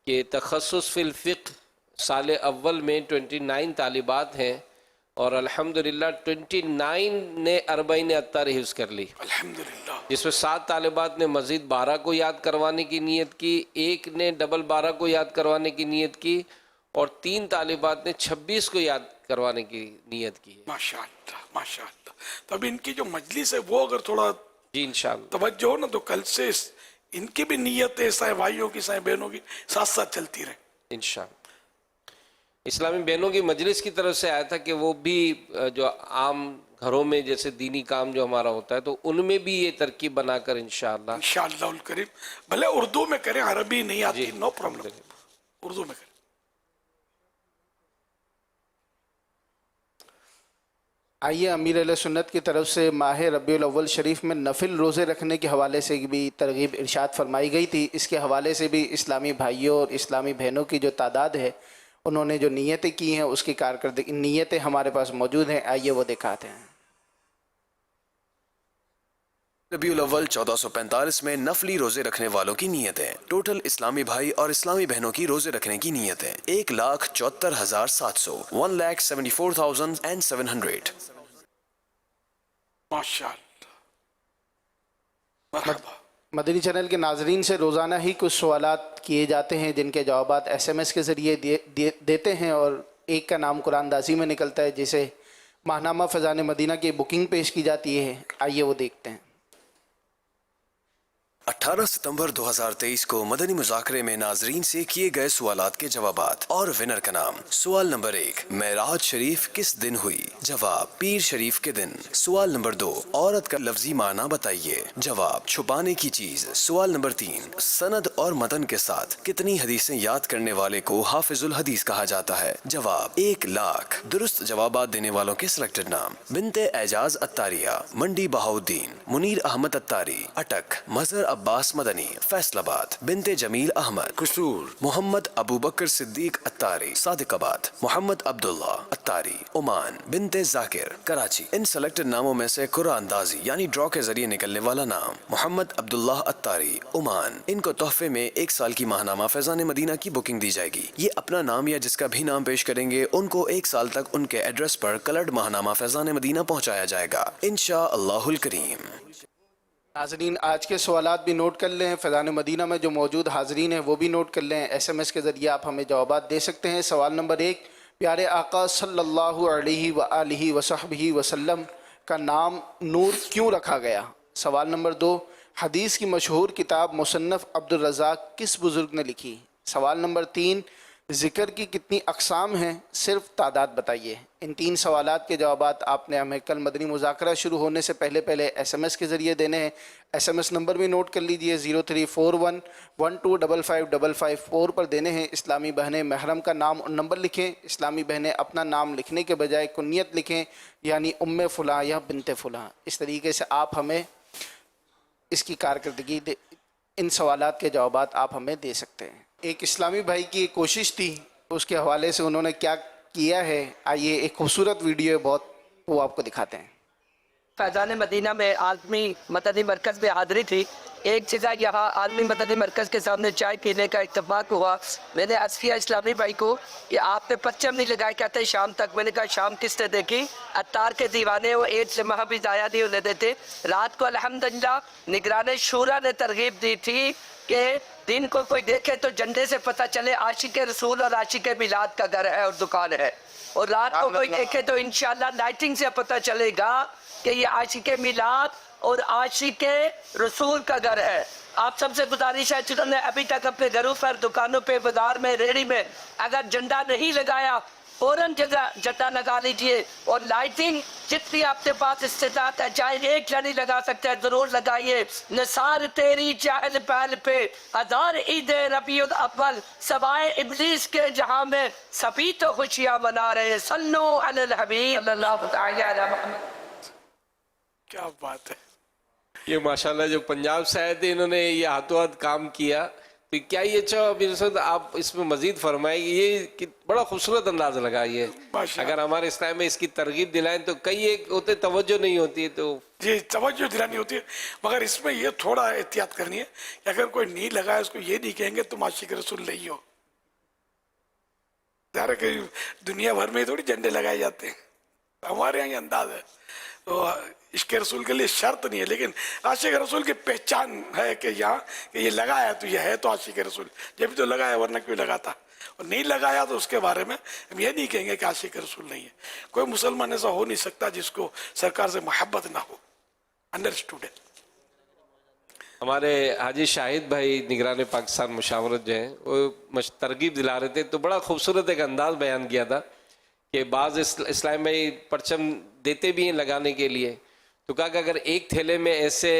کہ تخصص فی الفقہ سال اول میں 29 طالبات ہیں اور الحمدللہ 29 نے 40 اطار حفظ کر لی الحمدللہ، جس میں 7 طالبات نے مزید 12 کو یاد کروانے کی نیت کی، ایک نے ڈبل 12 کو یاد کروانے کی نیت کی اور 3 طالبات نے 26 کو یاد کروانے کی نیت کی. ماشاءاللہ ماشاءاللہ. تو اب ان کی جو مجلس ہے وہ اگر تھوڑا جی انشاءاللہ توجہ ہو نا تو کل سے ان کی بھی نیتیں سائیں بھائیوں کی سائیں بہنوں کی ساتھ ساتھ چلتی رہے انشاءاللہ. اسلامی بہنوں کی مجلس کی طرف سے آیا تھا کہ وہ بھی جو عام گھروں میں جیسے دینی کام جو ہمارا ہوتا ہے تو ان میں بھی یہ ترکیب بنا کر انشاءاللہ الکریم بھلے اردو میں کریں، عربی نہیں آتی نو پرابلم، اردو میں کریں. آئیے امیر علیہ سنت کی طرف سے ماہ ربیع الاول شریف میں نفل روزے رکھنے کے حوالے سے بھی ترغیب ارشاد فرمائی گئی تھی. اس کے حوالے سے بھی اسلامی بھائیوں اور اسلامی بہنوں کی جو تعداد ہے انہوں نے جو نیتیں کی ہیں اس کی کارکردگی نیتیں ہمارے پاس موجود ہیں، آئیے وہ دکھاتے ہیں. रबीउल अव्वल 1445 में नफली रोजे रखने वालों की नीयतें। टोटल इस्लामी भाई और इस्लामी बहनों की रोजे रखने की नीयतें 1,74,700 1,74,700। माशाअल्लाह। मदनी चैनल के नाजरीन से रोज़ाना ही कुछ सवालात किए जाते हैं जिनके जवाबात SMS के ज़रिए देते हैं और एक का नाम कुरानदाजी में निकलता है जिसे माहनामा फ़ैज़ान मदीना की बुकिंग पेश की जाती है। आइए वो देखते हैं। 18 सितंबर 2023 को मदनी मुज़ाकरे में नाजरीन से किए गए सवालात के जवाबात और विनर का नाम। सवाल नंबर 1, मेराज शरीफ किस दिन हुई? जवाब, पीर शरीफ के दिन। सवाल नंबर 2, औरत का लफ्जी माना बताइए। जवाब, छुपाने की चीज। सवाल नंबर 3, सनद और मतन के साथ कितनी हदीसें याद करने वाले को हाफिजुल हदीस कहा जाता है? जवाब, 1 लाख। दुरुस्त जवाबात देने वालों के सिलेक्टेड नाम: बिनते एजाज अत्तारिया, मंडी बहाउद्दीन, मुनीर अहमद अत्तारी, अटक, मजहर अब्बास मदनी, फैसलाबाद, बिनते जमील अहमद, कसूर, मोहम्मद अबू बकर सिद्दीक अत्तारी, सादिकाबाद, मोहम्मद अब्दुल्ला अत्तारी, ओमान, बिनते जाकिर, कराची। इन सेलेक्टेड नामों में से कुरानदाजी यानी ड्रॉ के जरिए निकलने वाला नाम मोहम्मद अब्दुल्ला अत्तारी, ओमान। इनको तोहफे में 1 साल की माहनामा फैज़ान मदीना की बुकिंग दी जाएगी। ये अपना नाम या जिसका भी नाम पेश करेंगे उनको 1 साल तक उनके एड्रेस पर कलर्ड माहनामा फैज़ान मदीना पहुँचाया जाएगा इंशाअल्लाहुल करीम। नाज़रीन, आज के सवालात भी नोट कर लें। फ़ैज़ान मदीना में जो मौजूद हाज़रीन हैं वो भी नोट कर लें। SMS के ज़रिए आप हमें जवाबात दे सकते हैं। सवाल नंबर 1, प्यारे आका सल्लल्लाहु अलैहि व आलिहि वसहबिहि वसल्लम का नाम नूर क्यों रखा गया? सवाल नंबर 2, हदीस की मशहूर किताब मुसन्नफ़ अब्दुल रज़ाक़ किस बुज़ुर्ग ने लिखी? सवाल नंबर 3, ज़िक्र की कितनी अक़साम हैं, सिर्फ तादाद बताइए। इन 3 सवालात के जवाबात आपने हमें कल मदनी मुज़ाकरा शुरू होने से पहले SMS के ज़रिए देने हैं। SMS नंबर भी नोट कर लीजिए, 034112555554 पर देने हैं। इस्लामी बहनें महरम का नाम और नंबर लिखें। इस्लामी बहनें अपना नाम लिखने के बजाय कुन्नियत लिखें, यानी उम्मे फ़ुलां या बिनते फ़ुलां। इस तरीके से आप हमें इसकी कारकर्दगी इन सवालात के जवाबात आप हमें दे सकते हैं। एक इस्लामी भाई की कोशिश थी, उसके हवाले से उन्होंने क्या किया है, आइए एक खूबसूरत वीडियो है बहुत, वो आपको दिखाते हैं। फैज़ान मदीना में आलमी मदनी मरकज़ में हाज़री थी। एक जगह यहाँ आलमी मदनी मरकज़ के सामने चाय पीने का इत्तेफाक हुआ। मैंने अर्ज़ किया इस्लामी भाई को कि आपने परचम नहीं लगाया, कहते शाम तक। मैंने कहा शाम किसने देखी? अत्तार के दीवाने, वो 1 लम्हा भी ज़ाया नहीं होने देते। रात को अल्हम्दुलिल्लाह निगरान शूरा ने तरगीब दी थी कि दिन को कोई देखे तो झंडे से पता चले आशिक रसूल और आशिक मिलाद का घर है और दुकान है, और रात को कोई देखे तो इंशाल्लाह लाइटिंग से पता चलेगा कि ये आशिक मिलाद और आशिक रसूल का घर है। आप सबसे गुजारिश है, जिन्होंने अभी तक अपने घरों पर, दुकानों पे, बाजार में, रेहड़ी में अगर झंडा नहीं लगाया फौरन जगह झंडा लगा लीजिए। और लाइटिंग जितनी आपके पास इस्तेताअत है, चाहे 1 लड़ी लगा सकते हैं, जरूर लगाइए। निसार तेरी चाहल पहल पे 1000 ईद रबीउल अव्वल, सवाए इब्लीस के जहां में सभी तो खुशियां मना रहे हैं। सल्लु अलल हबीब सल्लल्लाहु अलैहि वसल्लम। क्या बात है। ये माशाल्लाह जो पंजाब से आए थे, इन्होंने ये हाथों हाथ काम किया। तो क्या ये आप इसमें मजीद फरमाएं, ये बड़ा खूबसूरत अंदाज लगा। ये अगर हमारे इस्लाम में इसकी तरगीब दिलाएं तो कई एक होते तवज्जो नहीं होती है, तो जी तवज्जो दिलानी होती है, मगर इसमें ये थोड़ा एहतियात करनी है कि अगर कोई नहीं लगाए उसको ये नहीं कहेंगे तुम आशिक रसूल नहीं हो। दुनिया भर में थोड़ी झंडे लगाए जाते हैं, हमारे यहाँ ये अंदाज है। तो इश्क रसूल के लिए शर्त नहीं है, लेकिन आशिक रसूल की पहचान है कि यहाँ कि ये लगाया तो ये है तो आशिक रसूल, जब तो लगाया वरना क्यों लगाता, और नहीं लगाया तो उसके बारे में हम ये नहीं कहेंगे कि आशिक रसूल नहीं है। कोई मुसलमान ऐसा हो नहीं सकता जिसको सरकार से मोहब्बत ना हो। अंडरस्टूड है। हमारे हाजी शाहिद भाई निगरान पाकिस्तान मुशावरत जो है वो तरगीब दिला रहे थे, तो बड़ा खूबसूरत एक अंदाज बयान किया था कि बाज़ इस्लाम में परचम देते भी हैं लगाने के लिए, तो कहा कि अगर एक थैले में ऐसे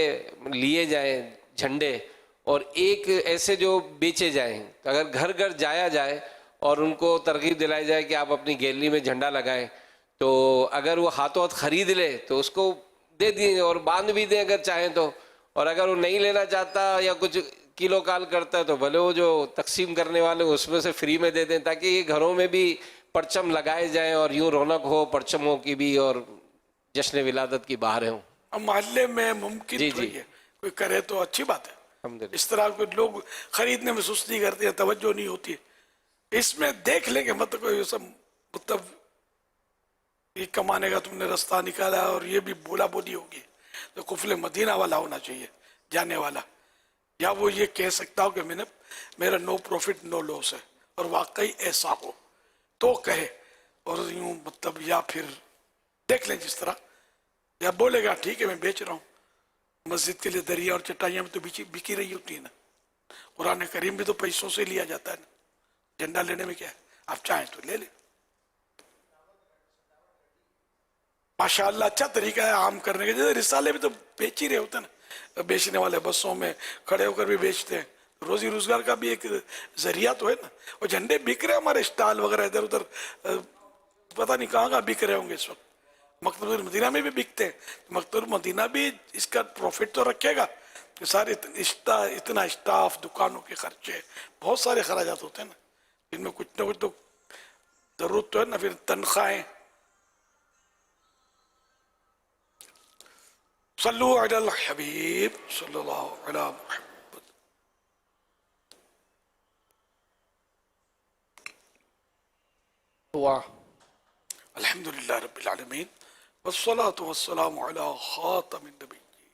लिए जाएं झंडे और एक ऐसे जो बेचे जाएं, तो अगर घर घर जाया जाए और उनको तरगीब दिलाई जाए कि आप अपनी गैलरी में झंडा लगाएं, तो अगर वो हाथों हाथ खरीद ले तो उसको दे दें और बांध भी दें अगर चाहें तो, और अगर वो नहीं लेना चाहता या कुछ किलो काल करता है तो भले वो जो तकसीम करने वाले उसमें से फ्री में दे दें, ताकि ये घरों में भी परचम लगाए जाएं और यूँ रौनक हो परचमों की भी और जश्न विलादत की बाहरें हों। अब मोहल्ले में मुमकिन तो है कोई करे तो अच्छी बात है। इस तरह के लोग खरीदने में सुस्ती करते हैं, तवज्जो नहीं होती है। इसमें देख लेंगे मतलब कोई सब मतलब ये कमाने का तुमने रास्ता निकाला और ये भी बोला बोली होगी, तो कुफले मदीना वाला होना चाहिए जाने वाला, या वो ये कह सकता हो कि मैंने मेरा नो प्रॉफिट नो लॉस है, और वाकई ऐसा हो तो कहे, और यूं मतलब या फिर देख लें जिस तरह, या बोलेगा ठीक है मैं बेच रहा हूँ, मस्जिद के लिए दरिया और चटाइयाँ में तो बिकी रही होती है ना, कुरान करीम भी तो पैसों से लिया जाता है ना, झंडा लेने में क्या है, आप चाहें तो ले लें। माशाअल्लाह अच्छा तरीका है आम करने का, जैसे रिसाले भी तो बेच ही रहे होते हैं ना, बेचने वाले बसों में खड़े होकर भी बेचते हैं, रोजी रोजगार का भी एक जरिया तो है ना। और झंडे बिक रहे हमारे स्टॉल वगैरह इधर उधर, पता नहीं कहाँ कहाँ बिक रहे होंगे इस वक्त, मकतबुल मदीना में भी बिकते हैं, मकतबुल मदीना भी इसका प्रॉफिट तो रखेगा कि सारे इतना स्टाफ, दुकानों के खर्चे, बहुत सारे खराजात होते हैं ना, इनमें कुछ ना कुछ तो जरूरत तो है ना, फिर तनख्वाहें। सल्लु अलल हबीब सल्लल्लाहु अलैहि मुहम्मद। वाह, अल्हम्दुलिल्लाह रब्बिल आलमीन वस्सलातु वस्सलामु अला खातमिन नबिय्यीन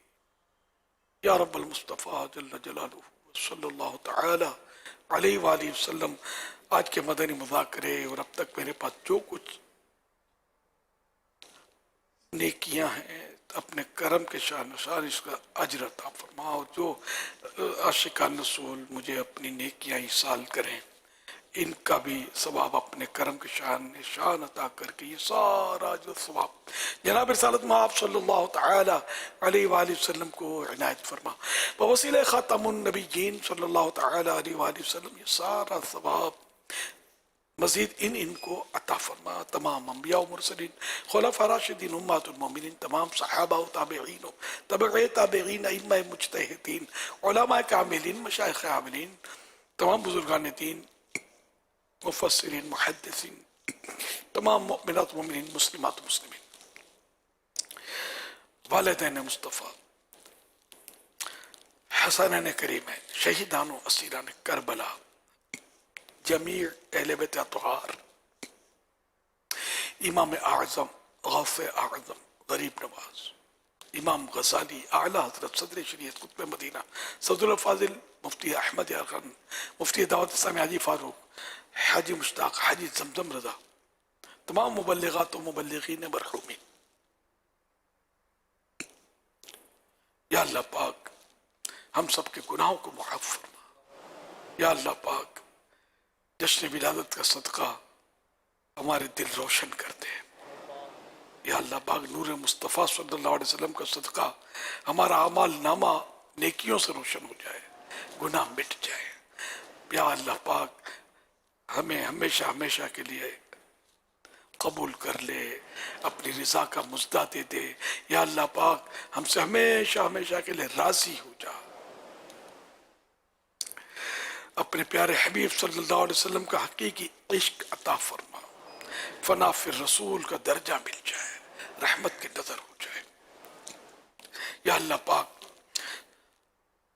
या रब्बल मुस्तफा जल्ल जलालुहु सल्लल्लाहु तआला अलैहि वालिहि वसल्लम। आज के मदनी मुज़ाकरे और अब तक मेरे पास जो कुछ नेकियां हैं, अपने करम के शानुसार इसका अजर अता फरमाओ। जो आशिकान रसूल मुझे अपनी नेकियां इसाल करें, इनका भी सवाब अपने करम के शान अता करके ये सारा जो सवाब जनाब रिसालत में आप सल्लल्लाहु तआला अलैहि वसल्लम को इनायत फरमा। वसीले खातमुन नबिय्यीन सल्लल्लाहु तआला अलैहि वसल्लम ये सारा सवाब मजीद इनको अता फरमा। तमाम अंबिया व मुरसलीन, खुलफा राशिदीन, उम्मतुल मोमिनीन, तमाम सहाबा व ताबिईन, तबअ ताबिईन, इम्मा मुज्तहिदीन, उलमा कामिलीन, मशाइख आमिलीन, तमाम बुजुर्गान दीन, मुफस्सिरीन, मुहद्दिसीन, तमाम मुमिनात मुमिनीन, मुस्लिमात मुस्लिमीन, वालिदैन मुस्तफ़ा, हसनैन करीमैन, शहीदान व असीरान करबला, जमीर अहले बैत अतहार, इमाम आज़म, गौसे आज़म, गरीब नवाज, इमाम गज़ाली, आला हज़रत सदर शरीयत कुतुब मदीना, सदरुल फाजिल मुफ्ती अहमद खान, मुफ्ती दावत इस्लामी हाजी फारूक, हाजी मुश्ताक, हाजी जमजम रज़ा, तमाम मुबल्लिगात व मुबल्लिगीन मरहूमीन। या अल्लाह पाक हम सब के गुनाहों को मुआफ़ फरमा। या अल्लाह पाक जश्न विलादत का सदका हमारे दिल रोशन करते हैं। या अल्लाह पाक नूर मुस्तफ़ा सल्लल्लाहु अलैहि वसल्लम का सदका हमारा अमाल नामा नेकियों से रोशन हो जाए, गुनाह मिट जाए। या अल्लाह पाक हमें हमेशा हमेशा के लिए कबूल कर ले, अपनी रज़ा का मुजदा दे दे। या अल्लाह पाक हमसे हमेशा हमेशा के लिए राज़ी हो जा। अपने प्यारे हबीब सल्लल्लाहु अलैहि वसल्लम का हकीकी इश्क अता फरमा, फना फिर रसूल का दर्जा मिल जाए, रहमत की नजर हो जाए। या अल्लाह पाक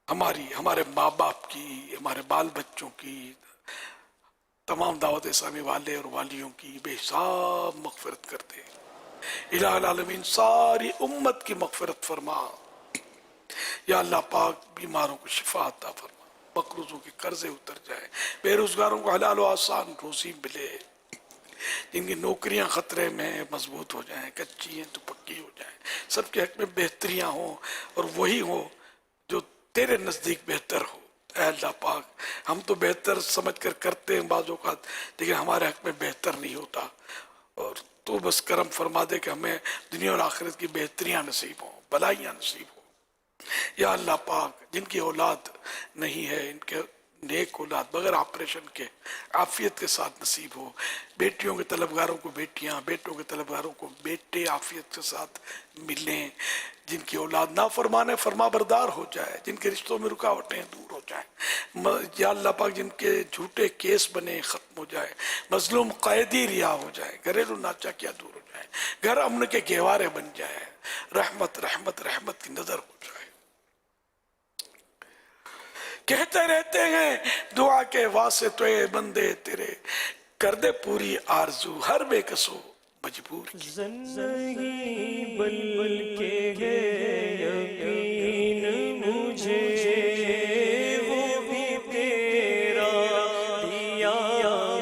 हमारे माँ बाप की, हमारे बाल बच्चों की, तमाम दावत इस्लामी वाले और वालियों की बेहिसाब मग़फ़िरत कर दे। इलाहुल आलमीन सारी उम्मत की मग़फ़िरत फरमा। या अल्लाह पाक बीमारों को शिफा अता फरमा, मकरूजों के कर्जे उतर जाए, बेरोजगारों को हलाल और आसान रोजी मिले, जिनकी नौकरियां खतरे में मजबूत हो जाएं, कच्ची हैं तो पक्की हो जाएं, सबके हक में बेहतरियां हों और वही हो जो तेरे नज़दीक बेहतर हो। ऐ अल्लाह पाक हम तो बेहतर समझकर करते हैं बाज़ों का, लेकिन हमारे हक में बेहतर नहीं होता, और तो बस करम फरमा दे कि हमें दुनिया और आखिरत की बेहतरियां नसीब हों, भलाइयाँ नसीब हों। या अल्लाह पाक जिनकी औलाद नहीं है, इनके नेक औलाद बगैर ऑपरेशन के आफियत के साथ नसीब हो। बेटियों के तलबगारों को बेटियां, बेटों के तलबगारों को बेटे आफियत के साथ मिलें। जिनकी औलाद ना फरमाने फरमा बरदार हो जाए, जिनके रिश्तों में रुकावटें दूर हो जाएं। या अल्लाह पाक जिनके झूठे केस बने ख़त्म हो जाए, मजलूम कैदी रिहा हो जाए, घरेलू नाचा क्या दूर हो जाए, घर अमन के गहवारे बन जाए। رحمت رحمت رحمت کی نظر ہو جائے. کہتے رہتے ہیں دعا کے واسطے بندے تیرے، کر دے پوری آرزو ہر بے کسو مجبور کی. نہیں بلکہ یقین مجھے وہ بھی تیرا دیا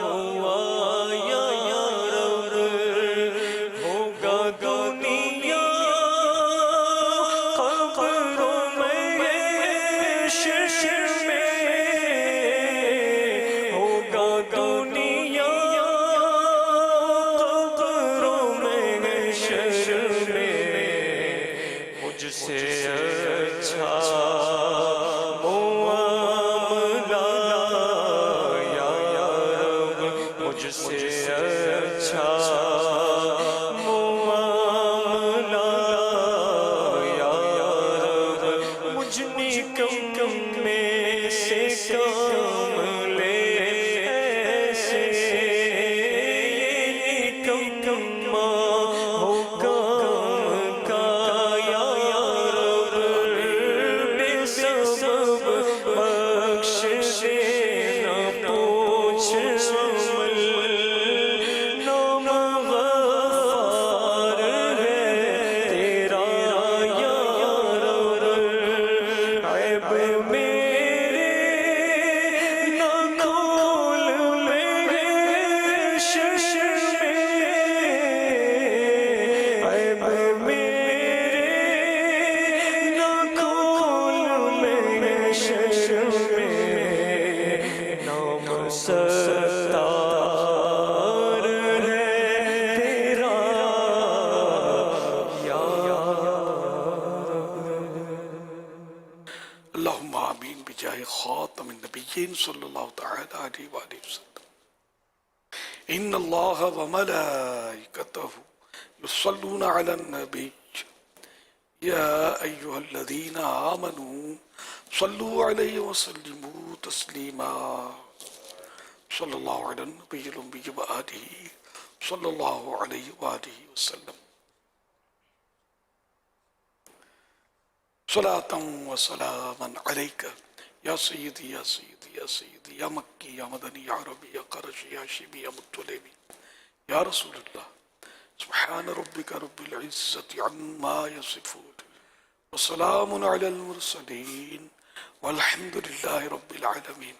ہوا یا رب، ہوگا دنیا قبروں میں حشر میں، ہوگا دنیا قبروں میں حشر میں، مجھ سے اچھا معاملہ یا رب، مجھ سے اچھا معاملہ یا رب، مجھ نکم میں سے کام لے ایسے، یہ نکما ہو کام کا یا رب، بے سبب بخش دے نہ پوچھ عمل، نام غفار ہے تیرا یا رب، عیب میرے نہ کھول محشر میں، عیب میرے نہ کھول محشر میں، نام ستار ہے تیرا یا اللہم آمین بجاہ خاتم النبیین صلی اللہ تعالی علیہ وآلہ وسلم. ان اللہ وملائکتہ یصلون علی النبی یا ایہا الذین آمنوا صلوا علیہ وسلموا تسلیما. صلی اللہ علی النبی الأمی وآلہ صلی اللہ علیہ وآلہ وسلم. صلاة و سلاما علیک یا سیدی یا سیدی یا سیدی یا مکی یا مدنی یا عربی یا قرشی یا شیبی یا مطلبی یا رسول اللہ. سبحان ربک رب العزت عما یصفون وسلام علی المرسلین والحمد للہ رب العالمین.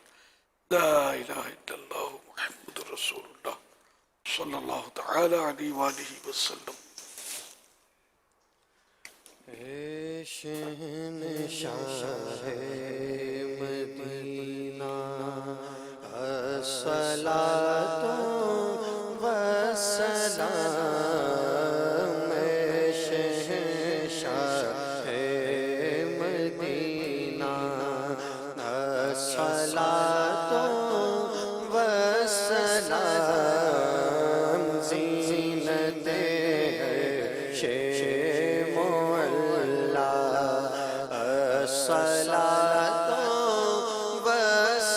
لا الہ الا اللہ محمد رسول اللہ صلی اللہ تعالی علیہ وآلہ وسلم. شہنشاہ مدینہ الصلاۃ والسلام، شہنشاہ مدینہ الصلاۃ والسلام، زینت الصلاۃ والسلام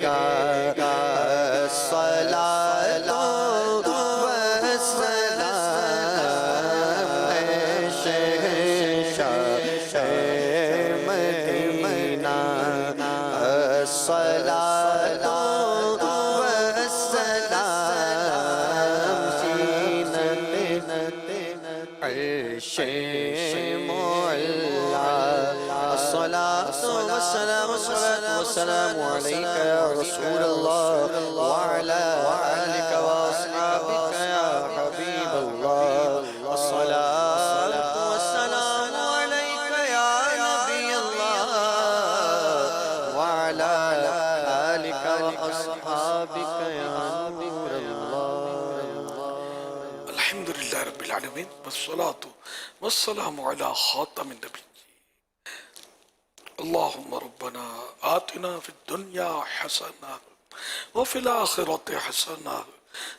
گا صلاۃ و سلام شہنشاہ مدینہ صلاۃ و سلام زینت عرش معلا الصلاۃ والسلام علیک یا رسول اللہ وعلی آلک واصحابک یا حبیب اللہ الصلاۃ والسلام علیک یا نبی اللہ وعلی آلک واصحابک یا نور اللہ. الحمدللہ رب العالمین والصلاة والسلام علی خاتم النبی. اللهم ربنا آتنا في الدنيا حسنة وفي الآخرة حسنة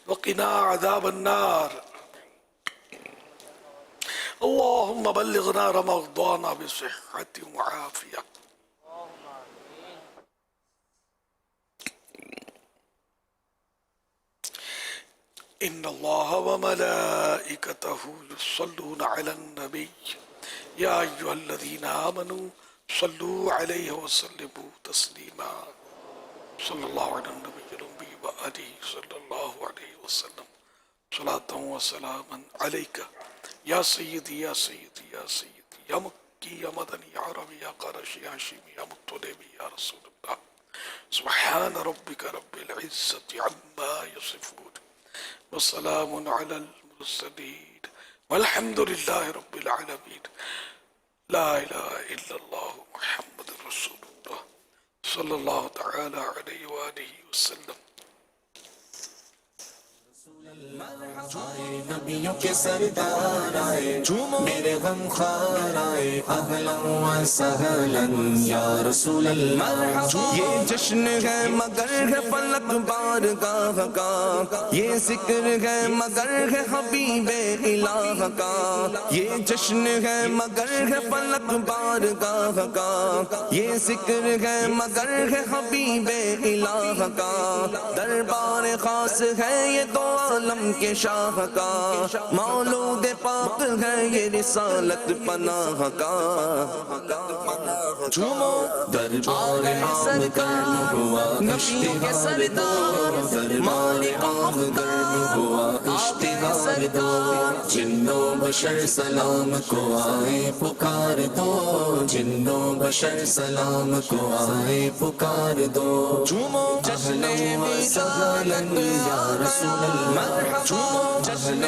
وقنا عذاب النار. اللهم بلغنا رمضان بصحة وعافية. إن الله وملائكته يصلون على النبي يا أيها الذين آمنوا صلوا عليه وسلموا تسليما. صلى الله على النبي الأمي وآله صلى الله عليه وسلم صلاة وسلاما عليك يا سيدي يا سيدي يا سيدي يا مكي يا مدني يا عربي يا قرشي يا هاشمي يا مطلبي يا رسول الله. سبحان ربك رب العزة عما يصفون وسلام على المرسلين والحمد لله رب العالمين. لا إله إلا الله محمد رسول الله صلى الله تعالى عليه وآله وسلم. نبیوں کے سردار آئے میرے غم خوار آئے اہلا و سہلا یا رسول اللہ. یہ جشن ہے مگر ہے فلک بارگاہ کا یہ ذکر ہے مگر ہے حبیب الہ کا یہ جشن ہے مگر ہے فلک بارگاہ کا یہ ذکر ہے مگر ہے حبیب الہ کا دربار خاص ہے یہ دو عالم کے شاہ کا مولود پاک ہے یہ رسالت پناہ کا. جھومو دربار عام گرم ہوا نبیوں کے سردار مالک عام گرم ہوا اشتہار دو جن و بشر سلام کو آئے پکار دو جن و بشر سلام کو آئے پکار دو. جھومو جشن سہلن یا رسول اللہ جشن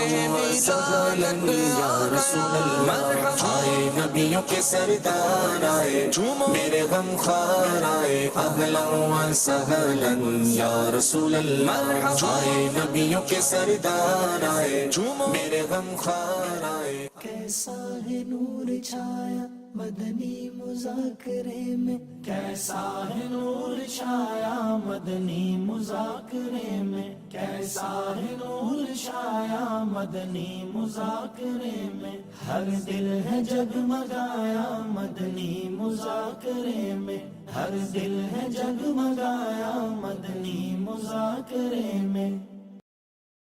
سہلن یا رسول اللہ. آئے نبیوں کے سردار آئے میرے غم خوار آئے اہلا و سہلا یا رسول اللہ. آئے نبیوں کے سردار آئے میرے غم خوار آئے. کیسا ہے نور چھایا مدنی مذاکرے میں کیسا ہے نور چھایا مدنی مذاکرے میں کیسا ہے نور چھایا مدنی مذاکرے میں ہر دل ہے جگمگایا مدنی مذاکرے میں ہر دل ہے جگمگایا مدنی مذاکرے میں.